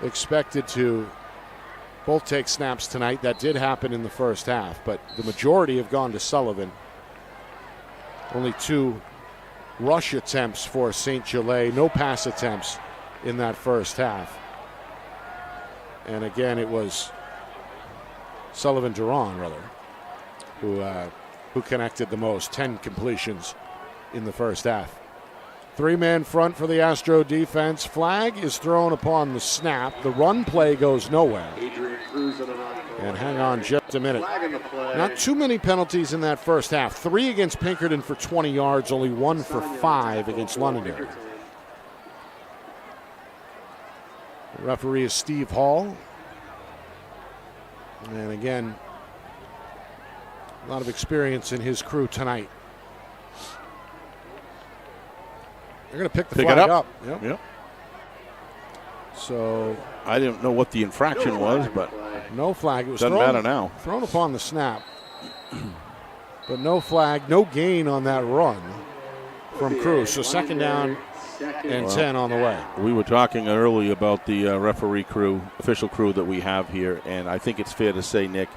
Expected to both take snaps tonight. That did happen in the first half, but the majority have gone to Sullivan. Only 2 rush attempts for St. Gelais, no pass attempts in that first half. And again, it was Sullivan Duran, rather, who connected the most, 10 completions in the first half. 3-man front for the Astro defense. Flag is thrown upon the snap. The run play goes nowhere. And hang on just a minute. Not too many penalties in that first half. 3 against Pinkerton for 20 yards, only 1 for 5 against Londonderry. The referee is Steve Hall. And again, a lot of experience in his crew tonight. They're going to pick the flag up. Yep. So I didn't know what the infraction was, but no flag. It was doesn't matter now. Thrown upon the snap. But no flag, no gain on that run from Cruz. So second down and 10 on the way. We were talking earlier about the referee crew, official crew that we have here, and I think it's fair to say, Nick,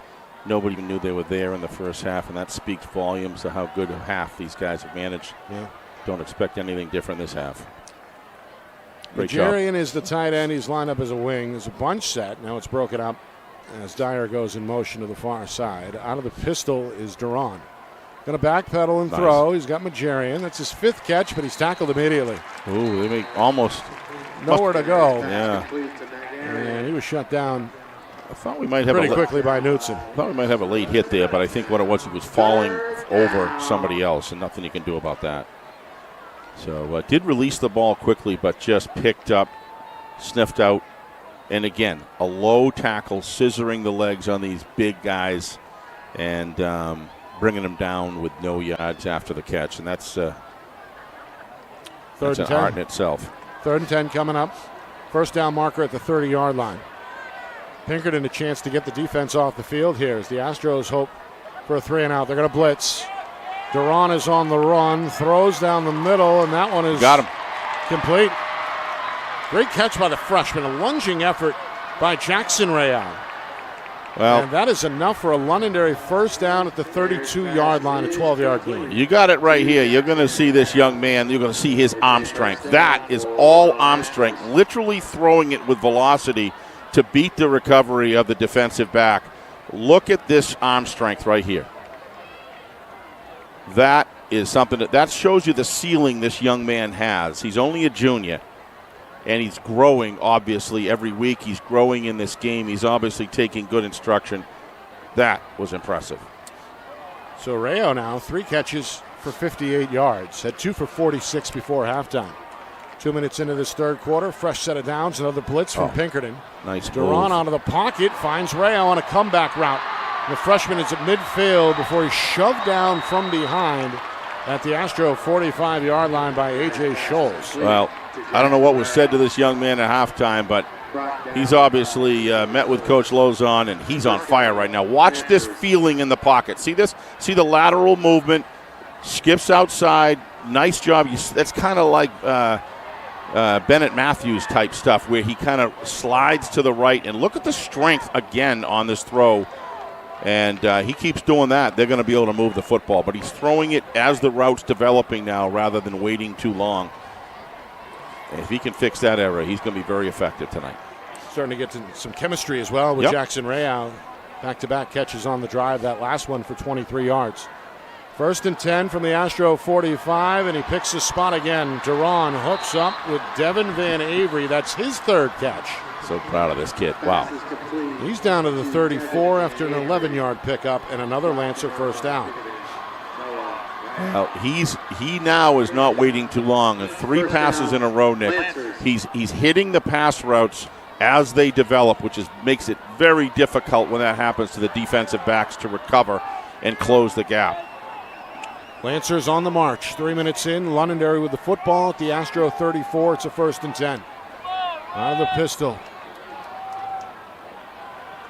nobody even knew they were there in the first half, and that speaks volumes to how good a half these guys have managed. Yeah. Don't expect anything different this half. Great job. Majarian is the tight end. He's lined up as a wing. There's a bunch set. Now it's broken up as Dyer goes in motion to the far side. Out of the pistol is Duran. Going to backpedal and throw. He's got Majarian. That's his 5th catch, but he's tackled immediately. Ooh, they make almost nowhere to go. Yeah. And he was shut down I thought we might have pretty quickly by Knutson. I thought we might have a late hit there, but I think what it was, he was falling over somebody else, and nothing you can do about that. So did release the ball quickly, but just picked up, sniffed out, and again, a low tackle, scissoring the legs on these big guys, and bringing them down with no yards after the catch, and that's an art in itself. 3rd and 10 coming up. First down marker at the 30-yard line. Pinkerton a chance to get the defense off the field here as the Astros hope for a 3-and-out. They're going to blitz. Duran is on the run, throws down the middle, and that one is got him. Complete. Great catch by the freshman. A lunging effort by Jackson Real. Well, and that is enough for a Londonderry first down at the 32-yard line, a 12-yard gain. You got it right here. You're going to see this young man. You're going to see his arm strength. That is all arm strength, literally throwing it with velocity to beat the recovery of the defensive back. Look at this arm strength right here. That is something that shows you the ceiling this young man has. He's only a junior. And he's growing, obviously, every week. He's growing in this game. He's obviously taking good instruction. That was impressive. So Rayo now, 3 catches for 58 yards. Had 2 for 46 before halftime. 2 minutes into this third quarter, fresh set of downs, another blitz from Pinkerton. Nice Duran out of the pocket, finds Rayo on a comeback route. The freshman is at midfield before he's shoved down from behind at the Astro 45-yard line by A.J. Scholes. Well, I don't know what was said to this young man at halftime, but he's obviously met with Coach Lozon, and he's on fire right now. Watch this feeling in the pocket. See this? See the lateral movement. Skips outside. Nice job. That's kind of like Bennett Matthews type stuff where he kind of slides to the right. And look at the strength again on this throw. And he keeps doing that. They're going to be able to move the football. But he's throwing it as the route's developing now rather than waiting too long. And if he can fix that error, he's going to be very effective tonight. Starting to get to some chemistry as well with Jackson Real. Back-to-back catches on the drive. That last one for 23 yards. 1st and 10 from the Astro 45, and he picks his spot again. Duran hooks up with Devin Van Avery. That's his 3rd catch. So proud of this kid. Wow. He's down to the 34 after an 11-yard pickup and another Lancer first down. Well, he now is not waiting too long. And 3 passes in a row, Nick. He's hitting the pass routes as they develop, which makes it very difficult when that happens to the defensive backs to recover and close the gap. Lancers on the march. 3 minutes in, Londonderry with the football at the Astro 34. It's a 1st and 10. Out of the pistol.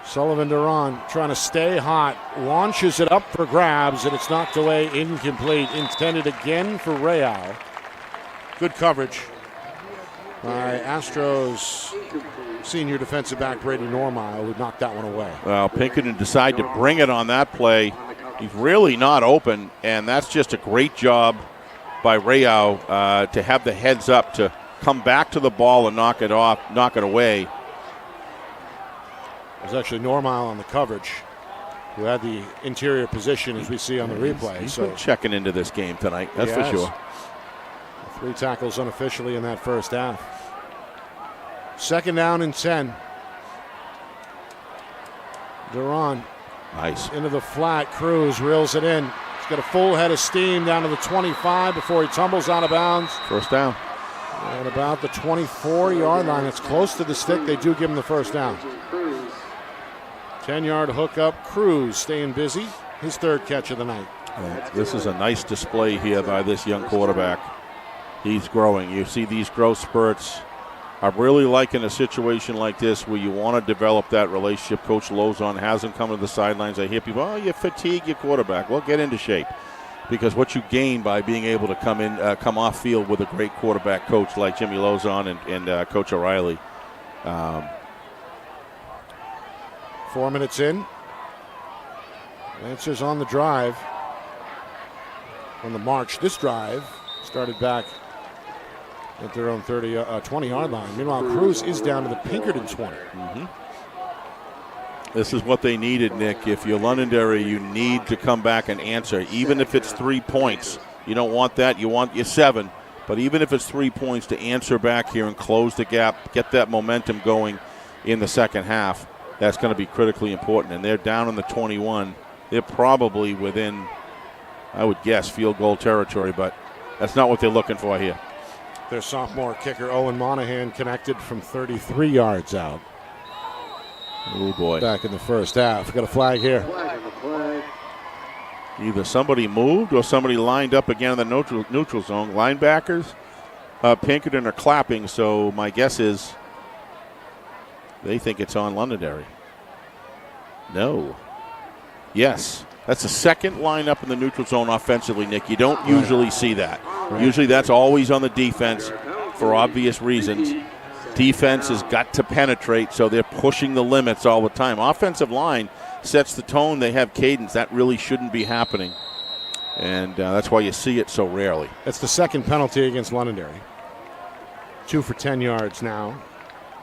Sullivan Duran trying to stay hot, launches it up for grabs, and it's knocked away, incomplete. Intended again for Real. Good coverage by Astros senior defensive back Brady Normile, who knocked that one away. Well, Pinkerton decided to bring it on that play. He's really not open, and that's just a great job by Real to have the heads up to come back to the ball and knock it away. It was actually Normile on the coverage who had the interior position as we see on the replay. He's been checking into this game tonight, that's for sure. 3 tackles unofficially in that first half. 2nd down and 10. Duran. Nice. Into the flat. Cruz reels it in. He's got a full head of steam down to the 25 before he tumbles out of bounds. First down. At about the 24-yard line. It's close to the stick. They do give him the first down. 10-yard hookup. Cruz staying busy. His 3rd catch of the night. This is a nice display here by this young quarterback. He's growing. You see these growth spurts I'm really liking a situation like this where you want to develop that relationship. Coach Lozon has him come to the sidelines. I hear people, oh, you fatigue your quarterback. Well, get into shape. Because what you gain by being able to come off field with a great quarterback coach like Jimmy Lozon and Coach O'Reilly. 4 minutes in. Lancers on the drive. On the march, this drive started back at their own 20-yard line. Meanwhile, Cruz is down to the Pinkerton 20. Mm-hmm. This is what they needed, Nick. If you're Londonderry, you need to come back and answer, even if it's 3 points. You don't want that. You want your 7. But even if it's 3 points, to answer back here and close the gap, get that momentum going in the second half, that's going to be critically important. And they're down in the 21. They're probably within, I would guess, field goal territory, but that's not what they're looking for here. Their sophomore kicker, Owen Monahan, connected from 33 yards out. Oh, boy. Back in the first half. Got a flag here. Either somebody moved or somebody lined up again in the neutral zone. Linebackers, Pinkerton are clapping, so my guess is they think it's on Londonderry. No. Yes. That's the second lineup in the neutral zone offensively, Nick. You don't usually see that. Right. Usually that's always on the defense for obvious reasons. Defense has got to penetrate, so they're pushing the limits all the time. Offensive line sets the tone. They have cadence. That really shouldn't be happening. And that's why you see it so rarely. That's the second penalty against Londonderry. 2 for 10 yards now.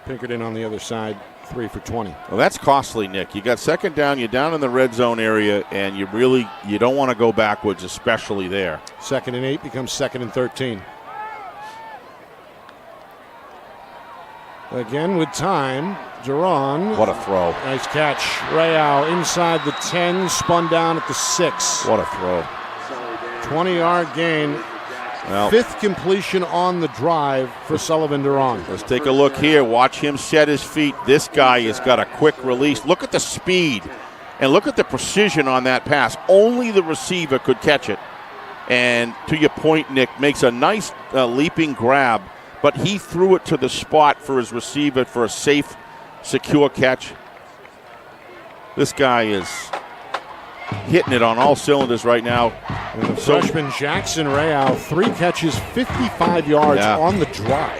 Pinkerton on the other side, 3 for 20. Well, that's costly, Nick. You got second down, you're down in the red zone area, and you don't want to go backwards, especially there. 2nd and 8 becomes 2nd and 13. Again with time, Duran. What a throw. Nice catch. Rayau inside the 10, spun down at the 6. What a throw. 20-yard gain. Well, 5th completion on the drive for Sullivan Duran. Let's take a look here. Watch him set his feet. This guy has got a quick release. Look at the speed and look at the precision on that pass. Only the receiver could catch it. And to your point, Nick, makes a nice leaping grab, but he threw it to the spot for his receiver for a safe, secure catch. This guy is hitting it on all cylinders right now. And the freshman Jackson Rayau, 3 catches, 55 yards on the drive,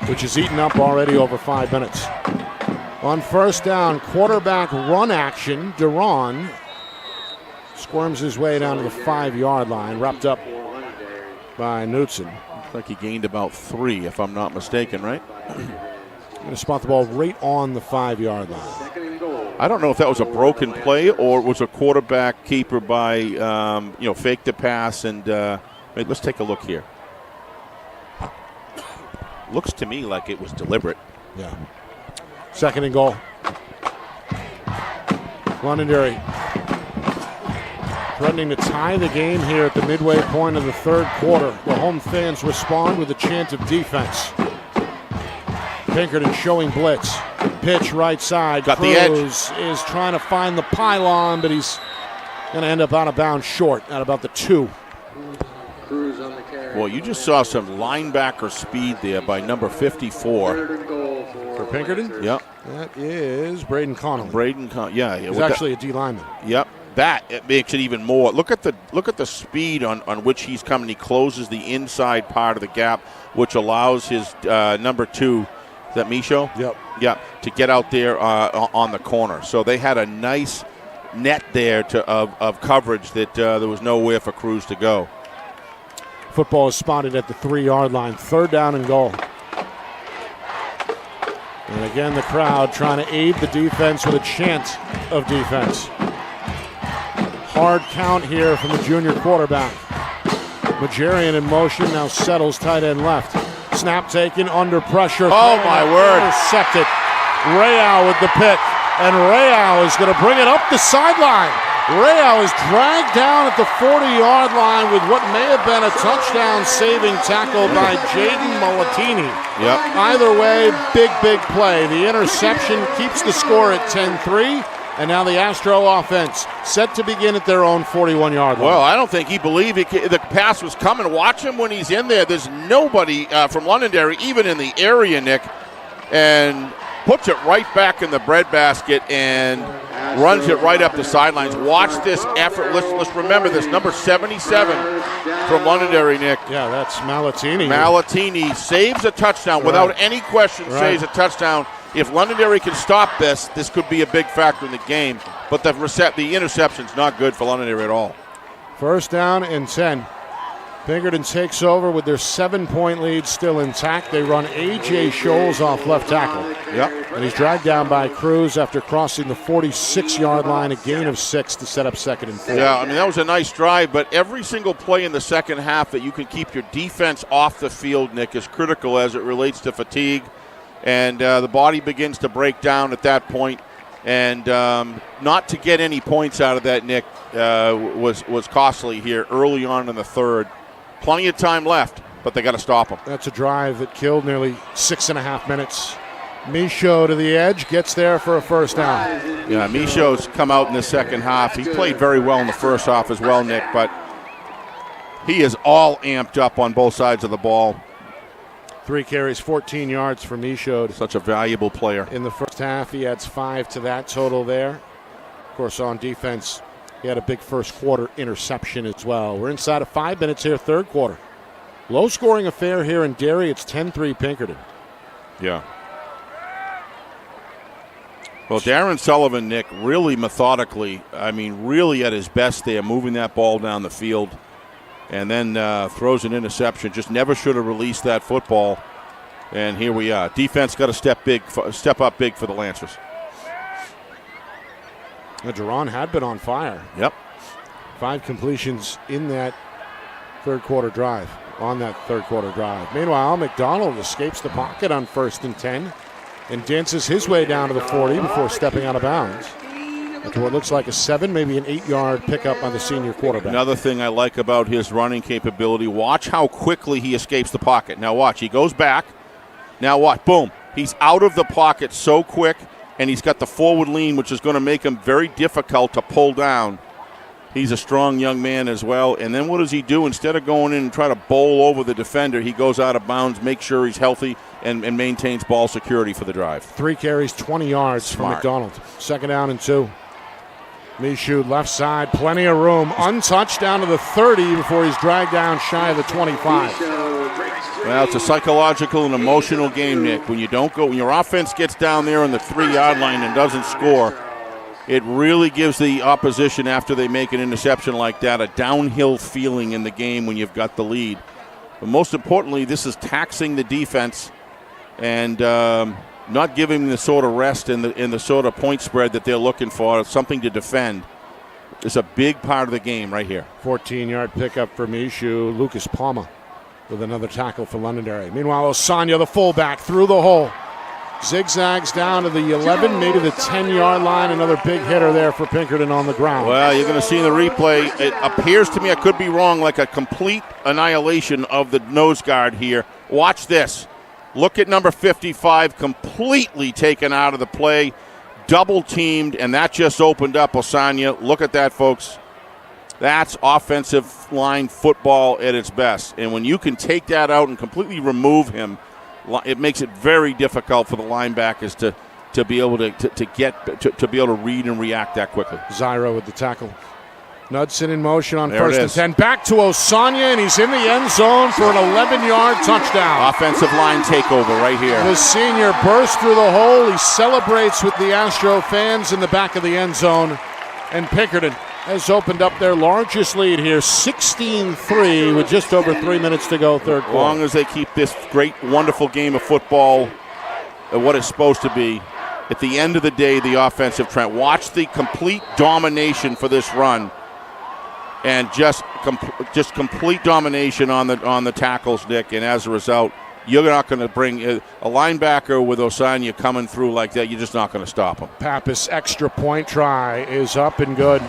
which is eaten up already over 5 minutes. On first down, quarterback run action. Duran squirms his way down to the 5-yard line, wrapped up by Knutson. Looks like he gained about 3, if I'm not mistaken, right? Going to spot the ball right on the 5-yard line. I don't know if that was a broken play or it was a quarterback keeper by, fake the pass. And let's take a look here. Looks to me like it was deliberate. Yeah. 2nd and goal. Londonderry threatening to tie the game here at the midway point of the 3rd quarter. The home fans respond with a chant of defense. Pinkerton showing blitz. Pitch right side. Got Cruz the edge. Is trying to find the pylon, but he's going to end up out of bounds short at about the 2. Cruz on the carry. Well, you just saw some linebacker speed there by number 54. For Pinkerton? Yep. That is Braden Connolly. He's actually a D lineman. Yep. It makes it even more. Look at the speed on which he's coming. He closes the inside part of the gap, which allows his number 2. Is that Micho? Yep. Yep, to get out there on the corner. So they had a nice net there of coverage that there was nowhere for Cruz to go. Football is spotted at the 3-yard line. 3rd down and goal. And again, the crowd trying to aid the defense with a chant of defense. Hard count here from the junior quarterback. Majarian in motion, now settles tight end left. Snap taken under pressure. Oh, my word. Intercepted. Rayau with the pick. And Rayau is going to bring it up the sideline. Rayau is dragged down at the 40-yard line with what may have been a touchdown-saving tackle by Jaden Molatini. Yep. Either way, big play. The interception keeps the score at 10-3. And now the Astro offense set to begin at their own 41-yard line. Well, I don't think he believed the pass was coming. Watch him when he's in there. There's nobody from Londonderry even in the area, Nick, and puts it right back in the breadbasket and runs it right up the sidelines. Watch this effort. Let's remember this. Number 77 from Londonderry, Nick. Yeah, that's Malatini. Malatini saves a touchdown without any question. Saves a touchdown. If Londonderry can stop this could be a big factor in the game. But the interception's not good for Londonderry at all. First down and 10. Pinkerton takes over with their 7-point lead still intact. They run A.J. Scholes off left tackle. Yep. And he's dragged down by Cruz after crossing the 46-yard line, a gain of 6 to set up 2nd and 4. Yeah, I mean, that was a nice drive, but every single play in the second half that you can keep your defense off the field, Nick, is critical as it relates to fatigue. And the body begins to break down at that point. And not to get any points out of that, Nick, was costly here early on in the third. Plenty of time left, but they got to stop him. That's a drive that killed nearly 6.5 minutes. Michaud to the edge, gets there for a first down. Yeah, Michaud's come out in the second half. He played very well in the first half as well, Nick, but he is all amped up on both sides of the ball. 3 carries, 14 yards for Michaud. Such a valuable player. In the first half, he adds 5 to that total there. Of course, on defense, he had a big first quarter interception as well. We're inside of 5 minutes here, third quarter. Low-scoring affair here in Derry. It's 10-3 Pinkerton. Yeah. Well, Darren Sullivan, Nick, really methodically, really at his best there, moving that ball down the field. And then throws an interception. Just never should have released that football. And here we are. Defense got to step up big for the Lancers. Duran had been on fire. Yep. 5 completions in that third quarter drive. Meanwhile, McDonald escapes the pocket on 1st and 10 and dances his way down to the 40 before stepping out of bounds. After what looks like a 7, maybe an 8-yard pickup by the senior quarterback. Another thing I like about his running capability, watch how quickly he escapes the pocket. Now watch, he goes back. Now watch, boom. He's out of the pocket so quick, and he's got the forward lean, which is going to make him very difficult to pull down. He's a strong young man as well. And then what does he do? Instead of going in and try to bowl over the defender, he goes out of bounds, makes sure he's healthy, and maintains ball security for the drive. 3 carries, 20 yards from McDonald. 2nd down and 2. Michaud left side, plenty of room. Untouched down to the 30 before he's dragged down shy of the 25. Well, it's a psychological and emotional game, Nick. When your offense gets down there on the 3-yard line and doesn't score, it really gives the opposition, after they make an interception like that, a downhill feeling in the game when you've got the lead. But most importantly, this is taxing the defense and not giving them the sort of rest and the sort of point spread that they're looking for. It's something to defend. It's a big part of the game right here. 14-yard pickup for Michaud. Lucas Palma with another tackle for Londonderry. Meanwhile, Osanya, the fullback, through the hole. Zigzags down to the 11, maybe the 10-yard line. Another big hitter there for Pinkerton on the ground. Well, you're going to see in the replay, it appears to me, I could be wrong, like a complete annihilation of the nose guard here. Watch this. Look at number 55, completely taken out of the play, double-teamed, and that just opened up Osanya. Look at that, folks. That's offensive line football at its best. And when you can take that out and completely remove him, it makes it very difficult for the linebackers to be able to be able to read and react that quickly. Zyro with the tackle. Knudsen in motion on 1st and 10. Back to Osanya, and he's in the end zone for an 11-yard touchdown. Offensive line takeover right here. The senior bursts through the hole. He celebrates with the Astro fans in the back of the end zone. And Pinkerton has opened up their largest lead here, 16-3, with just over 3 minutes to go, third quarter. As long as they keep this great, wonderful game of football at what it's supposed to be, at the end of the day, the offensive trend. Watch the complete domination for this run, and just complete domination on the tackles, Nick. And as a result, you're not going to bring a linebacker with Osanya coming through like that. You're just not going to stop him. Pappas' extra point try is up and good.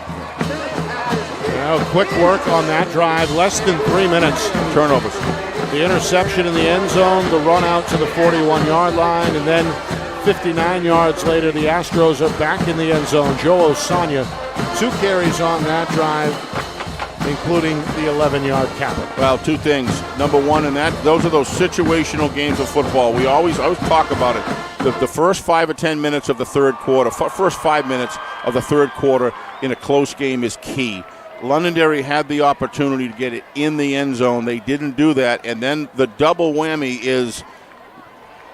Well, quick work on that drive, less than 3 minutes. Turnovers. The interception in the end zone, the run out to the 41-yard line, and then 59 yards later, the Astros are back in the end zone. Joe Osanya, 2 carries on that drive, including the 11-yard capper. Well, 2 things. Number one, those are those situational games of football. I always talk about it. The first 5 or 10 minutes of the third quarter, first 5 minutes of the third quarter in a close game is key. Londonderry had the opportunity to get it in the end zone. They didn't do that, and then the double whammy is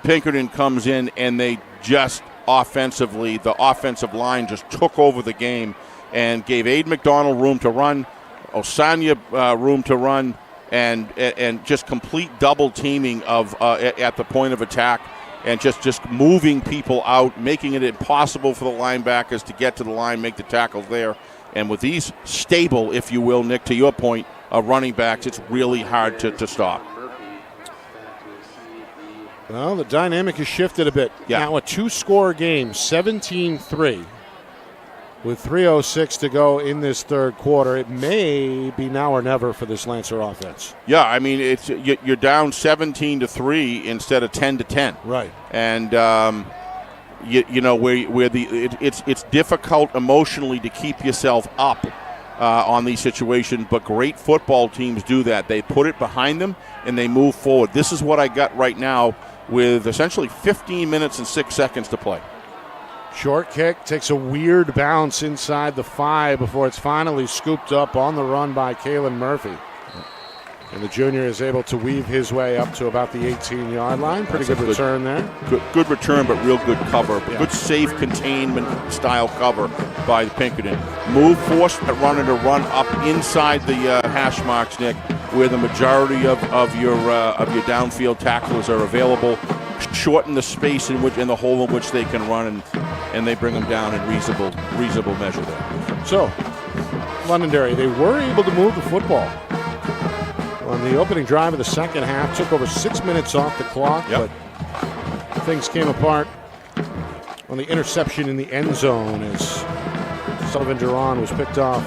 Pinkerton comes in, and they just offensively, the offensive line just took over the game and gave Aiden McDonald room to run, Osanya room to run, and just complete double teaming of at the point of attack, and just moving people out, making it impossible for the linebackers to get to the line, make the tackles there. And with these stable, if you will, Nick, to your point, running backs, it's really hard to stop. Well, the dynamic has shifted a bit. Yeah. Now a 2-score game, 17-3, with 3:06 to go in this third quarter. It may be now or never for this Lancer offense. Yeah, I mean, you're down 17-3 instead of 10-10. Right. And it's difficult emotionally to keep yourself up on these situations, but great football teams do that. They put it behind them and they move forward. This is what I got right now with essentially 15 minutes and 6 seconds to play. Short kick takes a weird bounce inside the 5 before it's finally scooped up on the run by Kalen Murphy. And the junior is able to weave his way up to about the 18-yard line. Pretty good return there. Good return, but real good cover. Yeah. Good safe containment style cover by the Pinkerton. Force that runner to run up inside the hash marks, Nick, where the majority of your downfield tacklers are available. Shorten the space in the hole in which they can run, and they bring them down in reasonable measure there. So, Londonderry, they were able to move the football on the opening drive of the second half. Took over 6 minutes off the clock, Yep. but things came apart on the interception in the end zone as Sullivan Duran was picked off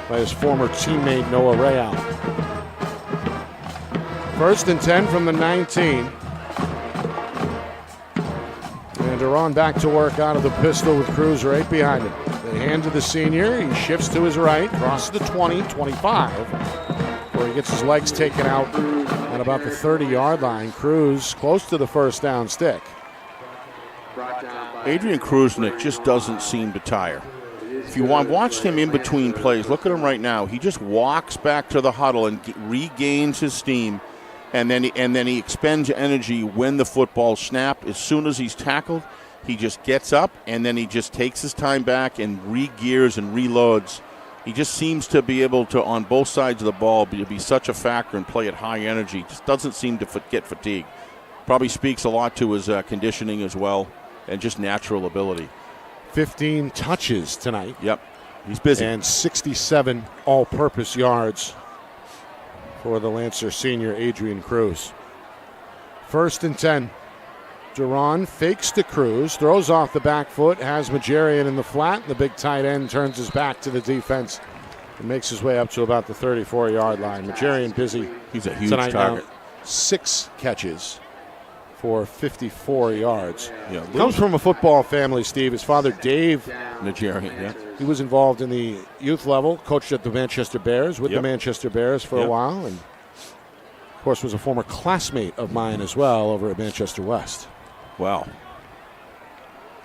by his former teammate Noah Real. 1st and 10 from the 19. And Duran back to work out of the pistol with Cruz right behind him. They hand to the senior. He shifts to his right, crosses the 20, 25, where he gets his legs taken out at about the 30-yard line. Cruz close to the first down stick. Adrian Cruz, Nick, just doesn't seem to tire. If you watched him in between plays, look at him right now. He just walks back to the huddle and regains his steam, and then he expends energy when the football snapped. As soon as he's tackled, he just gets up, and then he just takes his time back and re-gears and reloads. He just seems to be able to, on both sides of the ball, be such a factor and play at high energy. Just doesn't seem to get fatigued. Probably speaks a lot to his conditioning as well and just natural ability. 15 touches tonight. Yep, he's busy. And 67 all-purpose yards for the Lancer senior Adrian Cruz. 1st and 10. Duran fakes to Cruz, throws off the back foot, has Majarian in the flat. The big tight end turns his back to the defense and makes his way up to about the 34-yard line. Majarian busy. He's a huge tonight target. Now, 6 catches for 54 yards. Yeah, Comes from a football family, Steve. His father, Dave Majarian, yeah. He was involved in the youth level, coached at the Manchester Bears, with the Manchester Bears for a while, and of course was a former classmate of mine as well over at Manchester West. Wow.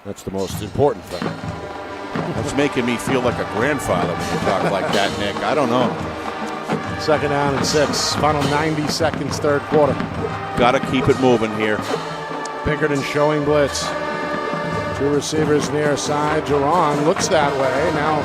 That's the most important thing. That's making me feel like a grandfather when you talk like that, Nick. I don't know. 2nd down and 6. Final 90 seconds, third quarter. Got to keep it moving here. Pinkerton showing blitz. 2 receivers near side. Duran looks that way. Now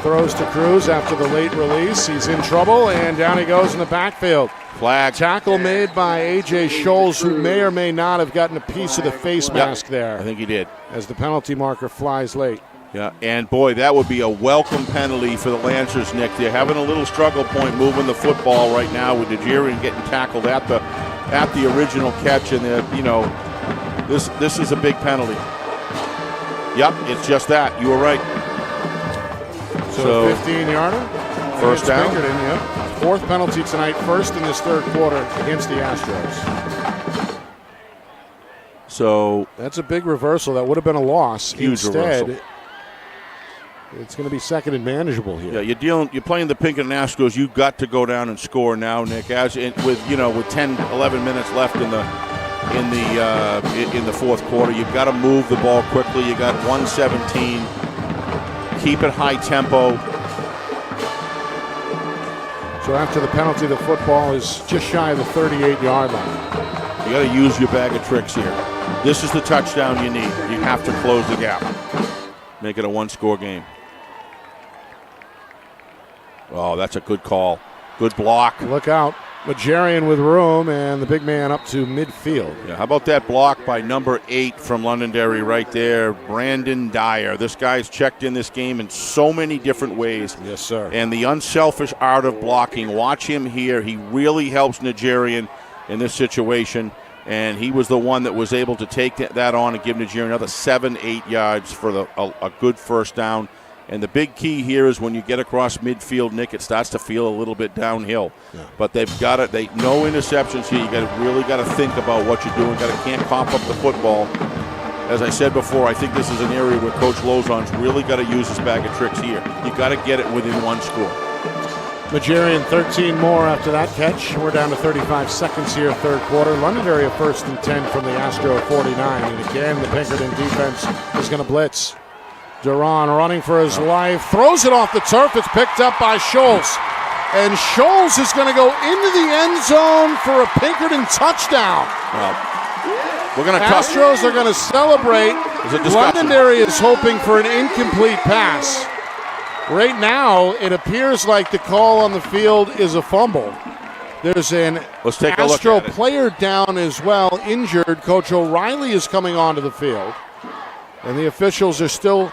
throws to Cruz after the late release. He's in trouble, and down he goes in the backfield. Flag. Tackle made by A.J. Scholes, who may or may not have gotten a piece of the face mask there. I think he did. As the penalty marker flies late. Yeah, and boy, that would be a welcome penalty for the Lancers, Nick. They're having a little struggle point moving the football right now with Nigerian getting tackled at the original catch, and this is a big penalty. Yep, it's just that. You were right. So 15-yarder. First down. Pinkerton, yep. 4th penalty tonight, 1st in this third quarter against the Astros. So that's a big reversal. That would have been a loss. Huge Instead, reversal. It's going to be second and manageable here. Yeah, you're playing the Pinkerton Astros. You've got to go down and score now, Nick. With 10, 11 minutes left in the fourth quarter, you've got to move the ball quickly. You got 117. Keep it high tempo. So after the penalty, the football is just shy of the 38-yard line. You got to use your bag of tricks here. This is the touchdown you need. You have to close the gap. Make it a one-score game. Oh, that's a good call. Good block. Look out. Majarian with room, and the big man up to midfield. Yeah, how about that block by number 8 from Londonderry right there, Brandon Dyer. This guy's checked in this game in so many different ways. Yes, sir. And the unselfish art of blocking. Watch him here. He really helps Nigerian in this situation, and he was the one that was able to take that on and give Nigerian another 7-8 yards for a good first down. And the big key here is when you get across midfield, Nick, it starts to feel a little bit downhill. Yeah. But they've got it. No interceptions here. You really got to think about what you're doing. Can't cough up the football. As I said before, I think this is an area where Coach Lozon's really got to use his bag of tricks here. You got to get it within one score. Majarian 13 more after that catch. We're down to 35 seconds here, third quarter. Londonderry a 1st and 10 from the Astro 49. And again, the Pinkerton defense is going to blitz. Duran running for his life, throws it off the turf. It's picked up by Scholes. And Scholes is going to go into the end zone for a Pinkerton touchdown. We're going to Astros are going to celebrate. Londonderry is hoping for an incomplete pass. Right now, it appears like the call on the field is a fumble. There's an Astro player down as well, injured. Coach O'Reilly is coming onto the field. And the officials are still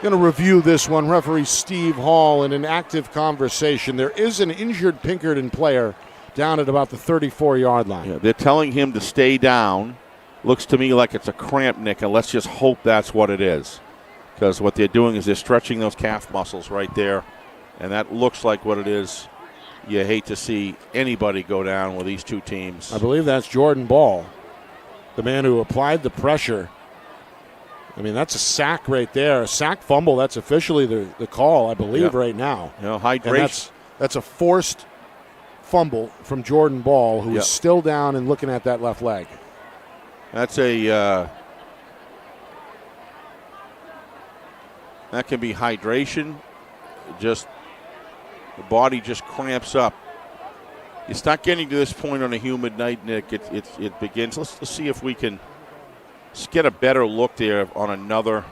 going to review this one. Referee Steve Hall in an active conversation. There is an injured Pinkerton player down at about the 34-yard line. Yeah, they're telling him to stay down. Looks to me like it's a cramp, Nick, and let's just hope that's what it is. Because what they're doing is they're stretching those calf muscles right there, and that looks like what it is. You hate to see anybody go down with these two teams. I believe that's Jordan Ball, the man who applied the pressure. I mean, that's a sack right there. A sack fumble, that's officially the call, I believe, right now. Hydration. That's a forced fumble from Jordan Ball, who is still down and looking at that left leg. That's that can be hydration. Just the body just cramps up. You start getting to this point on a humid night, Nick. It begins. Let's see if we can get a better look there on another.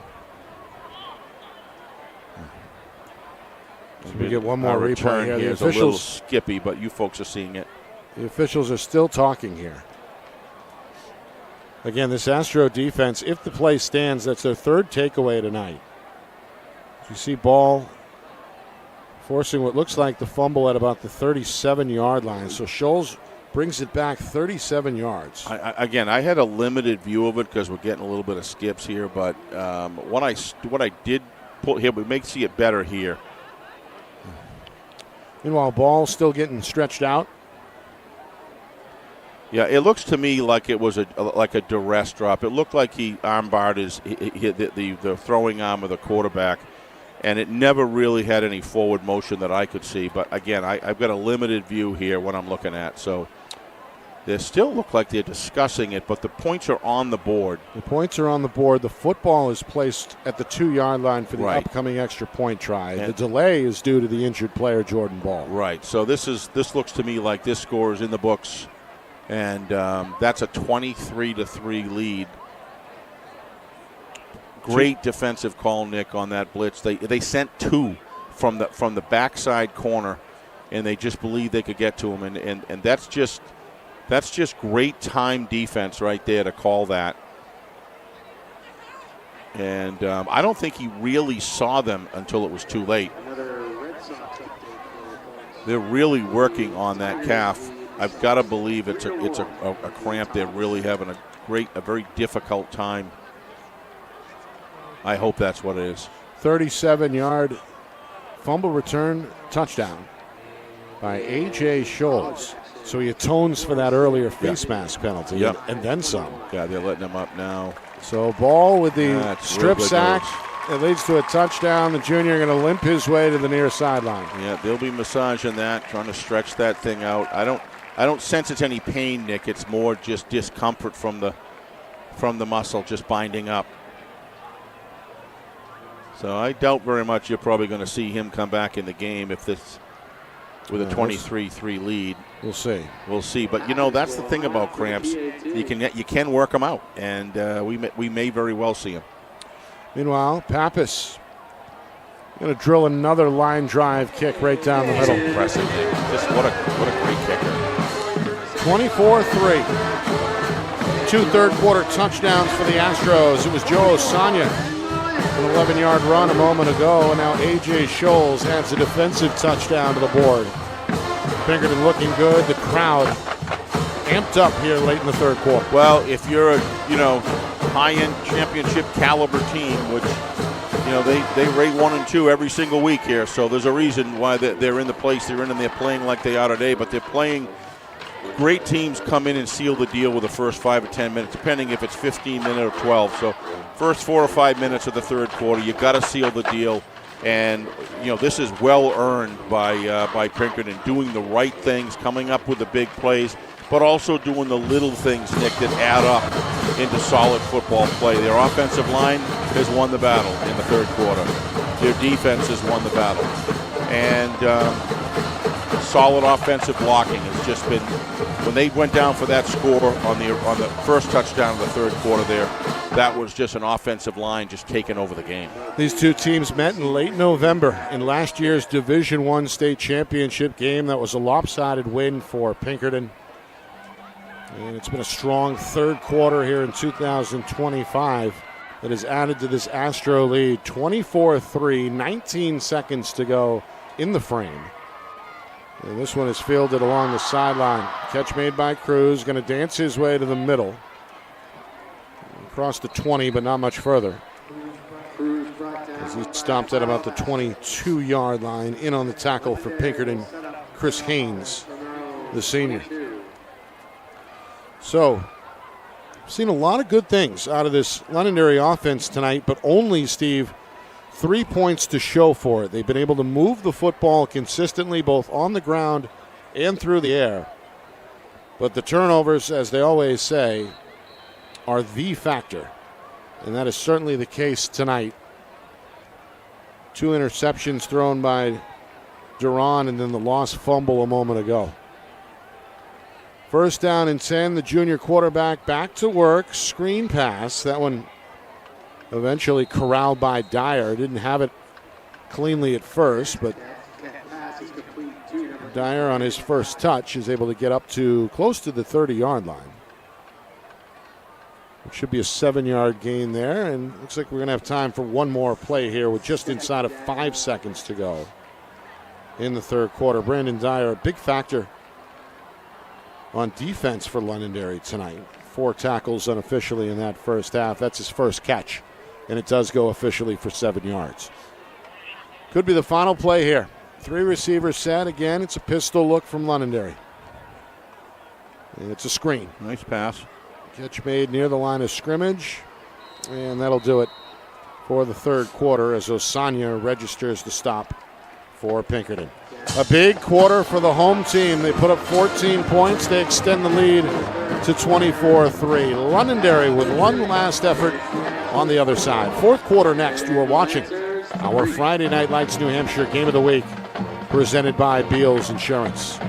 So we get one more replay here. The officials, a little skippy, but you folks are seeing it. The officials are still talking here. Again, this Astro defense, if the play stands, that's their third takeaway tonight. You see Ball forcing what looks like the fumble at about the 37-yard line. So Scholes brings it back 37 yards. I had a limited view of it because we're getting a little bit of skips here, but what I did pull here, we may see it better here. Meanwhile, Ball still getting stretched out. Yeah, it looks to me like it was like a duress drop. It looked like he armbarred the throwing arm of the quarterback, and it never really had any forward motion that I could see. But again, I've got a limited view here what I'm looking at. So they still look like they're discussing it, but the points are on the board. The points are on the board. The football is placed at the 2-yard line for the upcoming extra point try. And the delay is due to the injured player, Jordan Ball. Right. So this looks to me like this score is in the books. And that's a 23-3 lead. Great defensive call, Nick, on that blitz. They sent 2 from the backside corner, and they just believed they could get to him. And that's just great time defense right there to call that. And I don't think he really saw them until it was too late. They're really working on that calf. I've got to believe it's a cramp. They're really having a very difficult time. I hope that's what it is. 37-yard fumble return touchdown by A.J. Scholes. So he atones for that earlier face mask penalty, Yep. and then some. Yeah, they're letting him up now. So Ball with the That's strip real good sack. news. It leads to a touchdown. The junior going to limp his way to the near sideline. Yeah, they'll be massaging that, trying to stretch that thing out. I don't sense it's any pain, Nick. It's more just discomfort from the muscle just binding up. So I doubt very much you're probably going to see him come back in the game with a 23-3 lead. We'll see. We'll see. But that's the thing about cramps. You can work them out, and we may very well see him. Meanwhile, Pappas going to drill another line drive kick right down the middle. Impressive, Nick. Just what a great kicker. 24-3. 2 third-quarter touchdowns for the Astros. It was Joe Osanya, an 11-yard run a moment ago, and now A.J. Scholes adds a defensive touchdown to the board. Pinkerton looking good. The crowd amped up here late in the third quarter. Well, if you're a high-end championship caliber team, which they rate 1 and 2 every single week here, so there's a reason why they're in the place they're in, and they're playing like they are today. But they're playing. Great teams come in and seal the deal with the first 5 or 10 minutes, depending if it's 15 minutes or 12. So first 4 or 5 minutes of the third quarter, you got to seal the deal. And, this is well earned by Pinkerton, doing the right things, coming up with the big plays, but also doing the little things, Nick, that add up into solid football play. Their offensive line has won the battle in the third quarter. Their defense has won the battle. And solid offensive blocking has just been, when they went down for that score on the first touchdown of the third quarter there, that was just an offensive line just taking over the game. These two teams met in late November in last year's Division I state championship game. That was a lopsided win for Pinkerton. And it's been a strong third quarter here in 2025 that has added to this Astro lead. 24-3, 19 seconds to go in the frame. And this one is fielded along the sideline. Catch made by Cruz, going to dance his way to the middle. Across the 20, but not much further. As he stopped at about the 22-yard line. In on the tackle for Pinkerton, Chris Haynes, the senior. So, seen a lot of good things out of this Londonderry offense tonight, but only, Steve, 3 points to show for it. They've been able to move the football consistently, both on the ground and through the air. But the turnovers, as they always say, are the factor. And that is certainly the case tonight. 2 interceptions thrown by Duran, and then the lost fumble a moment ago. First down and 10, the junior quarterback back to work. Screen pass. That one eventually corralled by Dyer. Didn't have it cleanly at first, but Dyer on his first touch is able to get up to close to the 30-yard line. It should be a 7-yard gain there, and looks like we're going to have time for one more play here with just inside of 5 seconds to go in the third quarter. Brandon Dyer, a big factor on defense for Londonderry tonight. 4 tackles unofficially in that first half. That's his first catch, and it does go officially for 7 yards. Could be the final play here. 3 receivers set. Again, it's a pistol look from Londonderry. And it's a screen. Nice pass. Catch made near the line of scrimmage, and that'll do it for the third quarter as Osanya registers the stop for Pinkerton. A big quarter for the home team. They put up 14 points. They extend the lead to 24-3. Londonderry with one last effort on the other side. Fourth quarter next. You are watching our Friday Night Lights New Hampshire Game of the Week, presented by Beals Insurance.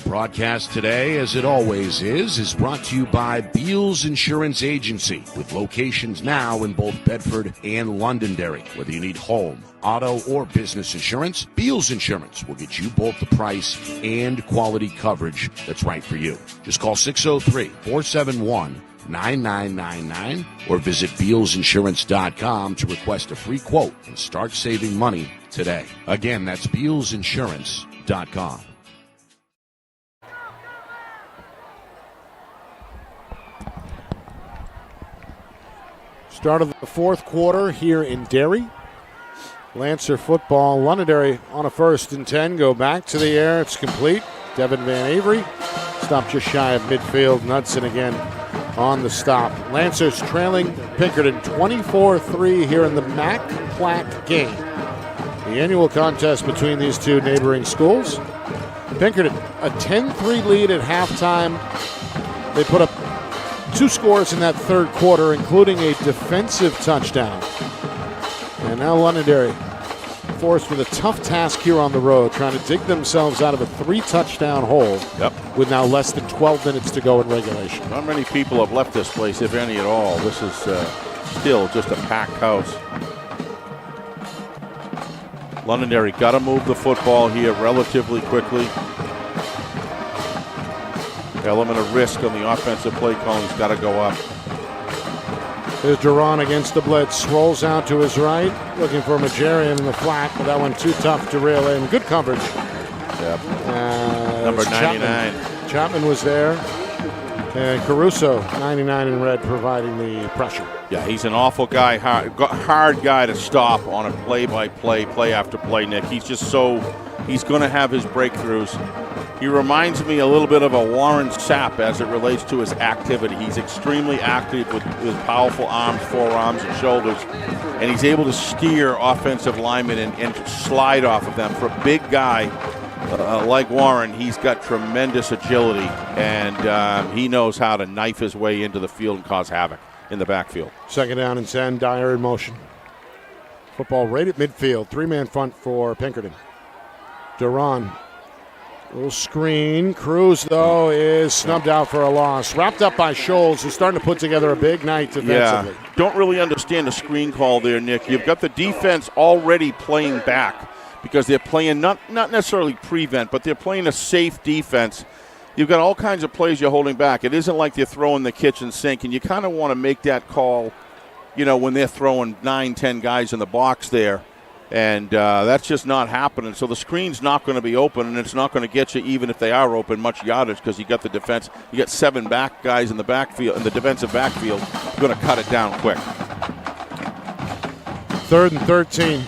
Our broadcast today, as it always is brought to you by Beals Insurance Agency, with locations now in both Bedford and Londonderry. Whether you need home, auto, or business insurance, Beals Insurance will get you both the price and quality coverage that's right for you. Just call 603-471-9999 or visit BealsInsurance.com to request a free quote and start saving money today. Again, that's BealsInsurance.com. Start of the fourth quarter here in Derry. Lancer football. Londonderry on a 1st and 10. Go back to the air. It's complete. Devin Van Avery stopped just shy of midfield. Knudsen again on the stop. Lancers trailing Pinkerton 24-3 here in the Mac Plaque game. The annual contest between these two neighboring schools. Pinkerton, a 10-3 lead at halftime. They put up 2 scores in that third quarter, including a defensive touchdown. And now Londonderry forced with a tough task here on the road, trying to dig themselves out of a 3-touchdown hole with now less than 12 minutes to go in regulation. Not many people have left this place, if any at all. This is still just a packed house. Londonderry got to move the football here relatively quickly. Element of risk on the offensive play calling's got to go up. There's Duran against the blitz. Rolls out to his right, looking for Majarian in the flat, but that one too tough to reel in. Good coverage. Yep. Number 99. Chapman was there. And Caruso, 99 in red, providing the pressure. Yeah, he's an awful guy, hard guy to stop on a play-by-play, play-after-play, Nick. He's just he's going to have his breakthroughs. He reminds me a little bit of a Warren Sapp as it relates to his activity. He's extremely active with powerful arms, forearms, and shoulders, and he's able to steer offensive linemen and slide off of them. For a big guy like Warren, he's got tremendous agility, and he knows how to knife his way into the field and cause havoc in the backfield. 2nd down and 10, Dyer in motion. Football right at midfield, 3-man front for Pinkerton. Duran. Little screen. Cruz, though, is snubbed out for a loss. Wrapped up by Scholes, who's starting to put together a big night defensively. Yeah, don't really understand the screen call there, Nick. You've got the defense already playing back because they're playing not necessarily prevent, but they're playing a safe defense. You've got all kinds of plays you're holding back. It isn't like they're throwing the kitchen sink, and you kind of want to make that call, when they're throwing 9-10 guys in the box there. And that's just not happening. So the screen's not going to be open, and it's not going to get you, even if they are open, much yardage because you got the defense. You got 7 back guys in the backfield, in the defensive backfield, going to cut it down quick. 3rd and 13.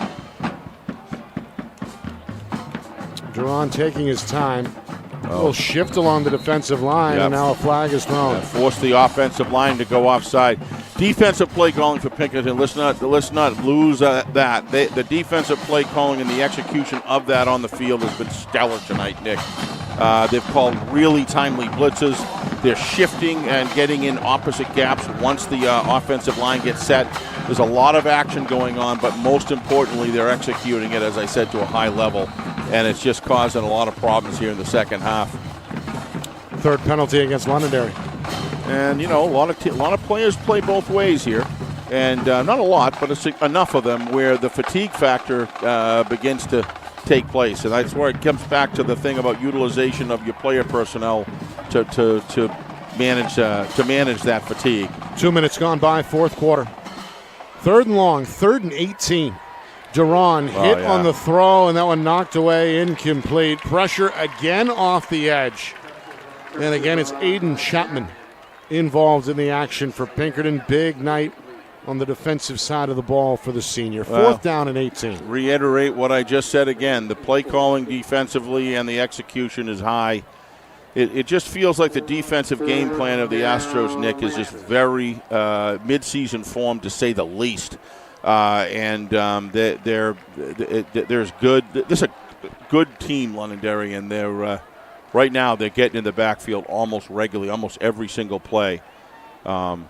Duran taking his time. A little shift along the defensive line, and now a flag is thrown. Force the offensive line to go offside. Defensive play calling for Pinkerton. Let's not lose that. The defensive play calling and the execution of that on the field has been stellar tonight, Nick. They've called really timely blitzes. They're shifting and getting in opposite gaps once the offensive line gets set. There's a lot of action going on, but most importantly, they're executing it, as I said, to a high level. And it's just causing a lot of problems here in the second half. 3rd penalty against Londonderry. And, a lot of players play both ways here. And not a lot, but enough of them where the fatigue factor begins to take place. And that's where it comes back to the thing about utilization of your player personnel to manage that fatigue. 2 minutes gone by, 4th quarter. 3rd and long, 3rd and 18. Duran hit on the throw, and that one knocked away, incomplete. Pressure again off the edge. And again, it's Aiden Chapman involved in the action for Pinkerton. Big night on the defensive side of the ball for the senior. 4th down and 18. Reiterate what I just said again. The play calling defensively and the execution is high. It just feels like the defensive game plan of the Astros, Nick, is just very midseason form, to say the least. There's good. This is a good team, Londonderry, and they're right now they're getting in the backfield almost regularly, almost every single play. One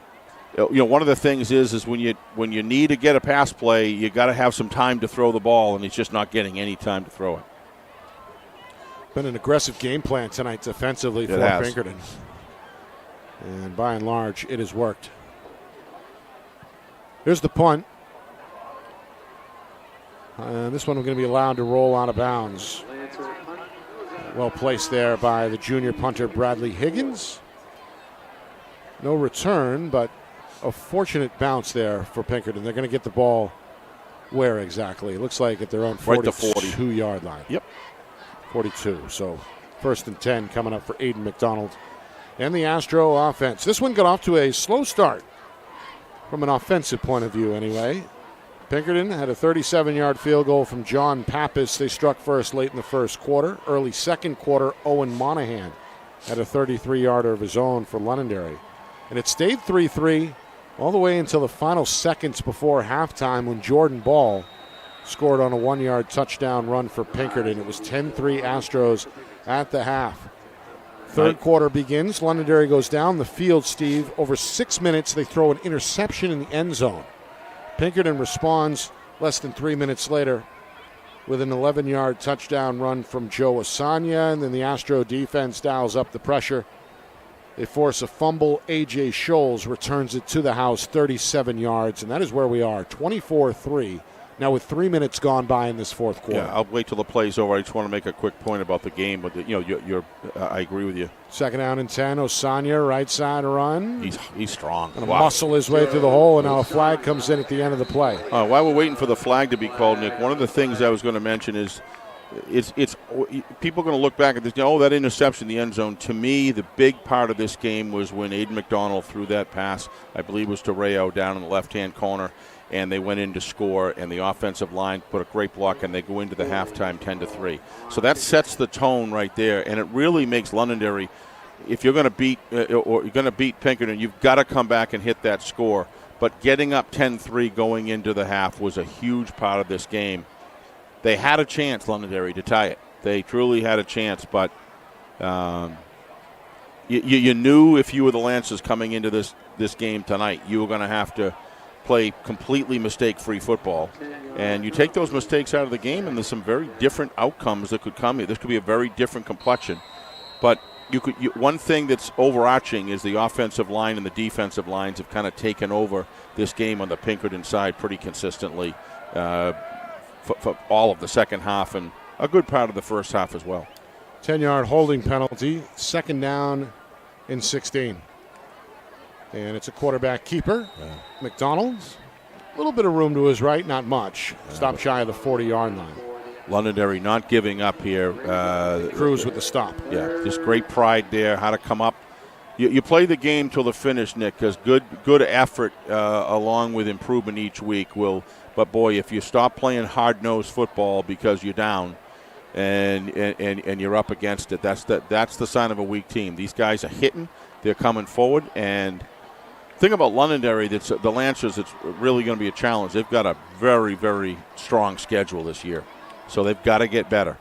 of the things is when you need to get a pass play, you got to have some time to throw the ball, and he's just not getting any time to throw it. Been an aggressive game plan tonight defensively for Pinkerton. And by and large, it has worked. Here's the punt. This one we're going to be allowed to roll out of bounds. Well placed there by the junior punter Bradley Higgins. No return, but a fortunate bounce there for Pinkerton. They're going to get the ball where exactly? It looks like at their own 42-yard line. Yep. 42. So 1st and 10 coming up for Aiden McDonald and the Astro offense. This one got off to a slow start from an offensive point of view anyway. Pinkerton had a 37-yard field goal from John Pappas. They struck first late in the first quarter. Early second quarter, Owen Monahan had a 33-yarder of his own for Londonderry. And it stayed 3-3 all the way until the final seconds before halftime when Jordan Ball scored on a 1-yard touchdown run for Pinkerton. It was 10-3 Astros at the half. Third quarter begins. Londonderry goes down the field, Steve. Over 6 minutes, they throw an interception in the end zone. Pinkerton responds less than 3 minutes later with an 11-yard touchdown run from Joe Asanya, and then the Astro defense dials up the pressure. They force a fumble. A.J. Scholes returns it to the house, 37 yards, and that is where we are, 24-3. Now with 3 minutes gone by in this fourth quarter. Yeah, I'll wait till the play's over. I just want to make a quick point about the game. But I agree with you. 2nd down and 10. Osanya, right side run. He's strong. Going to muscle his way through the hole, and now a flag comes in at the end of the play. While we're waiting for the flag to be called, Nick, one of the things I was going to mention is it's people are going to look back at this. That interception in the end zone. To me, the big part of this game was when Aiden McDonald threw that pass. I believe it was to Rayo down in the left-hand corner. And they went in to score, and the offensive line put a great block, and they go into the halftime 10-3. So that sets the tone right there, and it really makes Londonderry, if you're going to beat or you're going to beat Pinkerton, you've got to come back and hit that score. But getting up 10-3 going into the half was a huge part of this game. They had a chance, Londonderry, to tie it. They truly had a chance, but you knew if you were the Lancers coming into this game tonight, you were going to have to play completely mistake-free football. And you take those mistakes out of the game, and there's some very different outcomes that could come here. This could be a very different complexion. But one thing that's overarching is the offensive line and the defensive lines have kind of taken over this game on the Pinkerton side pretty consistently for all of the second half and a good part of the first half as well. 10-yard holding penalty, 2nd down and 16. And it's a quarterback keeper. Yeah. McDonald's, a little bit of room to his right, not much. Stop shy of the 40-yard line. Londonderry not giving up here. Cruz with the stop. Yeah, just great pride there, how to come up. You play the game till the finish, Nick, because good effort along with improvement each week will. But, boy, if you stop playing hard-nosed football because you're down and you're up against it, that's the sign of a weak team. These guys are hitting. They're coming forward, and thing about Londonderry, that's the Lancers, it's really going to be a challenge. They've got a very, very strong schedule this year, so they've got to get better.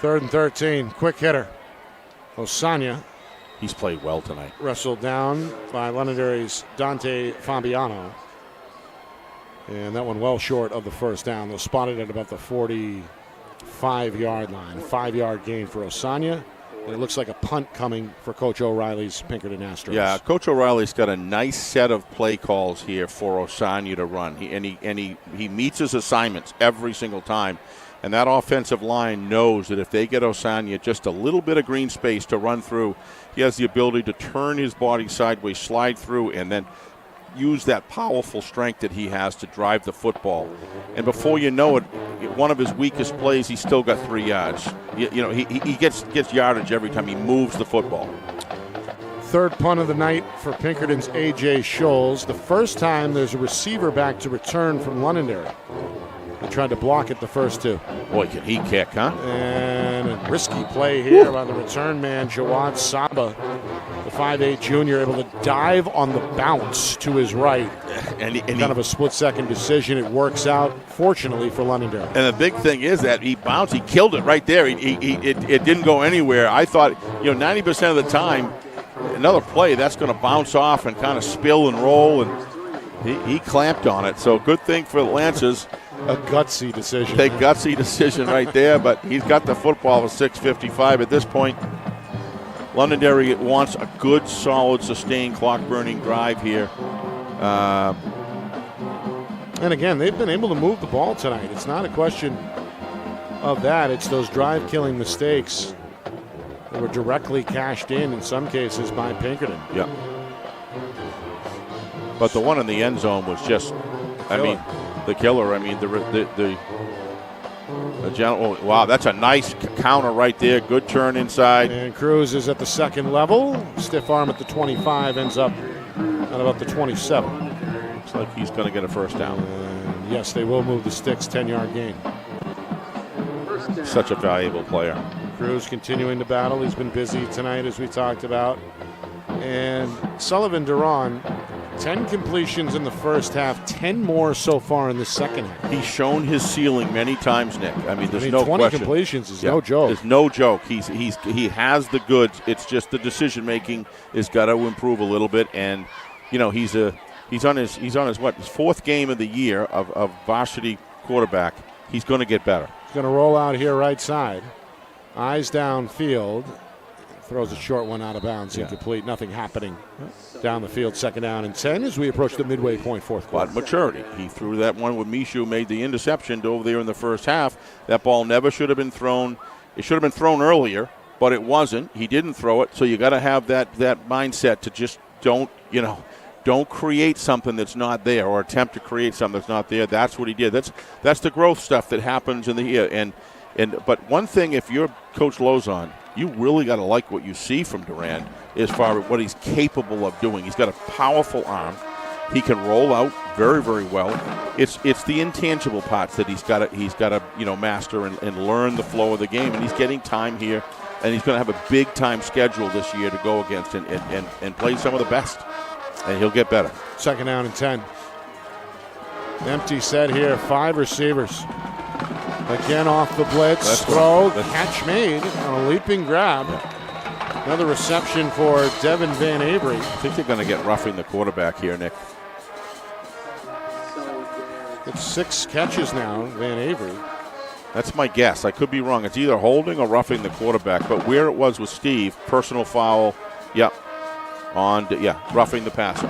3rd and 13, quick hitter. Osanya. He's played well tonight. Wrestled down by Londonderry's Dante Fabiano. And that one well short of the first down. They'll spot it at about the 45-yard line. 5-yard gain for Osanya. And it looks like a punt coming for Coach O'Reilly's Pinkerton Astros. Yeah, Coach O'Reilly's got a nice set of play calls here for Osanya to run. He meets his assignments every single time. And that offensive line knows that if they get Osanya just a little bit of green space to run through, he has the ability to turn his body sideways, slide through, and then use that powerful strength that he has to drive the football. And before you know it, one of his weakest plays, he's still got 3 yards. He gets yardage every time he moves the football. 3rd punt of the night for Pinkerton's A.J. Scholes. The first time there's a receiver back to return from Londonderry. They tried to block it the first 2. Boy, can he kick, huh? And a risky play here by the return man, Jawad Saba. The 5'8 junior able to dive on the bounce to his right. And kind of a split-second decision. It works out, fortunately, for Londonderry. And the big thing is that he bounced. He killed it right there. It didn't go anywhere. I thought, 90% of the time, another play, that's going to bounce off and kind of spill and roll. And he clamped on it. So good thing for the Lancers. A gutsy decision. A gutsy decision right there, but he's got the football with 6:55 at this point. Londonderry wants a good, solid, sustained clock-burning drive here. And again, they've been able to move the ball tonight. It's not a question of that. It's those drive-killing mistakes that were directly cashed in some cases by Pinkerton. Yeah. But the one in the end zone was just, the killer. I mean, the general. Wow, that's a nice counter right there. Good turn inside. And Cruz is at the second level. Stiff arm at the 25, ends up at about the 27. Looks like he's going to get a first down. And yes, they will move the sticks, 10-yard gain. Such a valuable player. Cruz continuing to battle. He's been busy tonight, as we talked about. And Sullivan Duran, 10 completions in the first half, 10 more so far in the second half. He's shown his ceiling many times, Nick. I mean, there's no 20 question. completions is no joke. There's no joke. He has the goods. It's just the decision making has got to improve a little bit. And he's on his his fourth game of the year of varsity quarterback. He's going to get better. He's going to roll out here right side. Eyes downfield. Throws a short one out of bounds. Incomplete. Nothing happening down the field. Second down and 10 as we approach the midway point, fourth quarter. But maturity. He threw that one with Mishu, made the interception over there in the first half. That ball never should have been thrown. It should have been thrown earlier, but it wasn't. He didn't throw it, so you got to have that mindset to just don't create something that's not there or attempt to create something that's not there. That's what he did. That's the growth stuff that happens in the year. But one thing, if you're Coach Lozon, you really got to like what you see from Durand as far as what he's capable of doing. He's got a powerful arm. He can roll out very, very well. It's the intangible parts that he's got to master and learn the flow of the game. And he's getting time here, and he's going to have a big time schedule this year to go against and play some of the best. And he'll get better. Second down and 10. Empty set here. 5 receivers. Again off the blitz. Throw. Catch made on a leaping grab. Another reception for Devin Van Avery. I think they're going to get roughing the quarterback here, Nick. It's 6 catches now, Van Avery. That's my guess. I could be wrong. It's either holding or roughing the quarterback. But where it was with Steve, personal foul. Yep. Roughing the passer.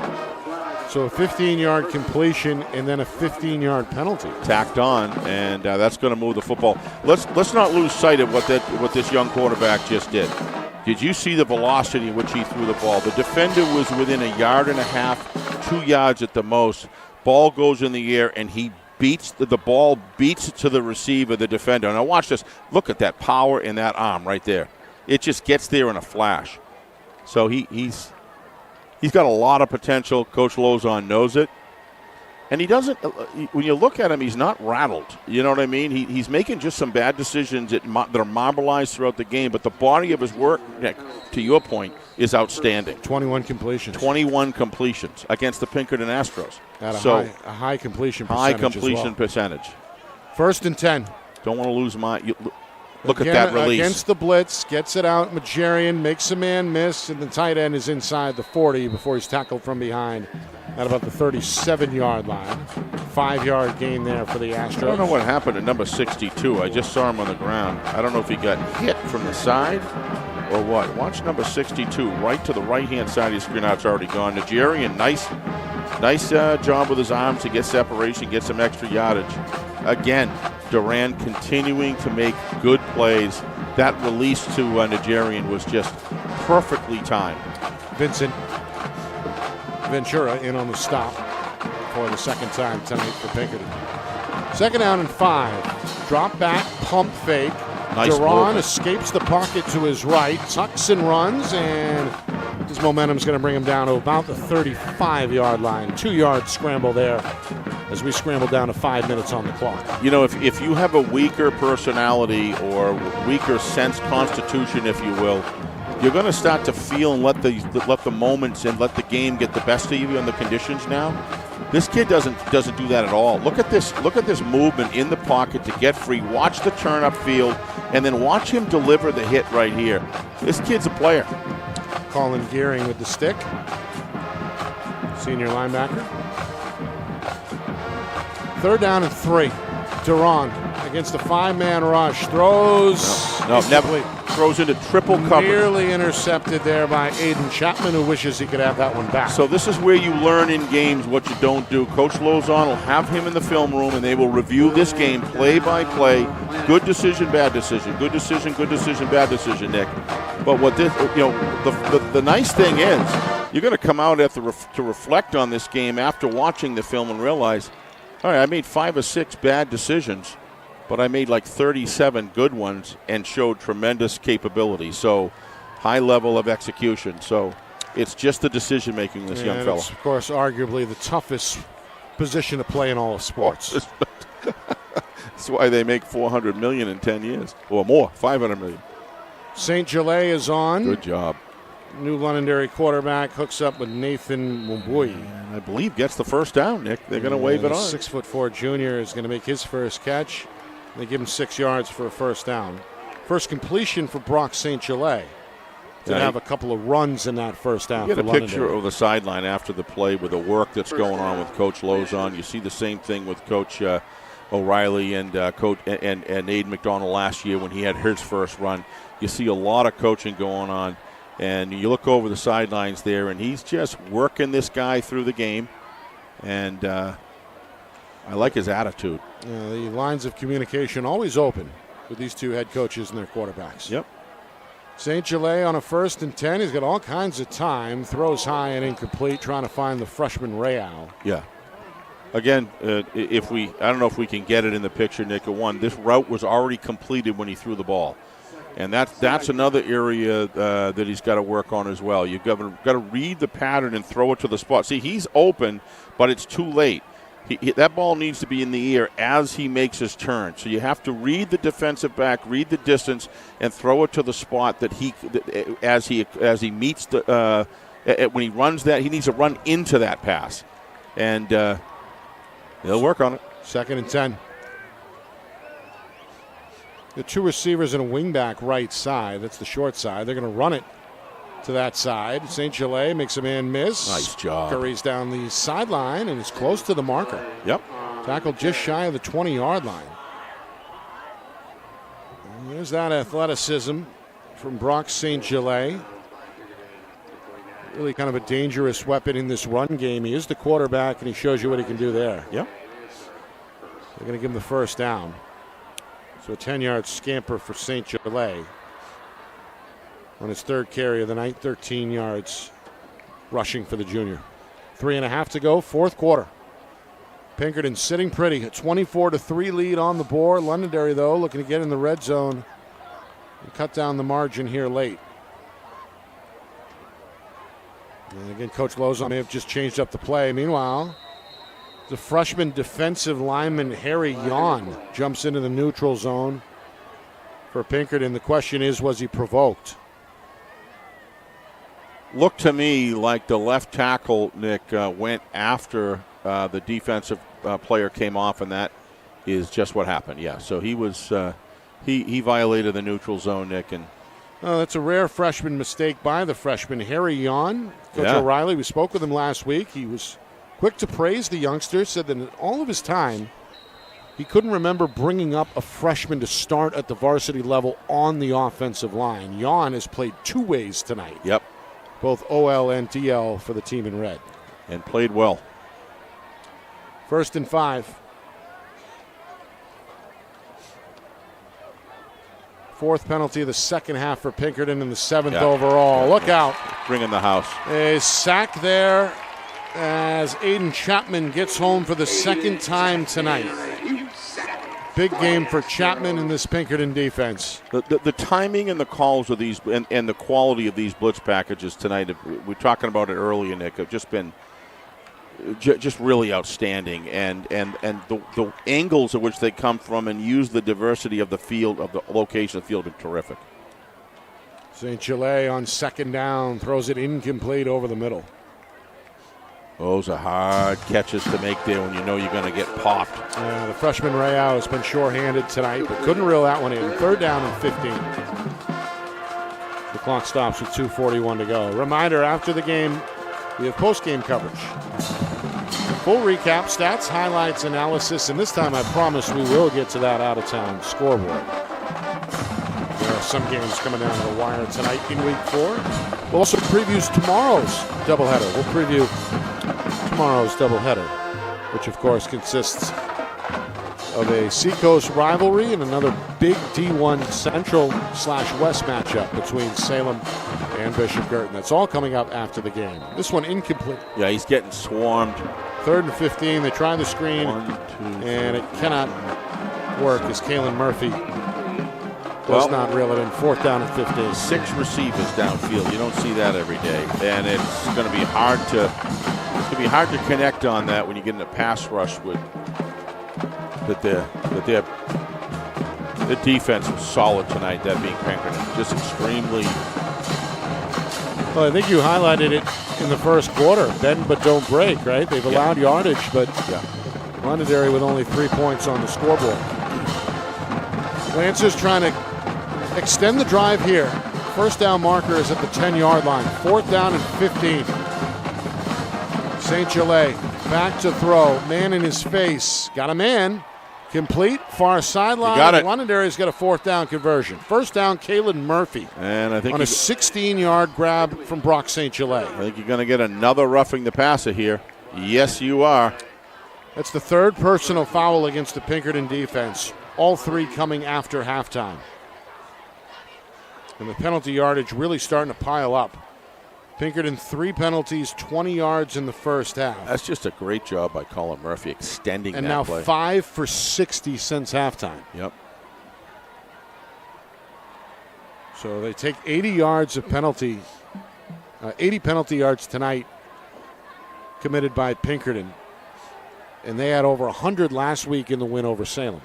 So a 15-yard completion and then a 15-yard penalty. Tacked on, and that's going to move the football. Let's not lose sight of what this young quarterback just did. Did you see the velocity in which he threw the ball? The defender was within 1.5 yards, 2 yards at the most. Ball goes in the air, and he beats the ball to the receiver, the defender. Now watch this. Look at that power in that arm right there. It just gets there in a flash. So he's got a lot of potential. Coach Lozon knows it. And he doesn't, when you look at him, he's not rattled. You know what I mean? He's making just some bad decisions that are marbleized throughout the game. But the body of his work, Nick, to your point, is outstanding. 21 completions. 21 completions against the Pinkerton Astros. At a high completion percentage. High completion percentage. First and 10. Don't want to lose Look at that release. Against the blitz, gets it out. Majarian makes a man miss, and the tight end is inside the 40 before he's tackled from behind at about the 37-yard line. 5-yard gain there for the Astros. I don't know what happened to number 62. I just saw him on the ground. I don't know if he got hit from the side or what. Watch number 62 right to the right-hand side of the screen. Now it's already gone. Nigerian, nice job with his arms to get separation, get some extra yardage. Again, Durand continuing to make good plays. That release to Nigerian was just perfectly timed. Vincent Ventura in on the stop for the second time tonight for Pinkerton. Second down and 5. Drop back, pump fake. Nice Duran escapes the pocket to his right, tucks and runs, and his momentum is going to bring him down to about the 35-yard line. 2-yard scramble there as we scramble down to 5 minutes on the clock. You know, if you have a weaker personality or weaker sense constitution, if you will, you're going to start to feel and let the moments and let the game get the best of you in the conditions now. This kid doesn't do that at all. Look at this movement in the pocket to get free. Watch the turn up field, and then watch him deliver the hit right here. This kid's a player. Colin Gearing with the stick. Senior linebacker. Third down and 3. Duran against a 5-man rush. Throws. No, never. Throws into triple coverage. Nearly intercepted there by Aiden Chapman, who wishes he could have that one back. So this is where you learn in games what you don't do. Coach Lozon will have him in the film room, and they will review this game play by play. Good decision, bad decision. Good decision, bad decision, Nick. But what this, the nice thing is, you're going to come out to reflect on this game after watching the film and realize, all right, I made 5 or 6 bad decisions, but I made like 37 good ones and showed tremendous capability. So high level of execution. So it's just the decision making, this young fella. It's, of course, arguably the toughest position to play in all of sports. That's why they make $400 million in 10 years or more, $500 million. St. Gelais is on. Good job. New Londonderry quarterback hooks up with Nathan Mumbuyi. And I believe gets the first down, Nick. They're going to wave it on. 6'4" junior is going to make his first catch. They give him 6 yards for a first down. First completion for Brock St. Gelais. Did have a couple of runs in that first down. You get a picture of the sideline after the play with the work that's going on with Coach Lozon. You see the same thing with Coach O'Reilly and Coach and Aiden McDonald last year when he had his first run. You see a lot of coaching going on, and you look over the sidelines there, and he's just working this guy through the game, and I like his attitude. The lines of communication always open with these two head coaches and their quarterbacks. Yep. St. Gelais on a 1st and 10. He's got all kinds of time. Throws high and incomplete, trying to find the freshman Real. Yeah. Again, I don't know if we can get it in the picture, Nick. This route was already completed when he threw the ball. And that's another area that he's got to work on as well. You've got to read the pattern and throw it to the spot. See, he's open, but it's too late. That ball needs to be in the air as he makes his turn. So you have to read the defensive back, read the distance, and throw it to the spot that as he meets the when he runs that, he needs to run into that pass, and they'll work on it. 2nd and 10. The 2 receivers and a wingback right side. That's the short side. They're going to run it to that side. St. Gelais makes a man miss. Nice job. Curries down the sideline and is close to the marker. Yep. Tackled just shy of the 20-yard line. And there's that athleticism from Brock St. Gelais. Really kind of a dangerous weapon in this run game. He is the quarterback, and he shows you what he can do there. Yep. They're going to give him the first down. So a 10-yard scamper for St. Gelais on his 3rd carry of the night, 13 yards rushing for the junior. 3.5 to go, 4th quarter. Pinkerton sitting pretty, a 24-3 lead on the board. Londonderry, though, looking to get in the red zone and cut down the margin here late. And again, Coach Lozon may have just changed up the play. Meanwhile, the freshman defensive lineman Harry Yon jumps into the neutral zone for Pinkerton. The question is, was he provoked? Looked to me like the left tackle, Nick, went after the defensive player came off, and that is just what happened. Yeah, so he was he violated the neutral zone, Nick, and that's a rare freshman mistake by the freshman Harry Yon. Coach O'Reilly, we spoke with him last week. He was quick to praise the youngster, said that in all of his time, he couldn't remember bringing up a freshman to start at the varsity level on the offensive line. Yon has played 2 ways tonight. Yep. Both OL and DL for the team in red. And played well. 1st and 5. 4th penalty of the second half for Pinkerton in the 7th overall. Look out. Bringing the house. A sack there as Aiden Chapman gets home for the 2nd time tonight. Big game for Chapman in this Pinkerton defense. The timing and the calls of these and the quality of these blitz packages tonight, we were talking about it earlier, Nick, have just been just really outstanding. And the angles at which they come from and use the diversity of the field, of the location of the field, are terrific. St. Gelais on 2nd down, throws it incomplete over the middle. Those are hard catches to make there when you know you're going to get popped. Yeah, the freshman Real has been shorthanded tonight, but couldn't reel that one in. 3rd down and 15. The clock stops with 2:41 to go. Reminder, after the game, we have post-game coverage. Full recap, stats, highlights, analysis, and this time I promise we will get to that out-of-town scoreboard. There are some games coming down to the wire tonight in Week 4. We'll also preview tomorrow's doubleheader. We'll preview tomorrow's doubleheader, which of course consists of a Seacoast rivalry and another big D1 Central/West matchup between Salem and Bishop Girton. That's all coming up after the game. This one incomplete. Yeah, he's getting swarmed. 3rd and 15. They try the screen, 1, 2, and it cannot work as Kalen Murphy does not reel it in. 4th down and 15. 6 receivers downfield. You don't see that every day, and it's going to be hard to connect on that when you get in a pass rush with. But their defense was solid tonight, that being Pinkerton. Just extremely. Well, I think you highlighted it in the first quarter. Bend but don't break, right? They've allowed yardage, but Londonderry with only 3 points on the scoreboard. Lancers trying to extend the drive here. First down marker is at the 10-yard line. 4th down and 15. St. Gelais back to throw. Man in his face. Got a man. Complete, far sideline. Got it. Londonderry's got a 4th down conversion. First down, Kalen Murphy. And I think on a 16-yard grab from Brock St. Gelais. I think you're going to get another roughing the passer here. Yes, you are. That's the 3rd personal foul against the Pinkerton defense. All 3 coming after halftime. And the penalty yardage really starting to pile up. Pinkerton 3 penalties, 20 yards in the first half. That's just a great job by Colin Murphy extending and that now play. 5 for 60 since halftime. Yep. So they take 80 yards of penalty, 80 penalty yards tonight committed by Pinkerton. And they had over 100 last week in the win over Salem.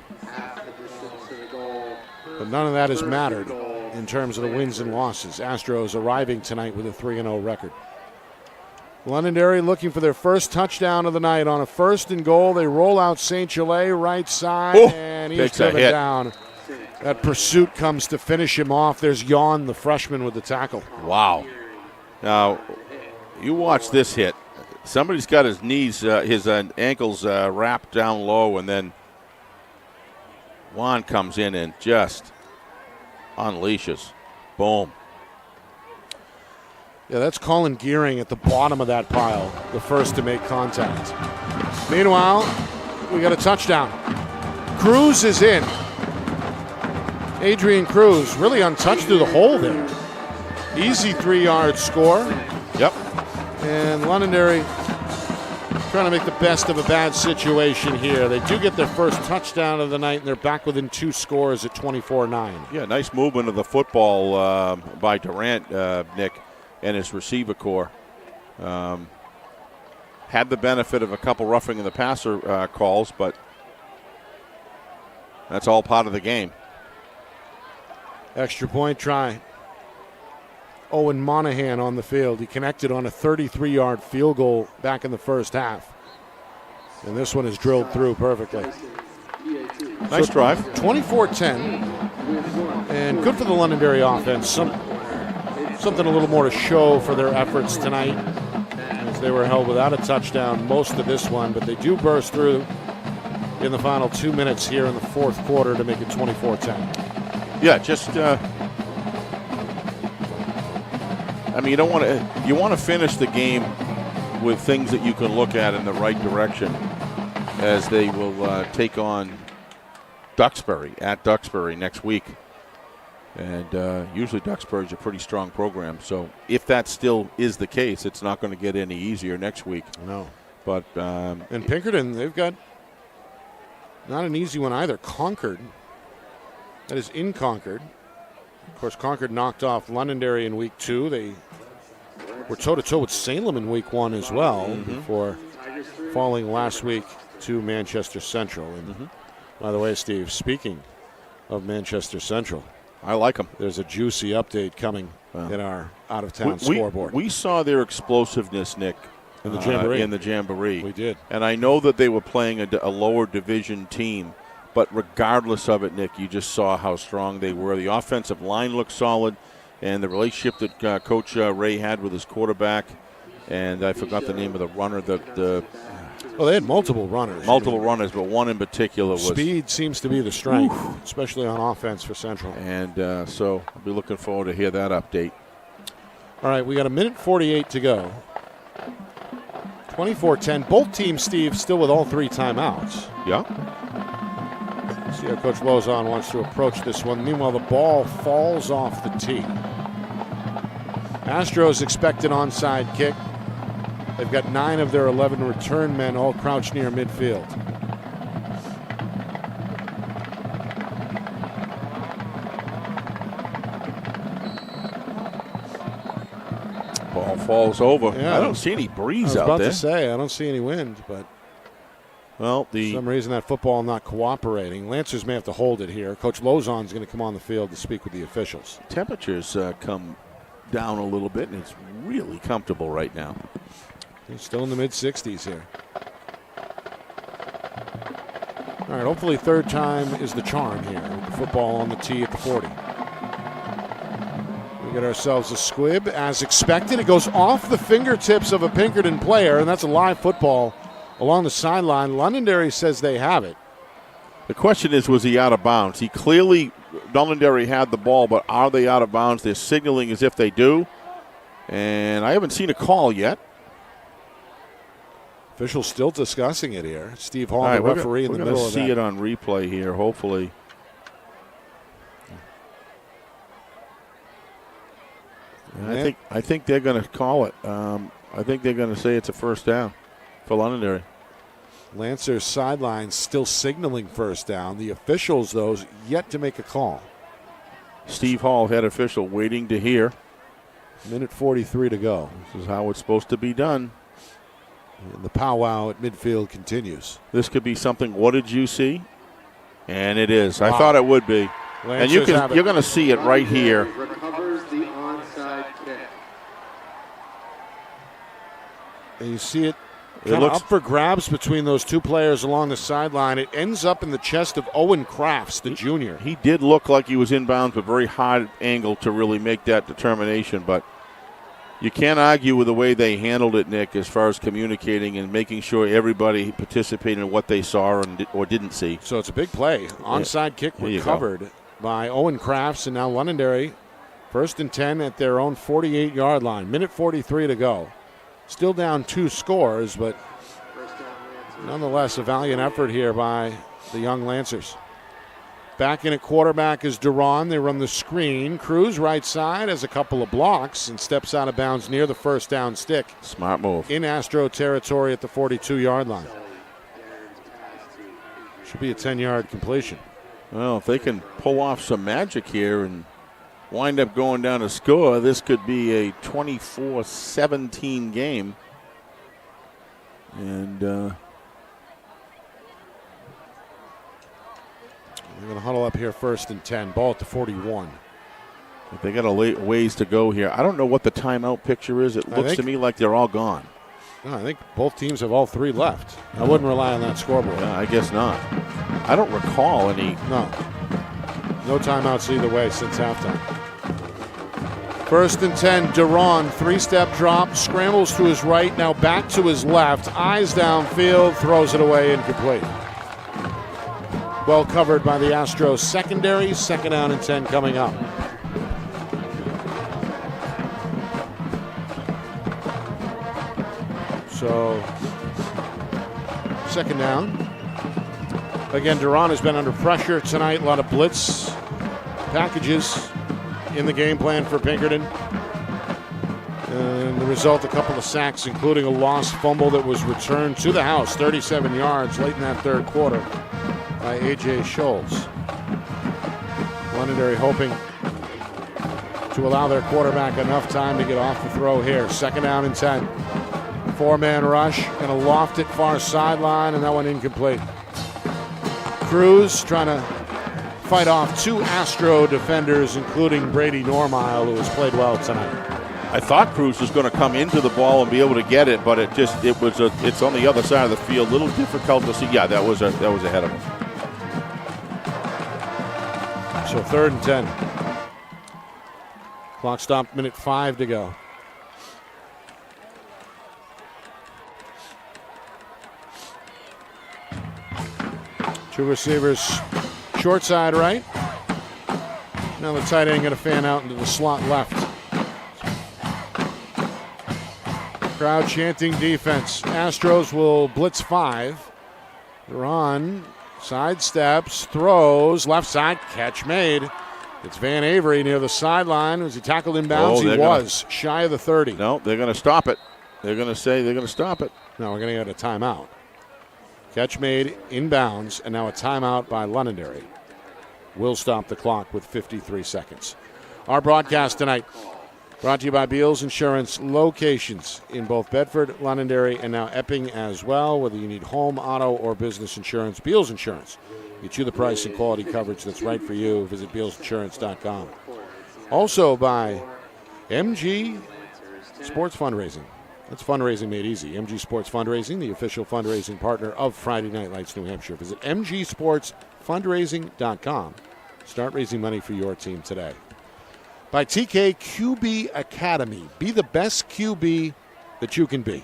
But none of that has mattered in terms of the wins and losses. Astros arriving tonight with a 3-0 record. Londonderry looking for their first touchdown of the night. On a 1st and goal, they roll out St. Gelais right side, and he's driven down. That pursuit comes to finish him off. There's Yon, the freshman, with the tackle. Wow. Now, you watch this hit. Somebody's got his knees, his ankles wrapped down low, and then Juan comes in and just unleashes. Boom. Yeah, that's Colin Gearing at the bottom of that pile, the first to make contact. Meanwhile, we got a touchdown. Cruz is in. Adrian Cruz really untouched through the hole there. Easy 3-yard score. Yep. And Londonderry trying to make the best of a bad situation here. They do get their first touchdown of the night, and they're back within 2 scores at 24-9. Yeah, nice movement of the football by Durant, Nick, and his receiver core. Had the benefit of a couple roughing in the passer calls, but that's all part of the game. Extra point try. Owen Monahan on the field. He connected on a 33-yard field goal back in the first half. And this one is drilled through perfectly. Nice drive. 24-10. And good for the Londonderry offense. Something a little more to show for their efforts tonight, as they were held without a touchdown most of this one. But they do burst through in the final 2 minutes here in the 4th quarter to make it 24-10. Yeah, just... I mean, you want to finish the game with things that you can look at in the right direction, as they will take on Duxbury at Duxbury next week. And usually Duxbury's a pretty strong program. So if that still is the case, it's not going to get any easier next week. No. But and Pinkerton, they've got not an easy one either. Concord. That is in Concord. Of course, Concord knocked off Londonderry in week 2. They were toe-to-toe with Salem in week 1 as well, before falling last week to Manchester Central. And by the way, Steve, speaking of Manchester Central, I like them. There's a juicy update coming in our out-of-town scoreboard. We saw their explosiveness, Nick, in the Jamboree. In the Jamboree. We did. And I know that they were playing a lower division team, but regardless of it, Nick, you just saw how strong they were. The offensive line looked solid, and the relationship that Coach Ray had with his quarterback, and I forgot the name of the runner, the Well, they had multiple runners. Multiple runners, but one in particular was. Speed seems to be the strength, especially on offense for Central. And so I'll be looking forward to hear that update. All right, we got a minute 48 to go. 24-10. Both teams, Steve, still with all 3 timeouts. Yeah. See how Coach Lozon wants to approach this one. Meanwhile, the ball falls off the tee. Astros expect an onside kick. They've got 9 of their 11 return men all crouched near midfield. Ball falls over. Yeah. I don't see any breeze I was out about there. to say, I don't see any wind, but Well, for some reason that football not cooperating. Lancers may have to hold it here. Coach Lozon's going to come on the field to speak with the officials. temperatures come down a little bit, and it's really comfortable right now. He's still in the mid-60s here. All right, hopefully third time is the charm here with the football on the tee at the 40. We get ourselves a squib. As expected, it goes off the fingertips of a Pinkerton player, and that's a live football along the sideline. Londonderry says they have it. The question is, was he out of bounds? He clearly, Londonderry had the ball, but are they out of bounds? They're signaling as if they do. And I haven't seen a call yet. Officials still discussing it here. Steve Hall, the referee, in the middle of that. We're going to see it on replay here, hopefully. I think they're going to call it. I think they're going to say it's a first down for Londonderry. Lancers sidelines still signaling first down. The officials, though, yet to make a call. Steve Hall, head official, waiting to hear. Minute 43 to go. This is how it's supposed to be done. And the powwow at midfield continues. This could be something. What did you see? And it is. Wow. I thought it would be. Lancers and you're going to see it right here. Recovers the onside kick. And you see it kind of up for grabs between those 2 players along the sideline. It ends up in the chest of Owen Crafts, the junior. He did look like he was inbounds, but very hard angle to really make that determination. But you can't argue with the way they handled it, Nick, as far as communicating and making sure everybody participated in what they saw or didn't see. So it's a big play. Onside kick recovered by Owen Crafts, and now Londonderry, 1st and 10 at their own 48-yard line. Minute 43 to go. Still down 2 scores, but nonetheless a valiant effort here by the young Lancers. Back in at quarterback is Duran. They run the screen. Cruz right side has a couple of blocks and steps out of bounds near the first down stick. Smart move. In Astro territory at the 42-yard line. Should be a 10-yard completion. Well, if they can pull off some magic here and wind up going down a score, this could be a 24-17 game. And they're going to huddle up here 1st and 10. Ball at the 41. they got a ways to go here. I don't know what the timeout picture is. It looks to me like they're all gone. No, I think both teams have all 3 left. I wouldn't rely on that scoreboard. Yeah, I guess not. I don't recall any. No timeouts either way since halftime. 1st and 10, Duran, 3-step drop, scrambles to his right, now back to his left, eyes downfield, throws it away, incomplete. Well covered by the Astros secondary. 2nd down and 10 coming up. So, 2nd down. Again, Duran has been under pressure tonight. A lot of blitz packages in the game plan for Pinkerton. And the result, a couple of sacks, including a lost fumble that was returned to the house, 37 yards late in that 3rd quarter by A.J. Scholes. Londonderry hoping to allow their quarterback enough time to get off the throw here. 2nd down and 10. 4-man rush, and a loft it far sideline, and that one incomplete. Cruz trying to fight off 2 Astro defenders, including Brady Normile, who has played well tonight. I thought Cruz was going to come into the ball and be able to get it, but it's on the other side of the field. A little difficult to see. Yeah, that was ahead of him. So 3rd and 10. Clock stopped, minute 5 to go. Two receivers, short side right. Now the tight end going to fan out into the slot left. Crowd chanting defense. Astros will blitz 5. They're on. Side steps, throws, left side, catch made. It's Van Avery near the sideline. Was he tackled inbounds? He was. Shy of the 30. No, they're going to stop it. They're going to say they're going to stop it. No, we're going to get a timeout. Catch made inbounds, and now a timeout by Londonderry. Will stop the clock with 53 seconds. Our broadcast tonight brought to you by Beals Insurance, locations in both Bedford, Londonderry, and now Epping as well. Whether you need home, auto, or business insurance, Beals Insurance. Get you the price and quality coverage that's right for you. Visit BealsInsurance.com. Also by MG Sports Fundraising. That's fundraising made easy. MG Sports Fundraising, the official fundraising partner of Friday Night Lights New Hampshire. Visit mgsportsfundraising.com. Start raising money for your team today. By TK QB Academy. Be the best QB that you can be.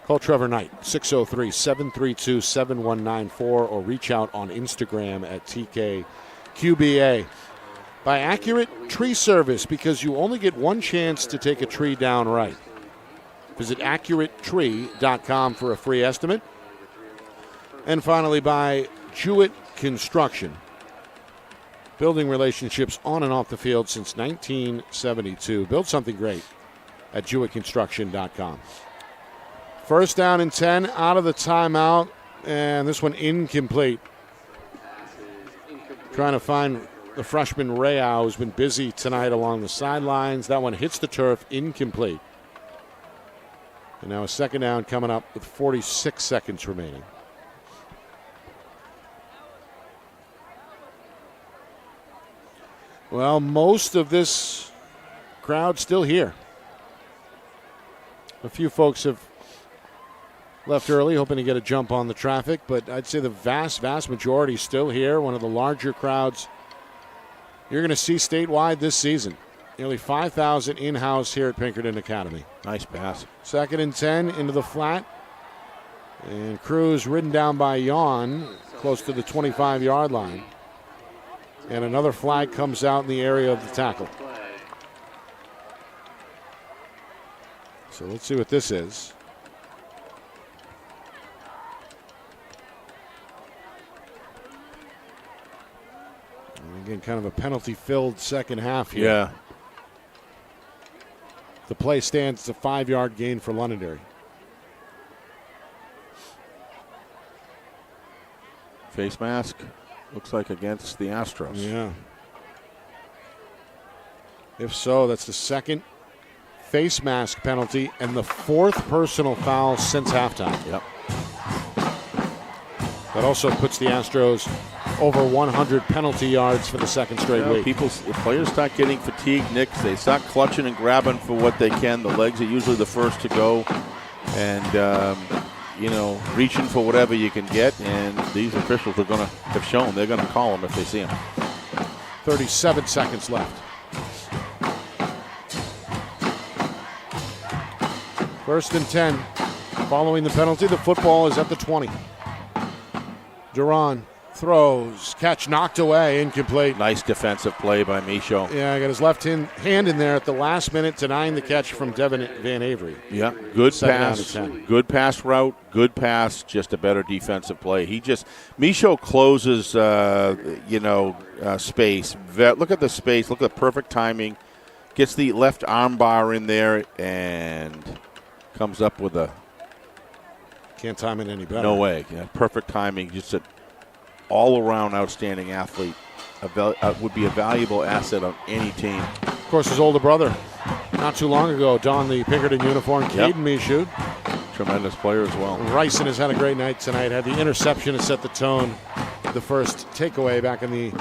Call Trevor Knight, 603-732-7194, or reach out on Instagram at TKQBA. By Accurate Tree Service, because you only get one chance to take a tree down right. Visit AccurateTree.com for a free estimate. And finally, by Jewett Construction. Building relationships on and off the field since 1972. Build something great at JewettConstruction.com. First down and 10 out of the timeout, and this one incomplete. Trying to find the freshman Rayau, who's been busy tonight along the sidelines. That one hits the turf, incomplete. And now a second down coming up with 46 seconds remaining. Well, most of this crowd still here. A few folks have left early, hoping to get a jump on the traffic, but I'd say the vast majority still here. One of the larger crowds you're going to see statewide this season. Nearly 5,000 in-house here at Pinkerton Academy. Nice pass. Second and 10 into the flat. And Cruz ridden down by Yon, close to the 25-yard line. And another flag comes out in the area of the tackle. So let's see what this is. And again, kind of a penalty-filled second half here. Yeah. The play stands. It's a 5-yard gain for Londonderry. Face mask. Looks like against the Astros. Yeah. If so, that's the second face mask penalty and the fourth personal foul since halftime. Yep. That also puts the Astros over 100 penalty yards for the second straight week. The players start getting fatigued, Nick. They start clutching and grabbing for what they can. The legs are usually the first to go. And, reaching for whatever you can get. And these officials are going to have shown they're going to call them if they see them. 37 seconds left. First and 10. Following the penalty, the football is at the 20. Duran throws, catch knocked away, incomplete. Nice defensive play by Michaud. Yeah, got his left hand in there at the last minute, denying the catch from Devin Van Avery. Yeah, good Second pass, down to 10. good pass route, good pass, just a better defensive play. Michaud closes, space. Look at the space, look at the perfect timing. Gets the left arm bar in there and comes up with a... Can't time it any better. No way. Yeah, perfect timing, just an all-around outstanding athlete. Would be a valuable asset on any team. Of course, his older brother, not too long ago, donned the Pinkerton uniform. Caden Michaud. Tremendous player as well. Ryson has had a great night tonight. Had the interception to set the tone. The first takeaway back in the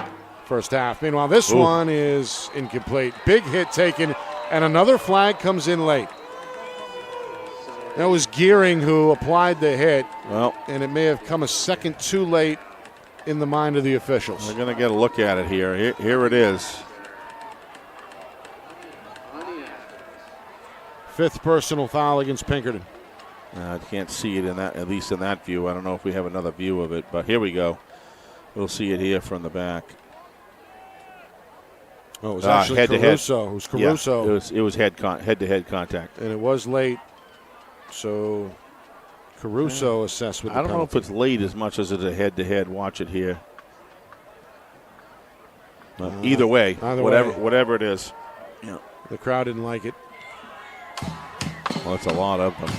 first half. Meanwhile, this one is incomplete. Big hit taken, and another flag comes in late. That was Gearing who applied the hit, and it may have come a second too late in the mind of the officials. We're going to get a look at it here. Here it is. Fifth personal foul against Pinkerton. I can't see it in that, at least in that view. I don't know if we have another view of it, but here we go. We'll see it here from the back. Oh, it was actually Caruso. It was Caruso. Yeah, it was head-to-head contact. And it was late. So Caruso assessed with the penalty. I don't know if it's late as much as it's a head-to-head. Watch it here. Either way, whatever it is. Yeah. The crowd didn't like it. Well, that's a lot of them.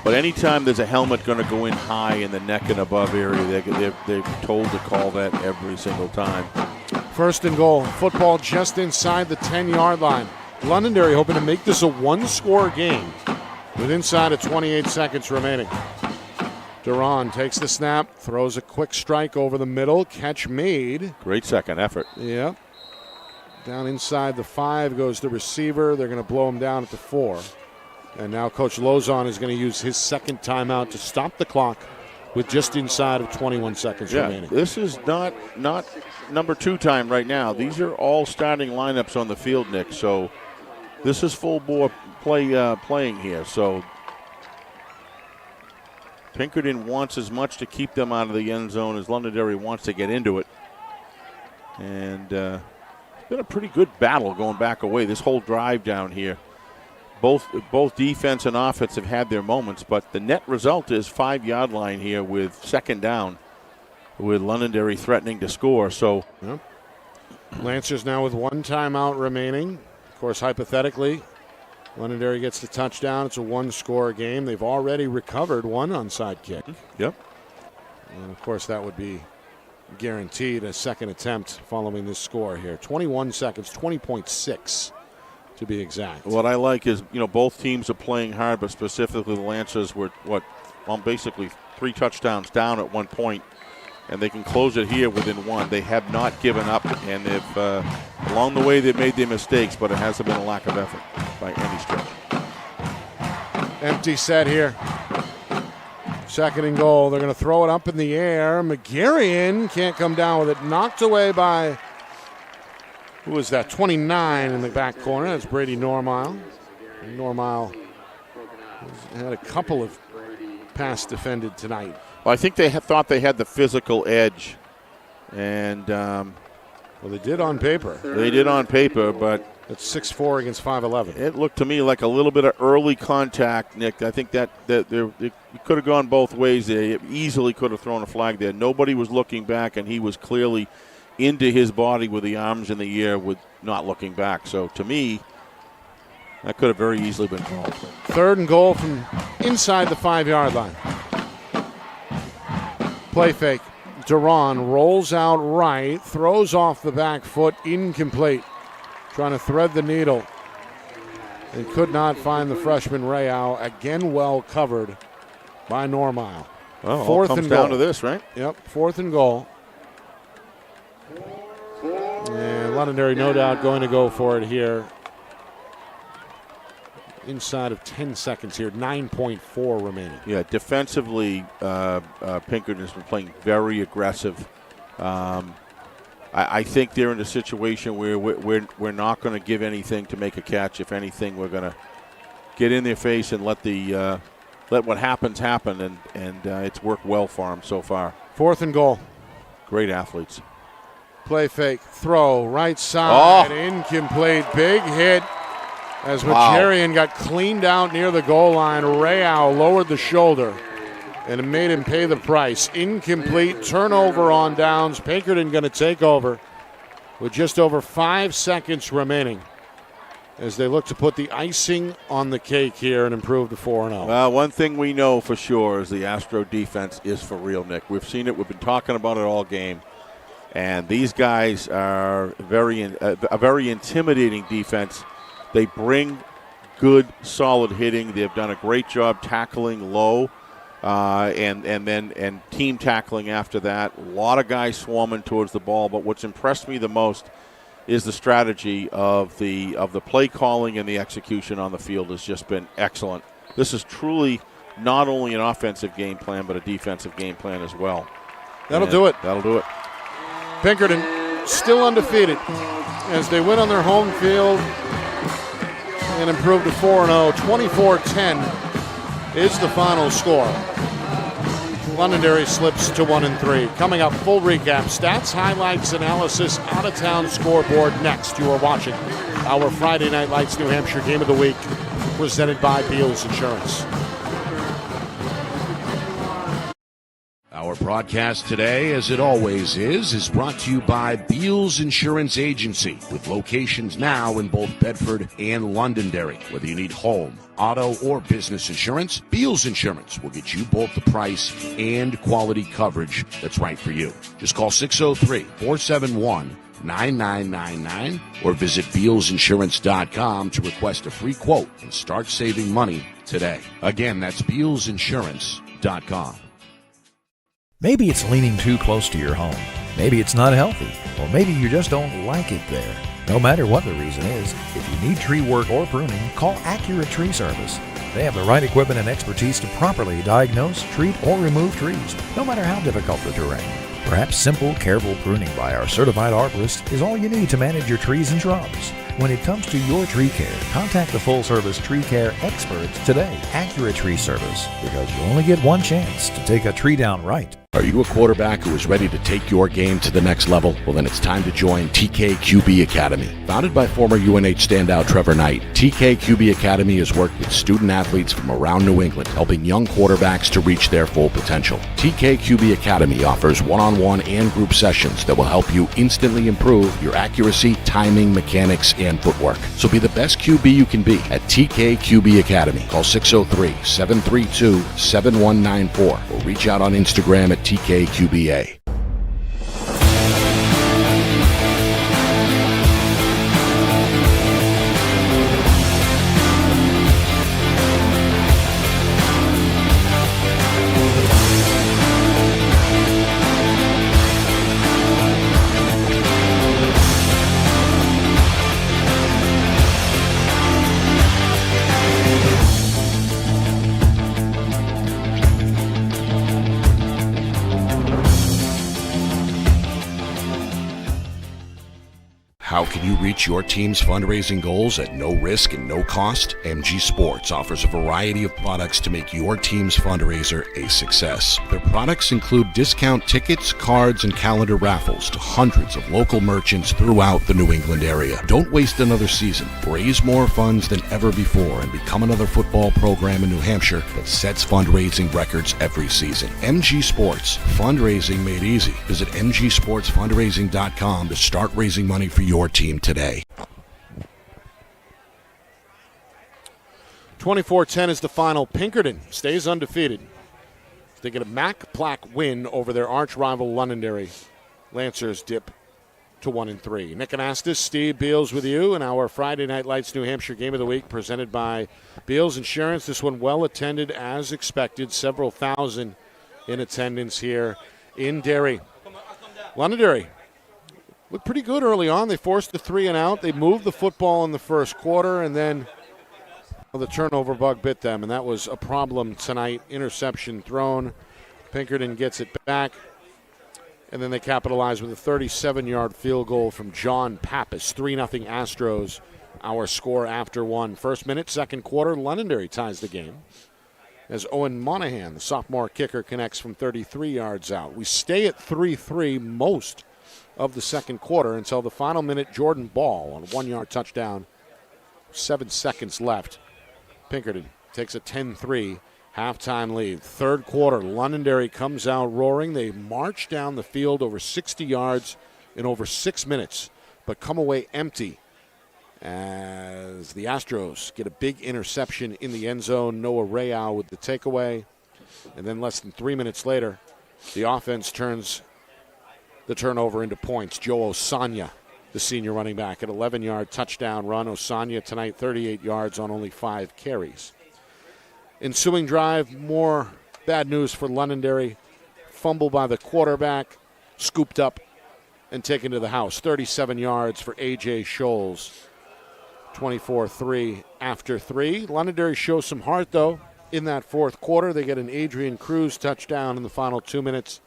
But anytime there's a helmet going to go in high in the neck and above area, they're told to call that every single time. First and goal. Football just inside the 10-yard line. Londonderry hoping to make this a one-score game with inside of 28 seconds remaining. Duran takes the snap, throws a quick strike over the middle. Catch made. Great second effort. Yep. Down inside the 5 goes the receiver. They're going to blow him down at the 4. And now Coach Lozon is going to use his second timeout to stop the clock with just inside of 21 seconds remaining. This is not number 2 time right now. These are all starting lineups on the field, Nick. So this is full bore playing here. So Pinkerton wants as much to keep them out of the end zone as Londonderry wants to get into it. And it's been a pretty good battle going back away this whole drive down here. Both defense and offense have had their moments, but the net result is 5-yard line here with second down, with Londonderry threatening to score. So, yep. Lancers now with 1 timeout remaining. Of course, hypothetically, Londonderry gets the touchdown. It's a 1-score game. They've already recovered 1 onside kick. Yep. And of course, that would be guaranteed a second attempt following this score here. 21 seconds, 20.6. to be exact. What I like is, both teams are playing hard, but specifically the Lancers were, basically 3 touchdowns down at one point, and they can close it here within 1. They have not given up, and they've, along the way, they've made their mistakes, but it hasn't been a lack of effort by any stretch. Empty set here. Second and goal. They're going to throw it up in the air. McGarrion can't come down with it. Knocked away by... who was that? 29 in the back corner. That's Brady Normile. Normile had a couple of pass defended tonight. Well, I think they thought they had the physical edge. And they did on paper. They did on paper, but it's 6'4" against 5'11". It looked to me like a little bit of early contact, Nick. I think that it could have gone both ways. They easily could have thrown a flag there. Nobody was looking back, and he was clearly into his body with the arms in the air with not looking back. So to me, that could have very easily been called. Third and goal from inside the 5-yard line. Play fake. Duran rolls out right, throws off the back foot, incomplete. Trying to thread the needle and could not find the freshman Rayau. Again, well covered by Normile. Well, fourth all comes and down goal. to this, right? Yep, 4th and goal. And Londonderry, no doubt, going to go for it here. Inside of 10 seconds here, 9.4 remaining. Yeah, defensively, Pinkerton has been playing very aggressive. I think they're in a situation where we're not going to give anything to make a catch. If anything, we're going to get in their face and let what happens happen, and it's worked well for them so far. 4th and goal. Great athletes. Play fake, throw, right side, incomplete, big hit as Majarian got cleaned out near the goal line. Rayau lowered the shoulder, and it made him pay the price. Incomplete, turnover on downs. Pinkerton going to take over with just over 5 seconds remaining as they look to put the icing on the cake here and improve to 4-0. Well, one thing we know for sure is the Astro defense is for real, Nick. We've seen it. We've been talking about it all game. And these guys are a very intimidating defense. They bring good, solid hitting. They've done a great job tackling low. And team tackling after that. A lot of guys swarming towards the ball, but what's impressed me the most is the strategy of the play calling and the execution on the field has just been excellent. This is truly not only an offensive game plan, but a defensive game plan as well. That'll do it. Pinkerton still undefeated as they win on their home field and improve to 4-0. 24-10 is the final score. Londonderry slips to 1-3. Coming up, full recap, stats, highlights, analysis, out-of-town scoreboard next. You are watching our Friday Night Lights New Hampshire Game of the Week, presented by Beals Insurance. Our broadcast today, as it always is brought to you by Beals Insurance Agency, with locations now in both Bedford and Londonderry. Whether you need home, auto, or business insurance, Beals Insurance will get you both the price and quality coverage that's right for you. Just call 603-471-9999 or visit BealsInsurance.com to request a free quote and start saving money today. Again, that's BealsInsurance.com. Maybe it's leaning too close to your home. Maybe it's not healthy. Or maybe you just don't like it there. No matter what the reason is, if you need tree work or pruning, call Accurate Tree Service. They have the right equipment and expertise to properly diagnose, treat, or remove trees, no matter how difficult the terrain. Perhaps simple, careful pruning by our certified arborist is all you need to manage your trees and shrubs. When it comes to your tree care, contact the full-service tree care experts today, Accurate Tree Service, because you only get one chance to take a tree down right. Are you a quarterback who is ready to take your game to the next level? Well, then it's time to join TKQB Academy. Founded by former UNH standout Trevor Knight, TKQB Academy has worked with student athletes from around New England, helping young quarterbacks to reach their full potential. TKQB Academy offers one-on-one and group sessions that will help you instantly improve your accuracy, timing, mechanics, and footwork. So be the best QB you can be at TKQB Academy. Call 603-732-7194 or reach out on Instagram at TKQBA. How can you reach your team's fundraising goals at no risk and no cost? MG Sports offers a variety of products to make your team's fundraiser a success. Their products include discount tickets, cards, and calendar raffles to hundreds of local merchants throughout the New England area. Don't waste another season. Raise more funds than ever before and become another football program in New Hampshire that sets fundraising records every season. MG Sports, fundraising made easy. Visit mgsportsfundraising.com to start raising money for your team today. 24-10 is the final. Pinkerton stays undefeated. They get a Mac Plaque win over their arch rival Londonderry. Lancers dip to 1-3. Nick Anastas, Steve Beals with you in our Friday Night Lights New Hampshire Game of the Week presented by Beals Insurance. This one well attended as expected. Several thousand in attendance here in Derry. Londonderry looked pretty good early on. They forced the 3-and-out. They moved the football in the first quarter, and then the turnover bug bit them, and that was a problem tonight. Interception thrown. Pinkerton gets it back, and then they capitalize with a 37-yard field goal from John Pappas. 3-0 Astros, our score after one. First minute, second quarter, Londonderry ties the game as Owen Monahan, the sophomore kicker, connects from 33 yards out. We stay at 3-3 most of the second quarter until the final minute. Jordan Ball on a 1-yard touchdown. 7 seconds left. Pinkerton takes a 10-3 halftime lead. Third quarter, Londonderry comes out roaring. They march down the field over 60 yards in over 6 minutes, but come away empty as the Astros get a big interception in the end zone. Noah Real with the takeaway. And then less than 3 minutes later, the offense turns the turnover into points. Joe Osanya, the senior running back, an 11-yard touchdown run. Osanya tonight 38 yards on only 5 carries. Ensuing drive, more bad news for Londonderry. Fumble by the quarterback, scooped up and taken to the house. 37 yards for A.J. Scholes. 24-3 after 3. Londonderry shows some heart, though, in that fourth quarter. They get an Adrian Cruz touchdown in the final 2 minutes.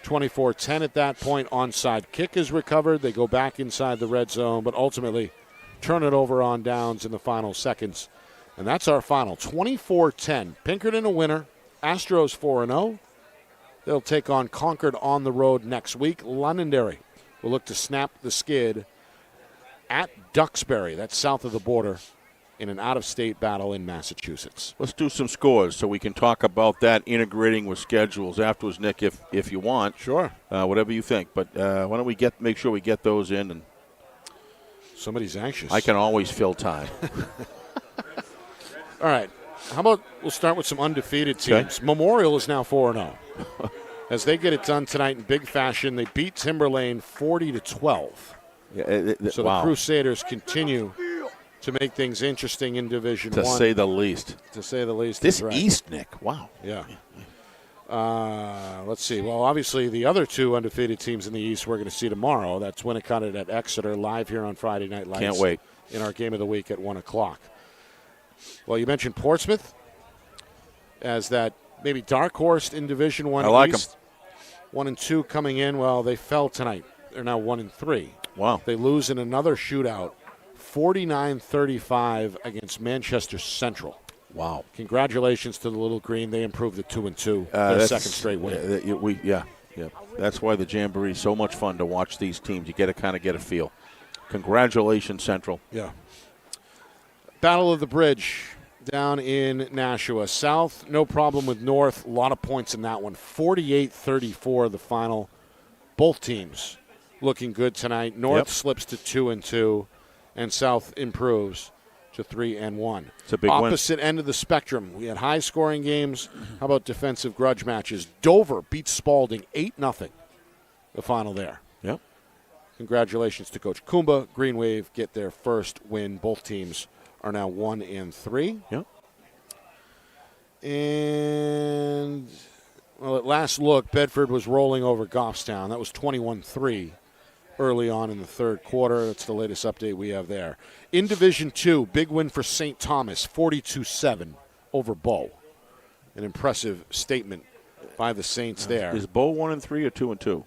24-10 at that point. Onside kick is recovered. They go back inside the red zone, but ultimately turn it over on downs in the final seconds. And that's our final. 24-10. Pinkerton a winner. Astros 4-0. They'll take on Concord on the road next week. Londonderry will look to snap the skid at Duxbury. That's south of the border in an out-of-state battle in Massachusetts. Let's do some scores so we can talk about that integrating with schedules afterwards, Nick, if you want. Sure. Whatever you think. But why don't we make sure we get those in? And somebody's anxious. I can always fill time. All right. How about we'll start with some undefeated teams. Okay. Memorial is now 4-0. As they get it done tonight in big fashion, they beat Timberlane 40-12. Yeah, so the Crusaders continue to make things interesting in Division 1. To say the least. To say the least. This East, Nick, wow. Yeah. Let's see. Well, obviously, the other two undefeated teams in the East we're going to see tomorrow. That's Winnicott at Exeter, live here on Friday Night Lights. Can't wait. In our game of the week at 1 o'clock. Well, you mentioned Portsmouth as that maybe dark horse in Division 1 I like East. 1 and 2 coming in. Well, they fell tonight. They're now 1 and 3. Wow. They lose in another shootout, 49-35 against Manchester Central. Wow. Congratulations to the Little Green. They improved to 2-2. Their second straight win. Yeah. That's why the Jamboree is so much fun to watch these teams. You get to kind of get a feel. Congratulations, Central. Yeah. Battle of the Bridge down in Nashua. South, no problem with North. A lot of points in that one. 48-34 the final. Both teams looking good tonight. North slips to 2-2, and South improves to 3-1. It's a big Opposite end of the spectrum. We had high-scoring games. How about defensive grudge matches? Dover beats Spalding 8-0. The final there. Yep. Congratulations to Coach Kumba. Green Wave get their first win. Both teams are now 1 and 3. Yep. And, well, at last look, Bedford was rolling over Goffstown. That was 21-3 early on in the third quarter. That's the latest update we have there. In Division 2, big win for St. Thomas, 42-7 over Bow. An impressive statement by the Saints there. Is Bow 1 and 3 or 2 and 2?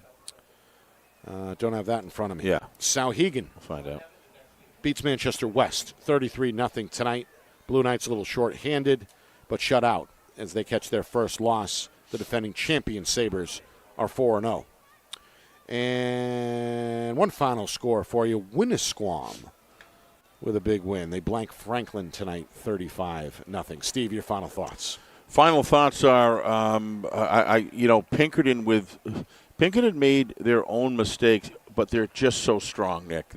Don't have that in front of me. Yeah. Sauhegan. We'll find out. Beats Manchester West 33-0 tonight. Blue Knights a little short-handed, but shut out as they catch their first loss. The defending champion Sabres are 4-0. And one final score for you. Winnisquam with a big win. They blank Franklin tonight 35-0. Steve, your final thoughts? Final thoughts are, Pinkerton made their own mistakes, but they're just so strong, Nick.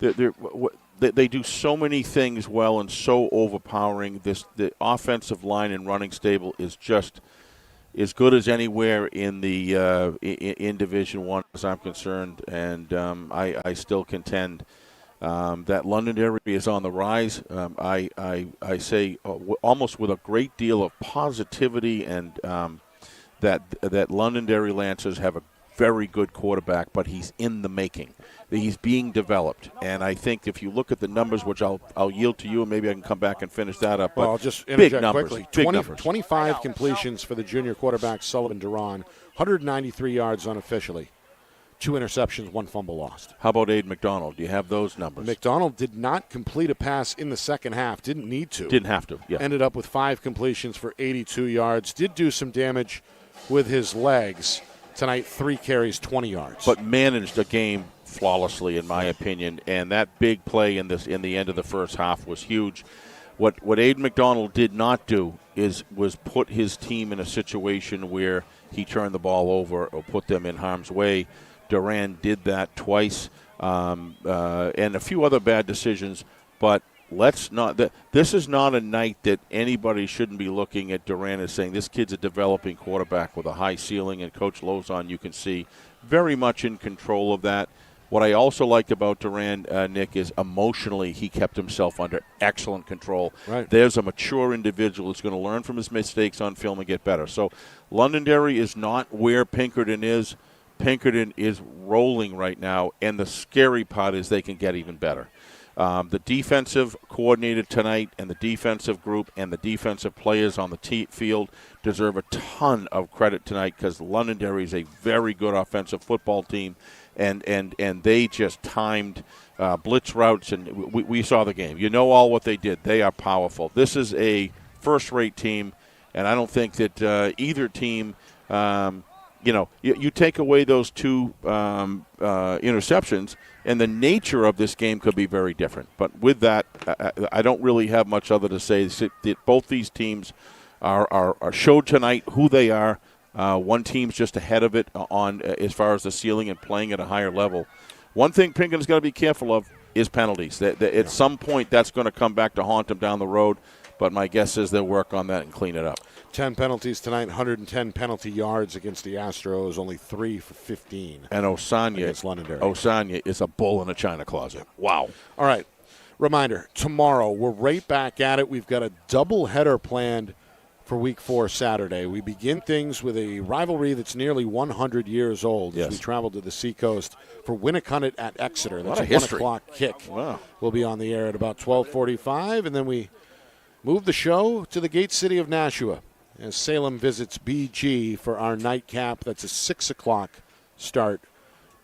They do so many things well and so overpowering. The offensive line and running stable is just as good as anywhere in the in Division 1 as I'm concerned, and I still contend that Londonderry is on the rise. I say almost with a great deal of positivity, and that Londonderry Lancers have a very good quarterback, but he's in the making. He's being developed, and I think if you look at the numbers, which I'll yield to you, and maybe I can come back and finish that up. Well, I'll just interject quickly. 25 completions for the junior quarterback Sullivan Duran, 193 yards unofficially, 2 interceptions, 1 fumble lost. How about Aiden McDonald? Do you have those numbers? McDonald did not complete a pass in the second half. Didn't need to. Didn't have to. Yeah. Ended up with 5 completions for 82 yards. Did do some damage with his legs. Tonight, 3 carries, 20 yards. But managed the game flawlessly, in my opinion, and that big play in the end of the first half was huge. What Aiden McDonald did not do was put his team in a situation where he turned the ball over or put them in harm's way. Duran did that twice, and a few other bad decisions, but let's not. This is not a night that anybody shouldn't be looking at Duran as saying this kid's a developing quarterback with a high ceiling, and Coach Lozon, you can see, very much in control of that. What I also liked about Duran, Nick, is emotionally he kept himself under excellent control. Right. There's a mature individual who's going to learn from his mistakes on film and get better. So Londonderry is not where Pinkerton is. Pinkerton is rolling right now, and the scary part is they can get even better. The defensive coordinator tonight and the defensive group and the defensive players on the field deserve a ton of credit tonight because Londonderry is a very good offensive football team, and they just timed blitz routes, and we saw the game. You know all what they did. They are powerful. This is a first-rate team, and I don't think that either team You take away those two interceptions, and the nature of this game could be very different. But with that, I don't really have much other to say. Both these teams are showed tonight who they are. One team's just ahead of it on as far as the ceiling and playing at a higher level. One thing Pinkerton's got to be careful of is penalties. At some point, that's going to come back to haunt them down the road. But my guess is they'll work on that and clean it up. 10 penalties tonight, 110 penalty yards against the Astros, only 3 for 15. And Osanya is a bull in a china closet. Wow. All right. Reminder, tomorrow we're right back at it. We've got a doubleheader planned for Week 4 Saturday. We begin things with a rivalry that's nearly 100 years old. Yes. As we travel to the Seacoast for Winnicott at Exeter. That's a a 1 history. o'clock kick. Wow. We'll be on the air at about 12:45, and then we move the show to the Gate City of Nashua as Salem visits BG for our nightcap. That's a 6 o'clock start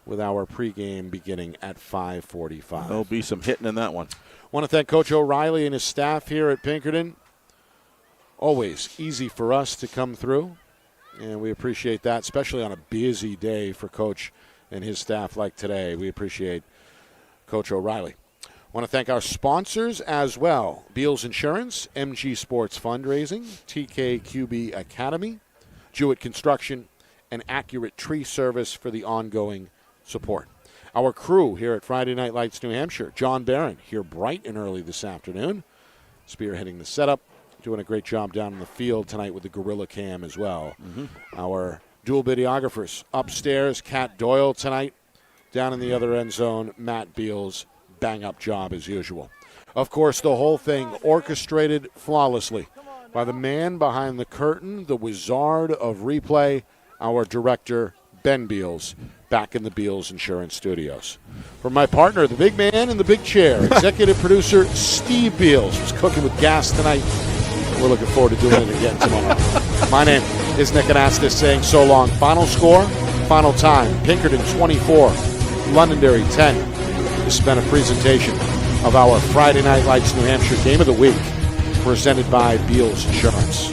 with our pregame beginning at 5:45. There'll be some hitting in that one. Want to thank Coach O'Reilly and his staff here at Pinkerton. Always easy for us to come through, and we appreciate that, especially on a busy day for Coach and his staff like today. We appreciate Coach O'Reilly. Want to thank our sponsors as well. Beals Insurance, MG Sports Fundraising, TKQB Academy, Jewett Construction, and Accurate Tree Service for the ongoing support. Our crew here at Friday Night Lights, New Hampshire. John Barron here bright and early this afternoon, spearheading the setup, doing a great job down in the field tonight with the Gorilla Cam as well. Mm-hmm. Our dual videographers upstairs, Kat Doyle tonight. Down in the other end zone, Matt Beals. Bang-up job as usual. Of course, the whole thing orchestrated flawlessly by the man behind the curtain, the wizard of replay, our director, Ben Beals, back in the Beals Insurance Studios. For my partner, the big man in the big chair, executive producer Steve Beals, who's cooking with gas tonight. We're looking forward to doing it again tomorrow. My name is Nick Anastas saying so long. Final score, final time, Pinkerton 24, Londonderry 10. This has been a presentation of our Friday Night Lights New Hampshire Game of the Week, presented by Beals Insurance.